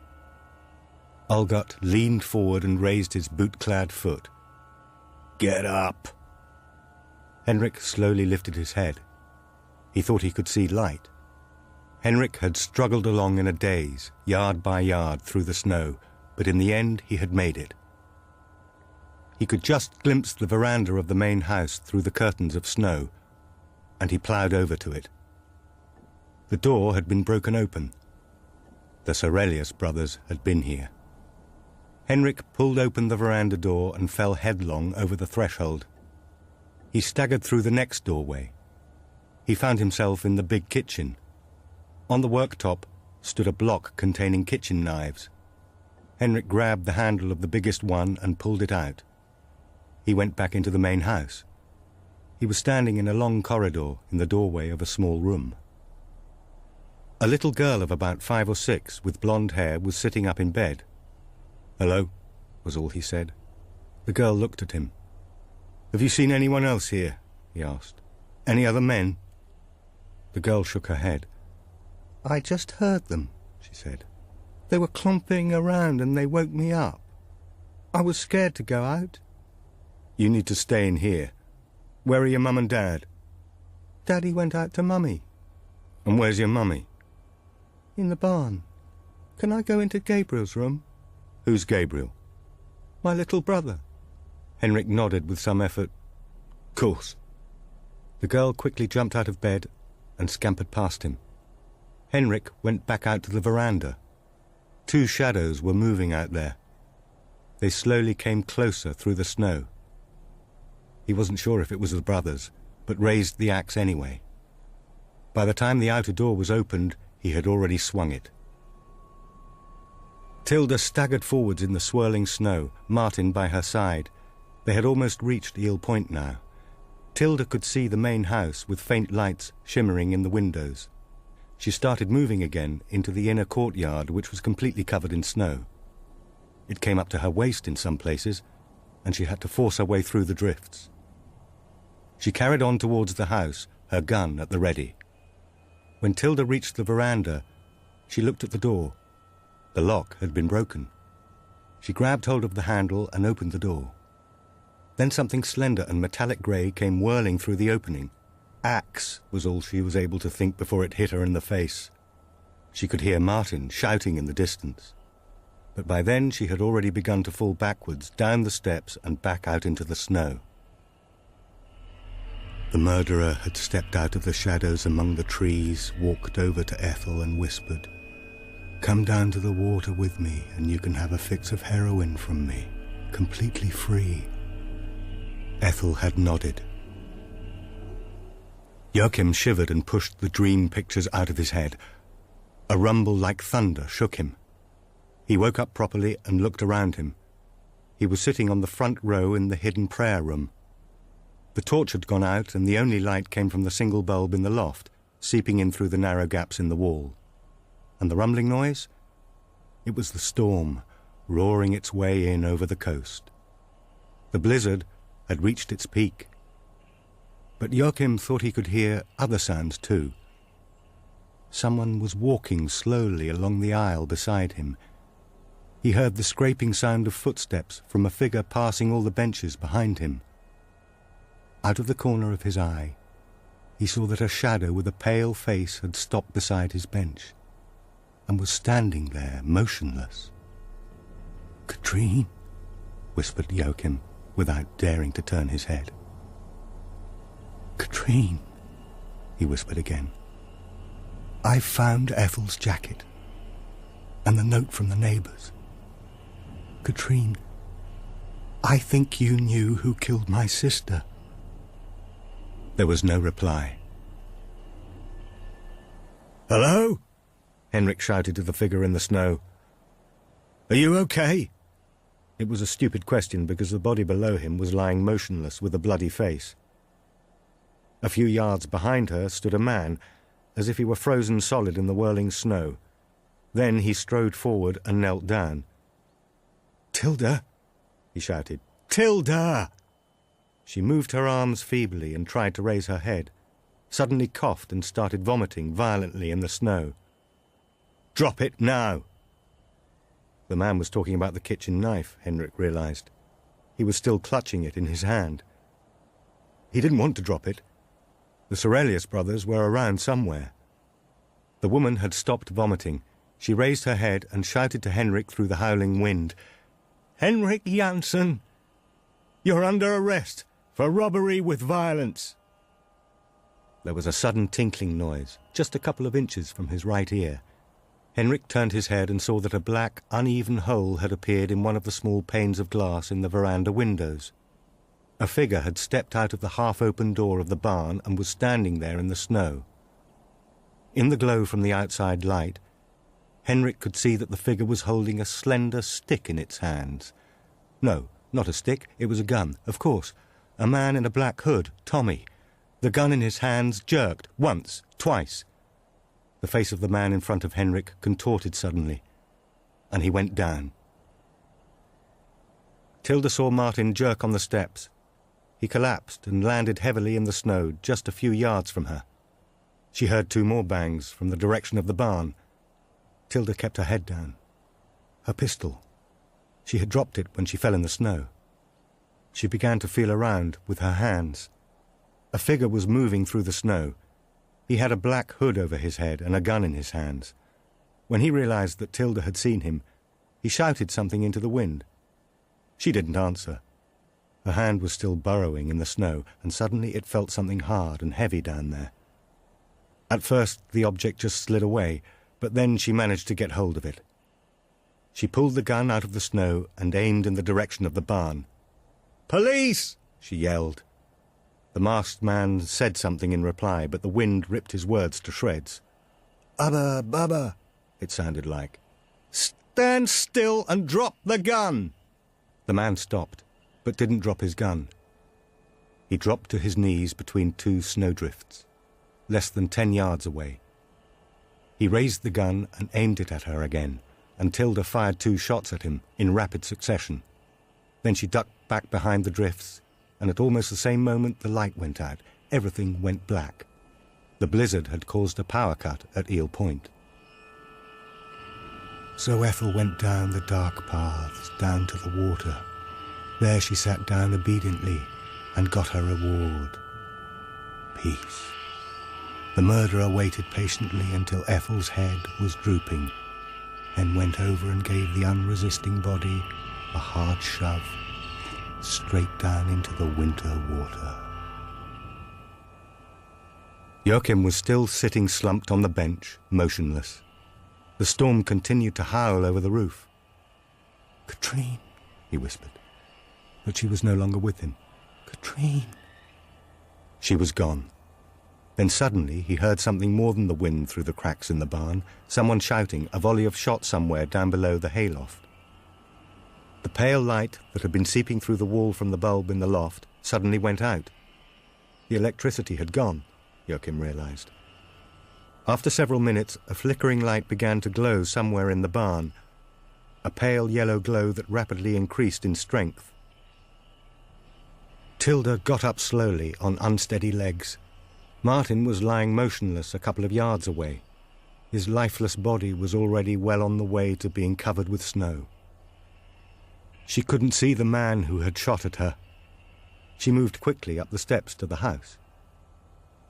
Speaker 3: Olgot leaned forward and raised his boot-clad foot. "Get up!" Henrik slowly lifted his head. He thought he could see light. Henrik had struggled along in a daze, yard by yard through the snow, but in the end he had made it. He could just glimpse the veranda of the main house through the curtains of snow, and he ploughed over to it. The door had been broken open. The Sorelius brothers had been here. Henrik pulled open the veranda door and fell headlong over the threshold. He staggered through the next doorway. He found himself in the big kitchen. On the worktop stood a block containing kitchen knives. Henrik grabbed the handle of the biggest one and pulled it out. He went back into the main house. He was standing in a long corridor in the doorway of a small room. A little girl of about 5 or 6 with blonde hair was sitting up in bed. "Hello," was all he said. The girl looked at him. "Have you seen anyone else here?" he asked. "Any other men?" The girl shook her head. "I just heard them," she said. "They were clomping around and they woke me up. I was scared to go out." "You need to stay in here. Where are your mum and dad?" "Daddy went out to Mummy." "And where's your mummy?" "In the barn. Can I go into Gabriel's room?" "Who's Gabriel?" "My little brother." Henrik nodded with some effort. "Course." The girl quickly jumped out of bed and scampered past him. Henrik went back out to the veranda. 2 shadows were moving out there. They slowly came closer through the snow. He wasn't sure if it was the brothers, but raised the axe anyway. By the time the outer door was opened, he had already swung it. Tilda staggered forwards in the swirling snow, Martin by her side. They had almost reached Eel Point now. Tilda could see the main house with faint lights shimmering in the windows. She started moving again into the inner courtyard, which was completely covered in snow.
Speaker 1: It came up to her waist in some places, and she had to force her way through the drifts. She carried on towards the house, her gun at the ready. When Tilda reached the veranda, she looked at the door. The lock had been broken. She grabbed hold of the handle and opened the door. Then something slender and metallic grey came whirling through the opening. Axe was all she was able to think before it hit her in the face. She could hear Martin shouting in the distance. But by then she had already begun to fall backwards, down the steps and back out into the snow. The murderer had stepped out of the shadows among the trees, walked over to Ethel and whispered, "Come down to the water with me and you can have a fix of heroin from me, completely free." Ethel had nodded. Joakim shivered and pushed the dream pictures out of his head. A rumble like thunder shook him. He woke up properly and looked around him. He was sitting on the front row in the hidden prayer room. The torch had gone out and the only light came from the single bulb in the loft, seeping in through the narrow gaps in the wall. And the rumbling noise? It was the storm, roaring its way in over the coast. The blizzard had reached its peak. But Joakim thought he could hear other sounds too. Someone was walking slowly along the aisle beside him. He heard the scraping sound of footsteps from a figure passing all the benches behind him. Out of the corner of his eye, he saw that a shadow with a pale face had stopped beside his bench and was standing there, motionless. "Katrine," whispered Joakim, without daring to turn his head. "Katrine," he whispered again. "I found Ethel's jacket and the note from the neighbours. Katrine, I think you knew who killed my sister." There was no reply. "Hello?" Henrik shouted to the figure in the snow. "Are you okay?" It was a stupid question because the body below him was lying motionless with a bloody face. A few yards behind her stood a man, as if he were frozen solid in the whirling snow. Then he strode forward and knelt down. "Tilda!" he shouted. "Tilda!" She moved her arms feebly and tried to raise her head, suddenly coughed and started vomiting violently in the snow. "Drop it now!" The man was talking about the kitchen knife, Henrik realized. He was still clutching it in his hand. He didn't want to drop it. The Sorelius brothers were around somewhere. The woman had stopped vomiting. She raised her head and shouted to Henrik through the howling wind, "Henrik Jansson, you're under arrest for robbery with violence." There was a sudden tinkling noise, just a couple of inches from his right ear. Henrik turned his head and saw that a black, uneven hole had appeared in one of the small panes of glass in the veranda windows. A figure had stepped out of the half-open door of the barn and was standing there in the snow. In the glow from the outside light, Henrik could see that the figure was holding a slender stick in its hands. No, not a stick, it was a gun, of course. A man in a black hood, Tommy. The gun in his hands jerked, once, twice. The face of the man in front of Henrik contorted suddenly, and he went down. Tilda saw Martin jerk on the steps. He collapsed and landed heavily in the snow just a few yards from her. She heard two more bangs from the direction of the barn. Tilda kept her head down. Her pistol. She had dropped it when she fell in the snow. She began to feel around with her hands. A figure was moving through the snow. He had a black hood over his head and a gun in his hands. When he realized that Tilda had seen him, he shouted something into the wind. She didn't answer. Her hand was still burrowing in the snow, and suddenly it felt something hard and heavy down there. At first the object just slid away, but then she managed to get hold of it. She pulled the gun out of the snow and aimed in the direction of the barn. "Police!" she yelled. The masked man said something in reply, but the wind ripped his words to shreds. "Abba, Baba," it sounded like. "Stand still and drop the gun!" The man stopped, but didn't drop his gun. He dropped to his knees between two snowdrifts, less than 10 yards away. He raised the gun and aimed it at her again, and Tilda fired 2 shots at him in rapid succession. Then she ducked back behind the drifts, and at almost the same moment the light went out. Everything went black. The blizzard had caused a power cut at Eel Point. So Ethel went down the dark paths, down to the water. There she sat down obediently and got her reward. Peace. The murderer waited patiently until Ethel's head was drooping, then went over and gave the unresisting body a hard shove, straight down into the winter water. Joakim was still sitting slumped on the bench, motionless. The storm continued to howl over the roof. "Katrine," he whispered, but she was no longer with him. "Katrine." She was gone. Then suddenly he heard something more than the wind through the cracks in the barn, someone shouting, a volley of shots somewhere down below the hayloft. The pale light that had been seeping through the wall from the bulb in the loft suddenly went out. The electricity had gone, Joakim realized. After several minutes, a flickering light began to glow somewhere in the barn, a pale yellow glow that rapidly increased in strength. Tilda got up slowly on unsteady legs. Martin was lying motionless a couple of yards away. His lifeless body was already well on the way to being covered with snow. She couldn't see the man who had shot at her. She moved quickly up the steps to the house.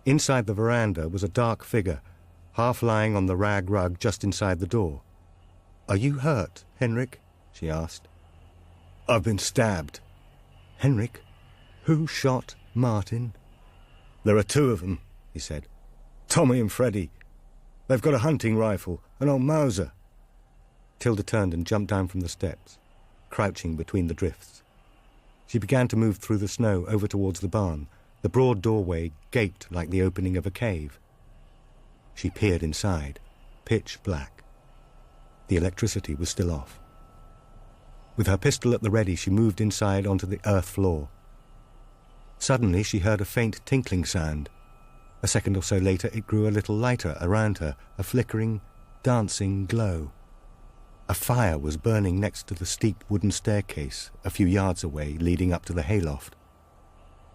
Speaker 1: Inside the veranda was a dark figure, half lying on the rag rug just inside the door. "Are you hurt, Henrik?" she asked. "I've been stabbed." "Henrik? Who shot Martin?" "There are 2 of them," he said. "Tommy and Freddie. They've got a hunting rifle, an old Mauser." Tilda turned and jumped down from the steps, crouching between the drifts. She began to move through the snow over towards the barn. The broad doorway gaped like the opening of a cave. She peered inside, pitch black. The electricity was still off. With her pistol at the ready, she moved inside onto the earth floor. Suddenly she heard a faint tinkling sound. A second or so later it grew a little lighter around her, a flickering, dancing glow. A fire was burning next to the steep wooden staircase a few yards away, leading up to the hayloft.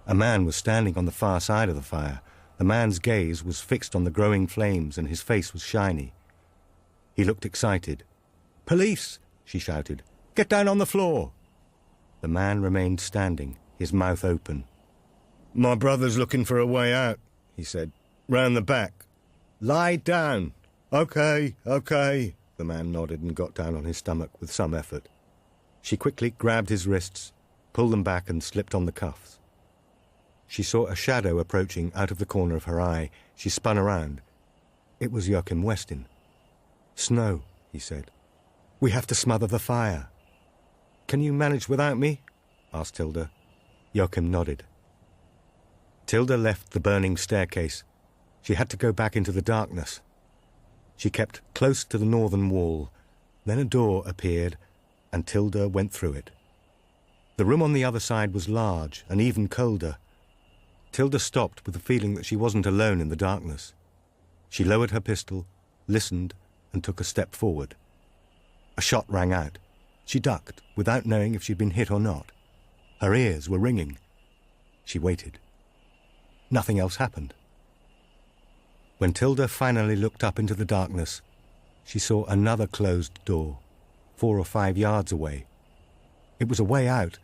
Speaker 1: A man was standing on the far side of the fire. The man's gaze was fixed on the growing flames and his face was shiny. He looked excited. "Police!" she shouted. "Get down on the floor!" The man remained standing, his mouth open. "My brother's looking for a way out," he said. "Round the back." "Lie down." "Okay, okay." The man nodded and got down on his stomach with some effort. She quickly grabbed his wrists, pulled them back and slipped on the cuffs. She saw a shadow approaching out of the corner of her eye. She spun around. It was Joakim Westin. "Snow," he said. "We have to smother the fire." "Can you manage without me?" asked Tilda. Joakim nodded. Tilda left the burning staircase. She had to go back into the darkness. She kept close to the northern wall. Then a door appeared, and Tilda went through it. The room on the other side was large and even colder. Tilda stopped with the feeling that she wasn't alone in the darkness. She lowered her pistol, listened, and took a step forward. A shot rang out. She ducked, without knowing if she'd been hit or not. Her ears were ringing. She waited. Nothing else happened. When Tilda finally looked up into the darkness, she saw another closed door, 4 or 5 yards away. It was a way out,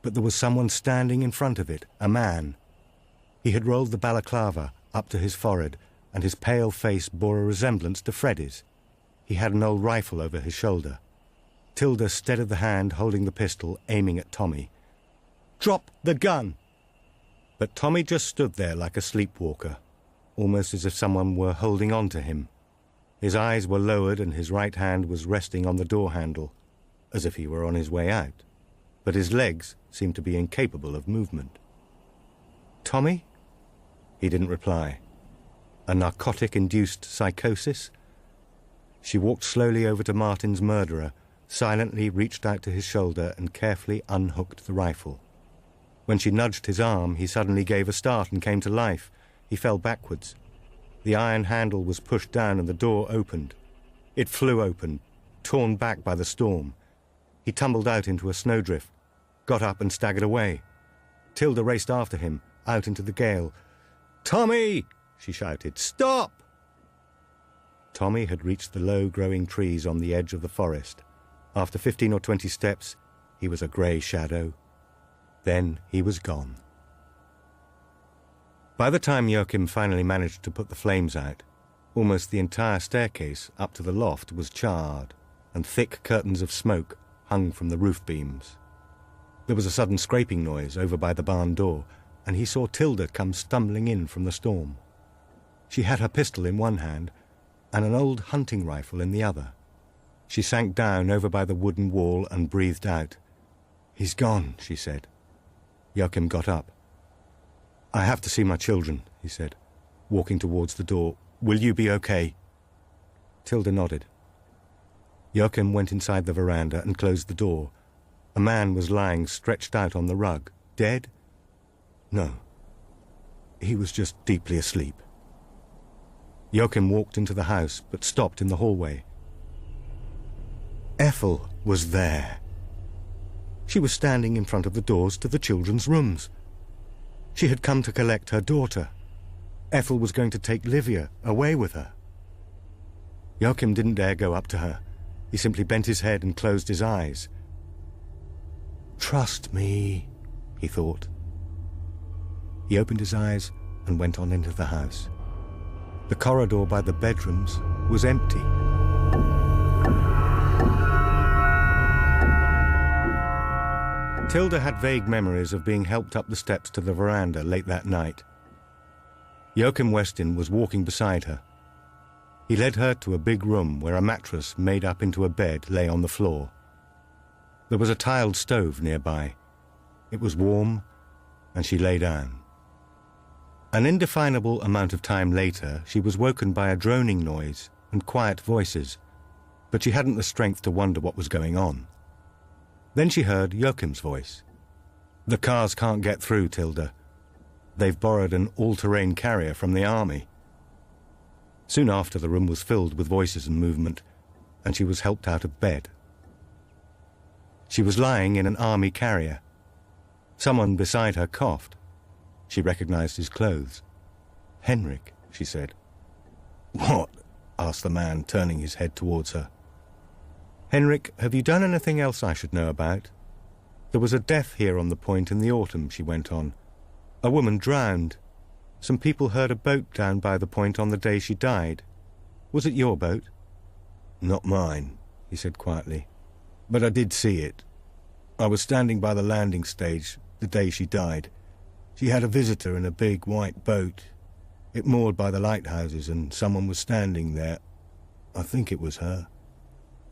Speaker 1: but there was someone standing in front of it, a man. He had rolled the balaclava up to his forehead, and his pale face bore a resemblance to Freddie's. He had an old rifle over his shoulder. Tilda steadied the hand holding the pistol, aiming at Tommy. "Drop the gun!" But Tommy just stood there like a sleepwalker, almost as if someone were holding on to him. His eyes were lowered and his right hand was resting on the door handle, as if he were on his way out. But his legs seemed to be incapable of movement. "Tommy?" He didn't reply. A narcotic-induced psychosis? She walked slowly over to Martin's murderer, silently reached out to his shoulder and carefully unhooked the rifle. When she nudged his arm, he suddenly gave a start and came to life. He fell backwards. The iron handle was pushed down and the door opened. It flew open. torn back by the storm. He tumbled out into a snowdrift, got up and staggered away. Tilda raced after him, out into the gale. "Tommy!" she shouted. "Stop!" Tommy had reached the low-growing trees on the edge of the forest. After 15 or 20 steps, he was a grey shadow. Then he was gone. By the time Joakim finally managed to put the flames out, almost the entire staircase up to the loft was charred, and thick curtains of smoke hung from the roof beams. There was a sudden scraping noise over by the barn door, and he saw Tilda come stumbling in from the storm. She had her pistol in one hand and an old hunting rifle in the other. She sank down over by the wooden wall and breathed out. "He's gone," she said. Joakim got up. "I have to see my children," he said, walking towards the door. "Will you be okay?" Tilda nodded. Joakim went inside the veranda and closed the door. A man was lying stretched out on the rug. Dead? No. He was just deeply asleep. Joakim walked into the house, but stopped in the hallway. Ethel was there. She was standing in front of the doors to the children's rooms. She had come to collect her daughter. Ethel was going to take Livia away with her. Joakim didn't dare go up to her. He simply bent his head and closed his eyes. "Trust me," he thought. He opened his eyes and went on into the house. The corridor by the bedrooms was empty. Tilda had vague memories of being helped up the steps to the veranda late that night. Joakim Westin was walking beside her. He led her to a big room where a mattress made up into a bed lay on the floor. There was a tiled stove nearby. It was warm, and she lay down. An indefinable amount of time later, she was woken by a droning noise and quiet voices, but she hadn't the strength to wonder what was going on. Then she heard Joakim's voice. "The cars can't get through, Tilda. They've borrowed an all-terrain carrier from the army." Soon after, the room was filled with voices and movement, and she was helped out of bed. She was lying in an army carrier. Someone beside her coughed. She recognized his clothes. "Henrik," she said. "What?" asked the man, turning his head towards her. "Henrik, have you done anything else I should know about? There was a death here on the point in the autumn," she went on. "A woman drowned. Some people heard a boat down by the point on the day she died. Was it your boat?" "Not mine," he said quietly. "But I did see it. I was standing by the landing stage the day she died. She had a visitor in a big white boat. It moored by the lighthouses, and someone was standing there. I think it was her."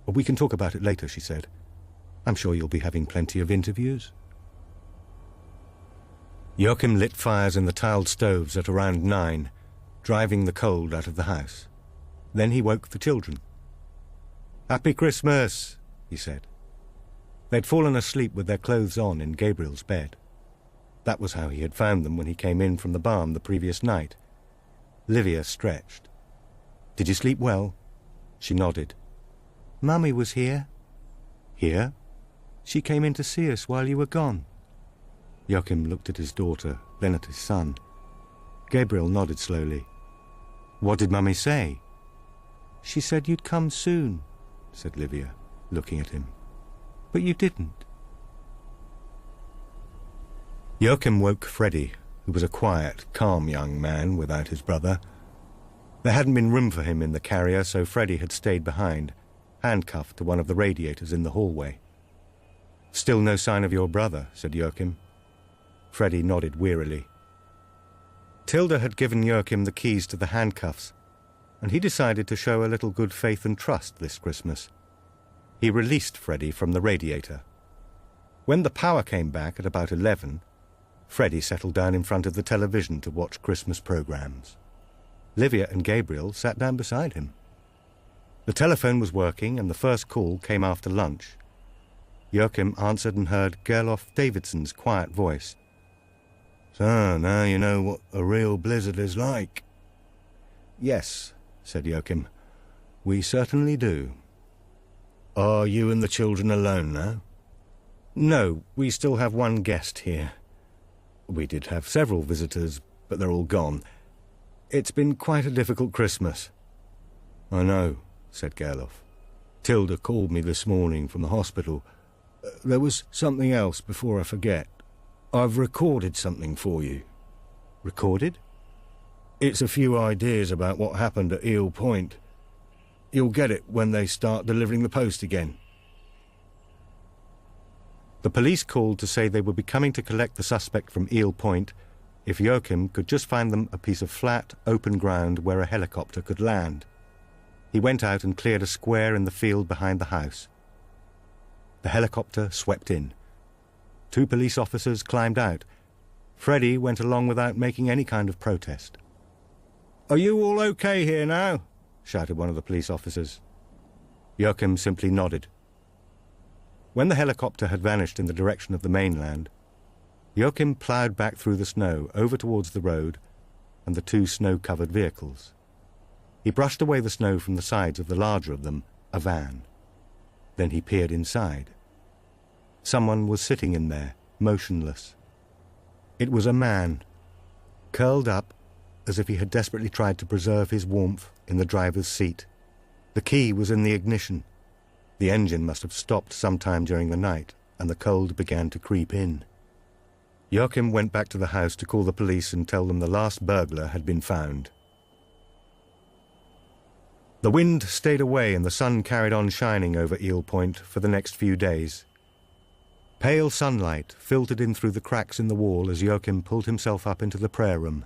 Speaker 1: "We can talk about it later," she said. "I'm sure you'll be having plenty of interviews." Joakim lit fires in the tiled stoves at around 9, driving the cold out of the house. Then he woke the children. "Happy Christmas," he said. They'd fallen asleep with their clothes on in Gabriel's bed. That was how he had found them when he came in from the barn the previous night. Livia stretched. "Did you sleep well?" She nodded. "Mummy was here." "Here?" "She came in to see us while you were gone." Joakim looked at his daughter, then at his son. Gabriel nodded slowly. "What did Mummy say?" "She said you'd come soon," said Livia, looking at him. "But you didn't." Joakim woke Freddie, who was a quiet, calm young man without his brother. There hadn't been room for him in the carrier, so Freddie had stayed behind, handcuffed to one of the radiators in the hallway. "Still no sign of your brother," said Joakim. Freddie nodded wearily. Tilda had given Joakim the keys to the handcuffs, and he decided to show a little good faith and trust this Christmas. He released Freddie from the radiator. When the power came back at about 11, Freddie settled down in front of the television to watch Christmas programs. Livia and Gabriel sat down beside him. The telephone was working, and the first call came after lunch. Joakim answered and heard Gerlof Davidson's quiet voice. "So, now you know what a real blizzard is like." "Yes," said Joakim. "We certainly do."
Speaker 2: Are you and the children alone now?
Speaker 3: No, we still have one guest here. We did have several visitors, but they're all gone. It's been quite a difficult Christmas.
Speaker 2: I know, said Gerloff. Tilda called me this morning from the hospital. There was something else before I forget. I've recorded something for you.
Speaker 3: Recorded?
Speaker 2: It's a few ideas about what happened at Eel Point. You'll get it when they start delivering the post again.
Speaker 1: The police called to say they would be coming to collect the suspect from Eel Point if Joakim could just find them a piece of flat, open ground where a helicopter could land. He went out and cleared a square in the field behind the house. The helicopter swept in. 2 police officers climbed out. Freddie went along without making any kind of protest.
Speaker 3: "Are you all okay here now?"
Speaker 1: shouted one of the police officers. Joakim simply nodded. When the helicopter had vanished in the direction of the mainland, Joakim ploughed back through the snow over towards the road and the 2 snow-covered vehicles. He brushed away the snow from the sides of the larger of them, a van. Then he peered inside. Someone was sitting in there, motionless. It was a man, curled up as if he had desperately tried to preserve his warmth in the driver's seat. The key was in the ignition. The engine must have stopped sometime during the night, and the cold began to creep in. Joakim went back to the house to call the police and tell them the last burglar had been found. The wind stayed away and the sun carried on shining over Eel Point for the next few days. Pale sunlight filtered in through the cracks in the wall as Joakim pulled himself up into the prayer room.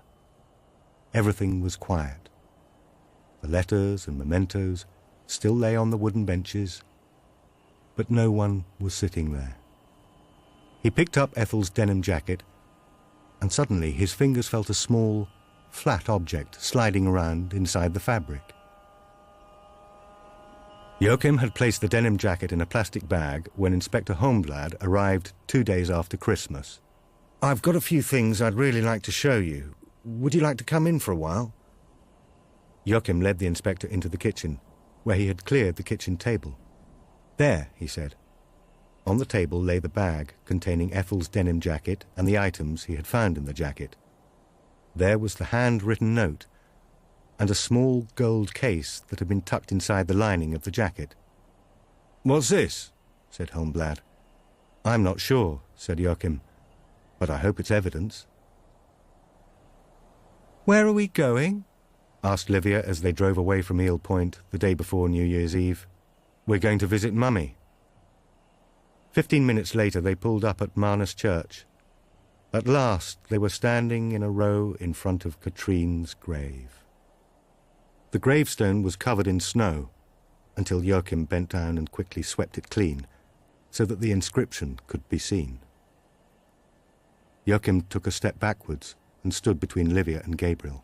Speaker 1: Everything was quiet. The letters and mementos still lay on the wooden benches, but no one was sitting there. He picked up Ethel's denim jacket, and suddenly his fingers felt a small, flat object sliding around inside the fabric. Joakim had placed the denim jacket in a plastic bag when Inspector Holmblad arrived 2 days after Christmas.
Speaker 2: "I've got a few things I'd really like to show you. Would you like to come in for a while?"
Speaker 1: Joakim led the inspector into the kitchen, where he had cleared the kitchen table. "There," he said. On the table lay the bag containing Ethel's denim jacket and the items he had found in the jacket. There was the hand-written note, and a small gold case that had been tucked inside the lining of the jacket.
Speaker 2: "What's this?"
Speaker 1: said Holmblad. "I'm not sure," said Joakim, "but I hope it's evidence."
Speaker 3: "Where are we going?"
Speaker 1: asked Livia as they drove away from Eel Point the day before New Year's Eve. "We're going to visit Mummy." 15 minutes later they pulled up at Marnus Church. At last they were standing in a row in front of Katrine's grave. The gravestone was covered in snow until Joakim bent down and quickly swept it clean so that the inscription could be seen. Joakim took a step backwards and stood between Livia and Gabriel.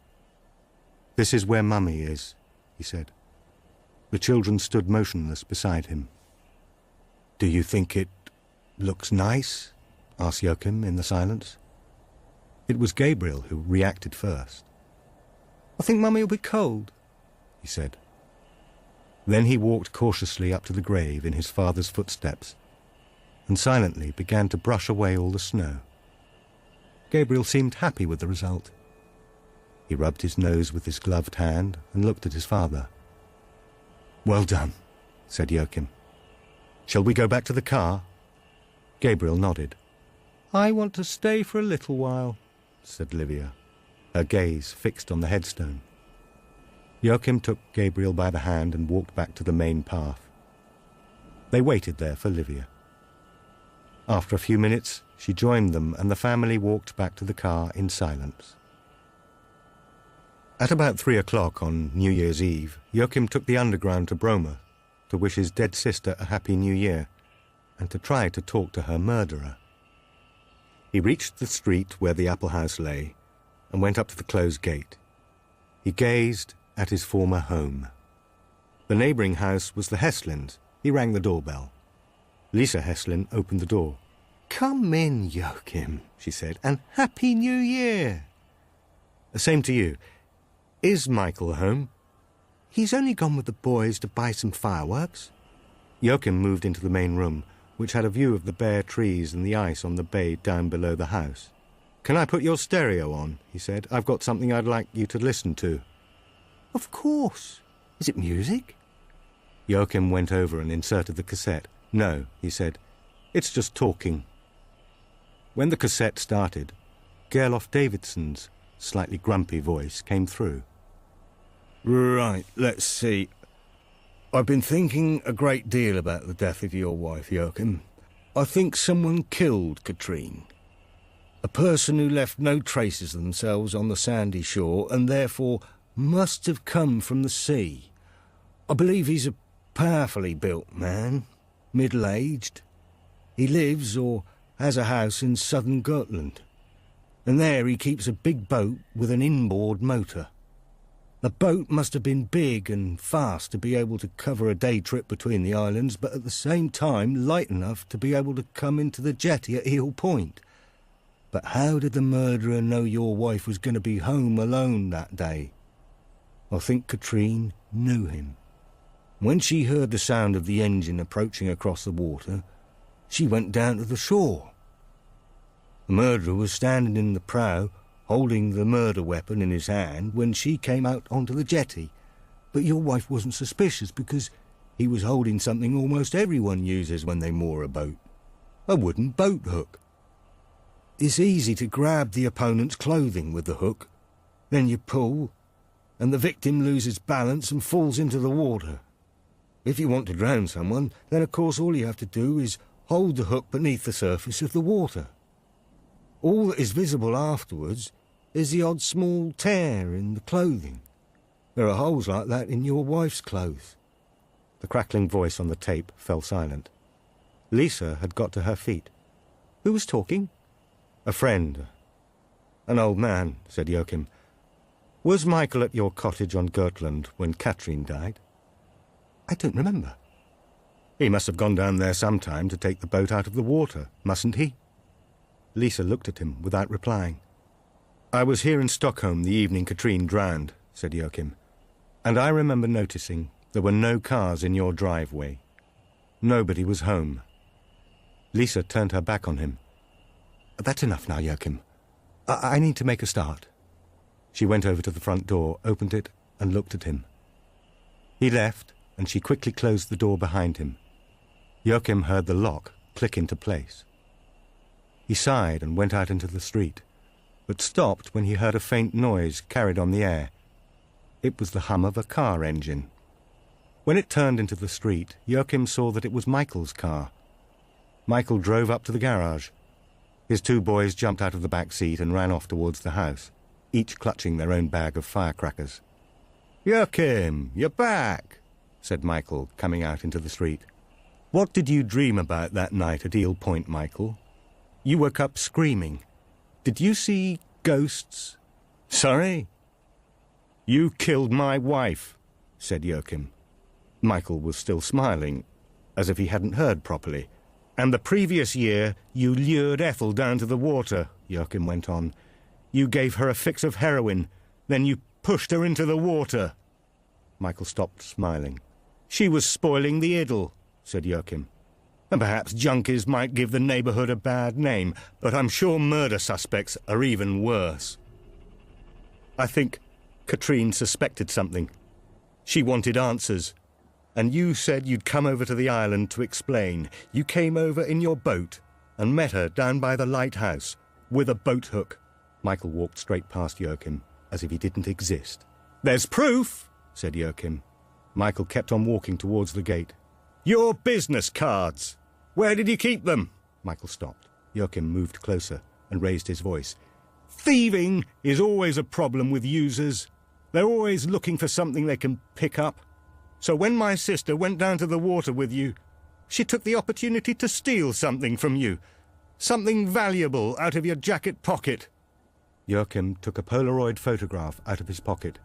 Speaker 1: "This is where Mummy is," he said. The children stood motionless beside him.
Speaker 3: "Do you think it looks nice?"
Speaker 1: asked Joakim in the silence. It was Gabriel who reacted first.
Speaker 3: "I think Mummy will be cold,"
Speaker 1: he said. Then he walked cautiously up to the grave in his father's footsteps and silently began to brush away all the snow. Gabriel seemed happy with the result. He rubbed his nose with his gloved hand and looked at his father. "Well done," said Joakim. "Shall we go back to the car?" Gabriel nodded.
Speaker 3: "I want to stay for a little while,"
Speaker 1: said Livia, her gaze fixed on the headstone. Joakim took Gabriel by the hand and walked back to the main path. They waited there for Livia. After a few minutes, she joined them and the family walked back to the car in silence. At about 3 o'clock on New Year's Eve, Joakim took the underground to Bromma to wish his dead sister a happy new year and to try to talk to her murderer. He reached the street where the apple house lay and went up to the closed gate. He gazed at his former home. The neighbouring house was the Heslins. He rang the doorbell. Lisa Heslin opened the door.
Speaker 3: "Come in, Joakim," she said, "and Happy New Year."
Speaker 1: "The same to you. Is Michael home?"
Speaker 3: "He's only gone with the boys to buy some fireworks." Joakim moved into the main room, which had a view of the bare trees and the ice on the bay down below the house. "Can I put your stereo on?" he said. "I've got something I'd like you to listen to." "Of course. Is it music?" Joakim went over and inserted the cassette. "No," he said. "It's just talking." When the cassette started, Gerlof Davidson's slightly grumpy voice came through.
Speaker 2: Right, let's see. I've been thinking a great deal about the death of your wife, Joakim. I think someone killed Katrine. A person who left no traces of themselves on the sandy shore and therefore must have come from the sea. I believe he's a powerfully built man, middle-aged. He lives or has a house in southern Gotland, and there he keeps a big boat with an inboard motor. The boat must have been big and fast to be able to cover a day trip between the islands, but at the same time light enough to be able to come into the jetty at Eel Point. But how did the murderer know your wife was going to be home alone that day? I think Katrine knew him. When she heard the sound of the engine approaching across the water, she went down to the shore. The murderer was standing in the prow, holding the murder weapon in his hand when she came out onto the jetty. But your wife wasn't suspicious because he was holding something almost everyone uses when they moor a boat. A wooden boat hook. It's easy to grab the opponent's clothing with the hook. Then you pull, and the victim loses balance and falls into the water. If you want to drown someone, then of course all you have to do is hold the hook beneath the surface of the water. All that is visible afterwards is the odd small tear in the clothing. There are holes like that in your wife's clothes.
Speaker 3: The crackling voice on the tape fell silent. Lisa had got to her feet. "Who was talking?" "A friend. An old man," said Joakim. "Was Michael at your cottage on Gotland when Katrine died?" "I don't remember." "He must have gone down there sometime to take the boat out of the water, mustn't he?" Lisa looked at him without replying. "I was here in Stockholm the evening Katrine drowned," said Joakim, "and I remember noticing there were no cars in your driveway. Nobody was home." Lisa turned her back on him. "That's enough now, Joakim. I need to make a start." She went over to the front door, opened it, and looked at him. He left, and she quickly closed the door behind him. Joakim heard the lock click into place. He sighed and went out into the street, but stopped when he heard a faint noise carried on the air. It was the hum of a car engine. When it turned into the street, Joakim saw that it was Michael's car. Michael drove up to the garage. His two boys jumped out of the back seat and ran off towards the house, each clutching their own bag of firecrackers. "Joakim, you're back," said Michael, coming out into the street. "What did you dream about that night at Eel Point, Michael? You woke up screaming. Did you see ghosts?" "Sorry?" "You killed my wife," said Joakim. Michael was still smiling, as if he hadn't heard properly. "And the previous year you lured Ethel down to the water," Joakim went on. "You gave her a fix of heroin, then you pushed her into the water." Michael stopped smiling. "She was spoiling the idyll," said Joakim. "And perhaps junkies might give the neighbourhood a bad name, but I'm sure murder suspects are even worse. I think Katrine suspected something. She wanted answers. And you said you'd come over to the island to explain. You came over in your boat and met her down by the lighthouse with a boat hook." Michael walked straight past Joakim, as if he didn't exist. "There's proof," said Joakim. Michael kept on walking towards the gate. "Your business cards. Where did you keep them?" Michael stopped. Joakim moved closer and raised his voice. "Thieving is always a problem with users. They're always looking for something they can pick up. So when my sister went down to the water with you, she took the opportunity to steal something from you. Something valuable out of your jacket pocket." Joakim took a Polaroid photograph out of his pocket.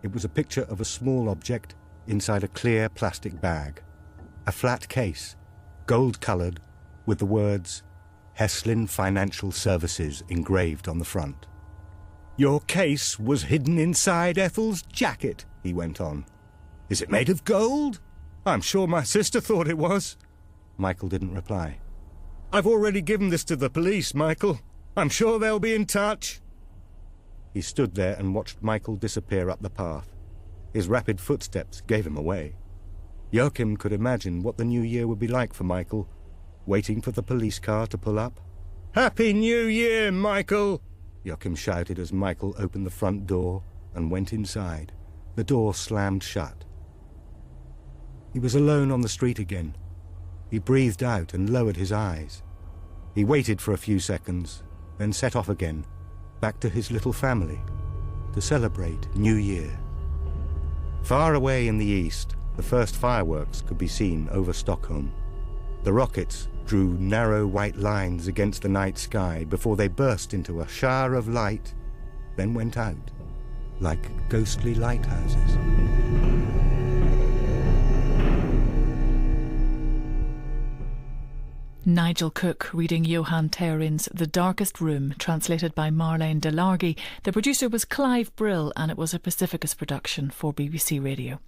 Speaker 3: It was a picture of a small object inside a clear plastic bag. A flat case, gold-coloured, with the words Heslin Financial Services engraved on the front. "Your case was hidden inside Ethel's jacket," he went on. "Is it made of gold?
Speaker 2: I'm sure my sister thought it was.
Speaker 3: Michael didn't reply.
Speaker 2: I've already given this to the police, Michael. I'm sure they'll be in touch.
Speaker 3: He stood there and watched Michael disappear up the path. His rapid footsteps gave him away. Joakim could imagine what the new year would be like for Michael, waiting for the police car to pull up.
Speaker 2: Happy New Year, Michael!
Speaker 3: Joakim shouted as Michael opened the front door and went inside. The door slammed shut. He was alone on the street again. He breathed out and lowered his eyes. He waited for a few seconds, then set off again, back to his little family, to celebrate New Year. Far away in the east, the first fireworks could be seen over Stockholm. The rockets drew narrow white lines against the night sky before they burst into a shower of light, then went out, like ghostly lighthouses.
Speaker 4: Nigel Cooke reading Johan Theorin's The Darkest Room, translated by Marlene Delargy. The producer was Clive Brill, and it was a Pacificus production for BBC Radio.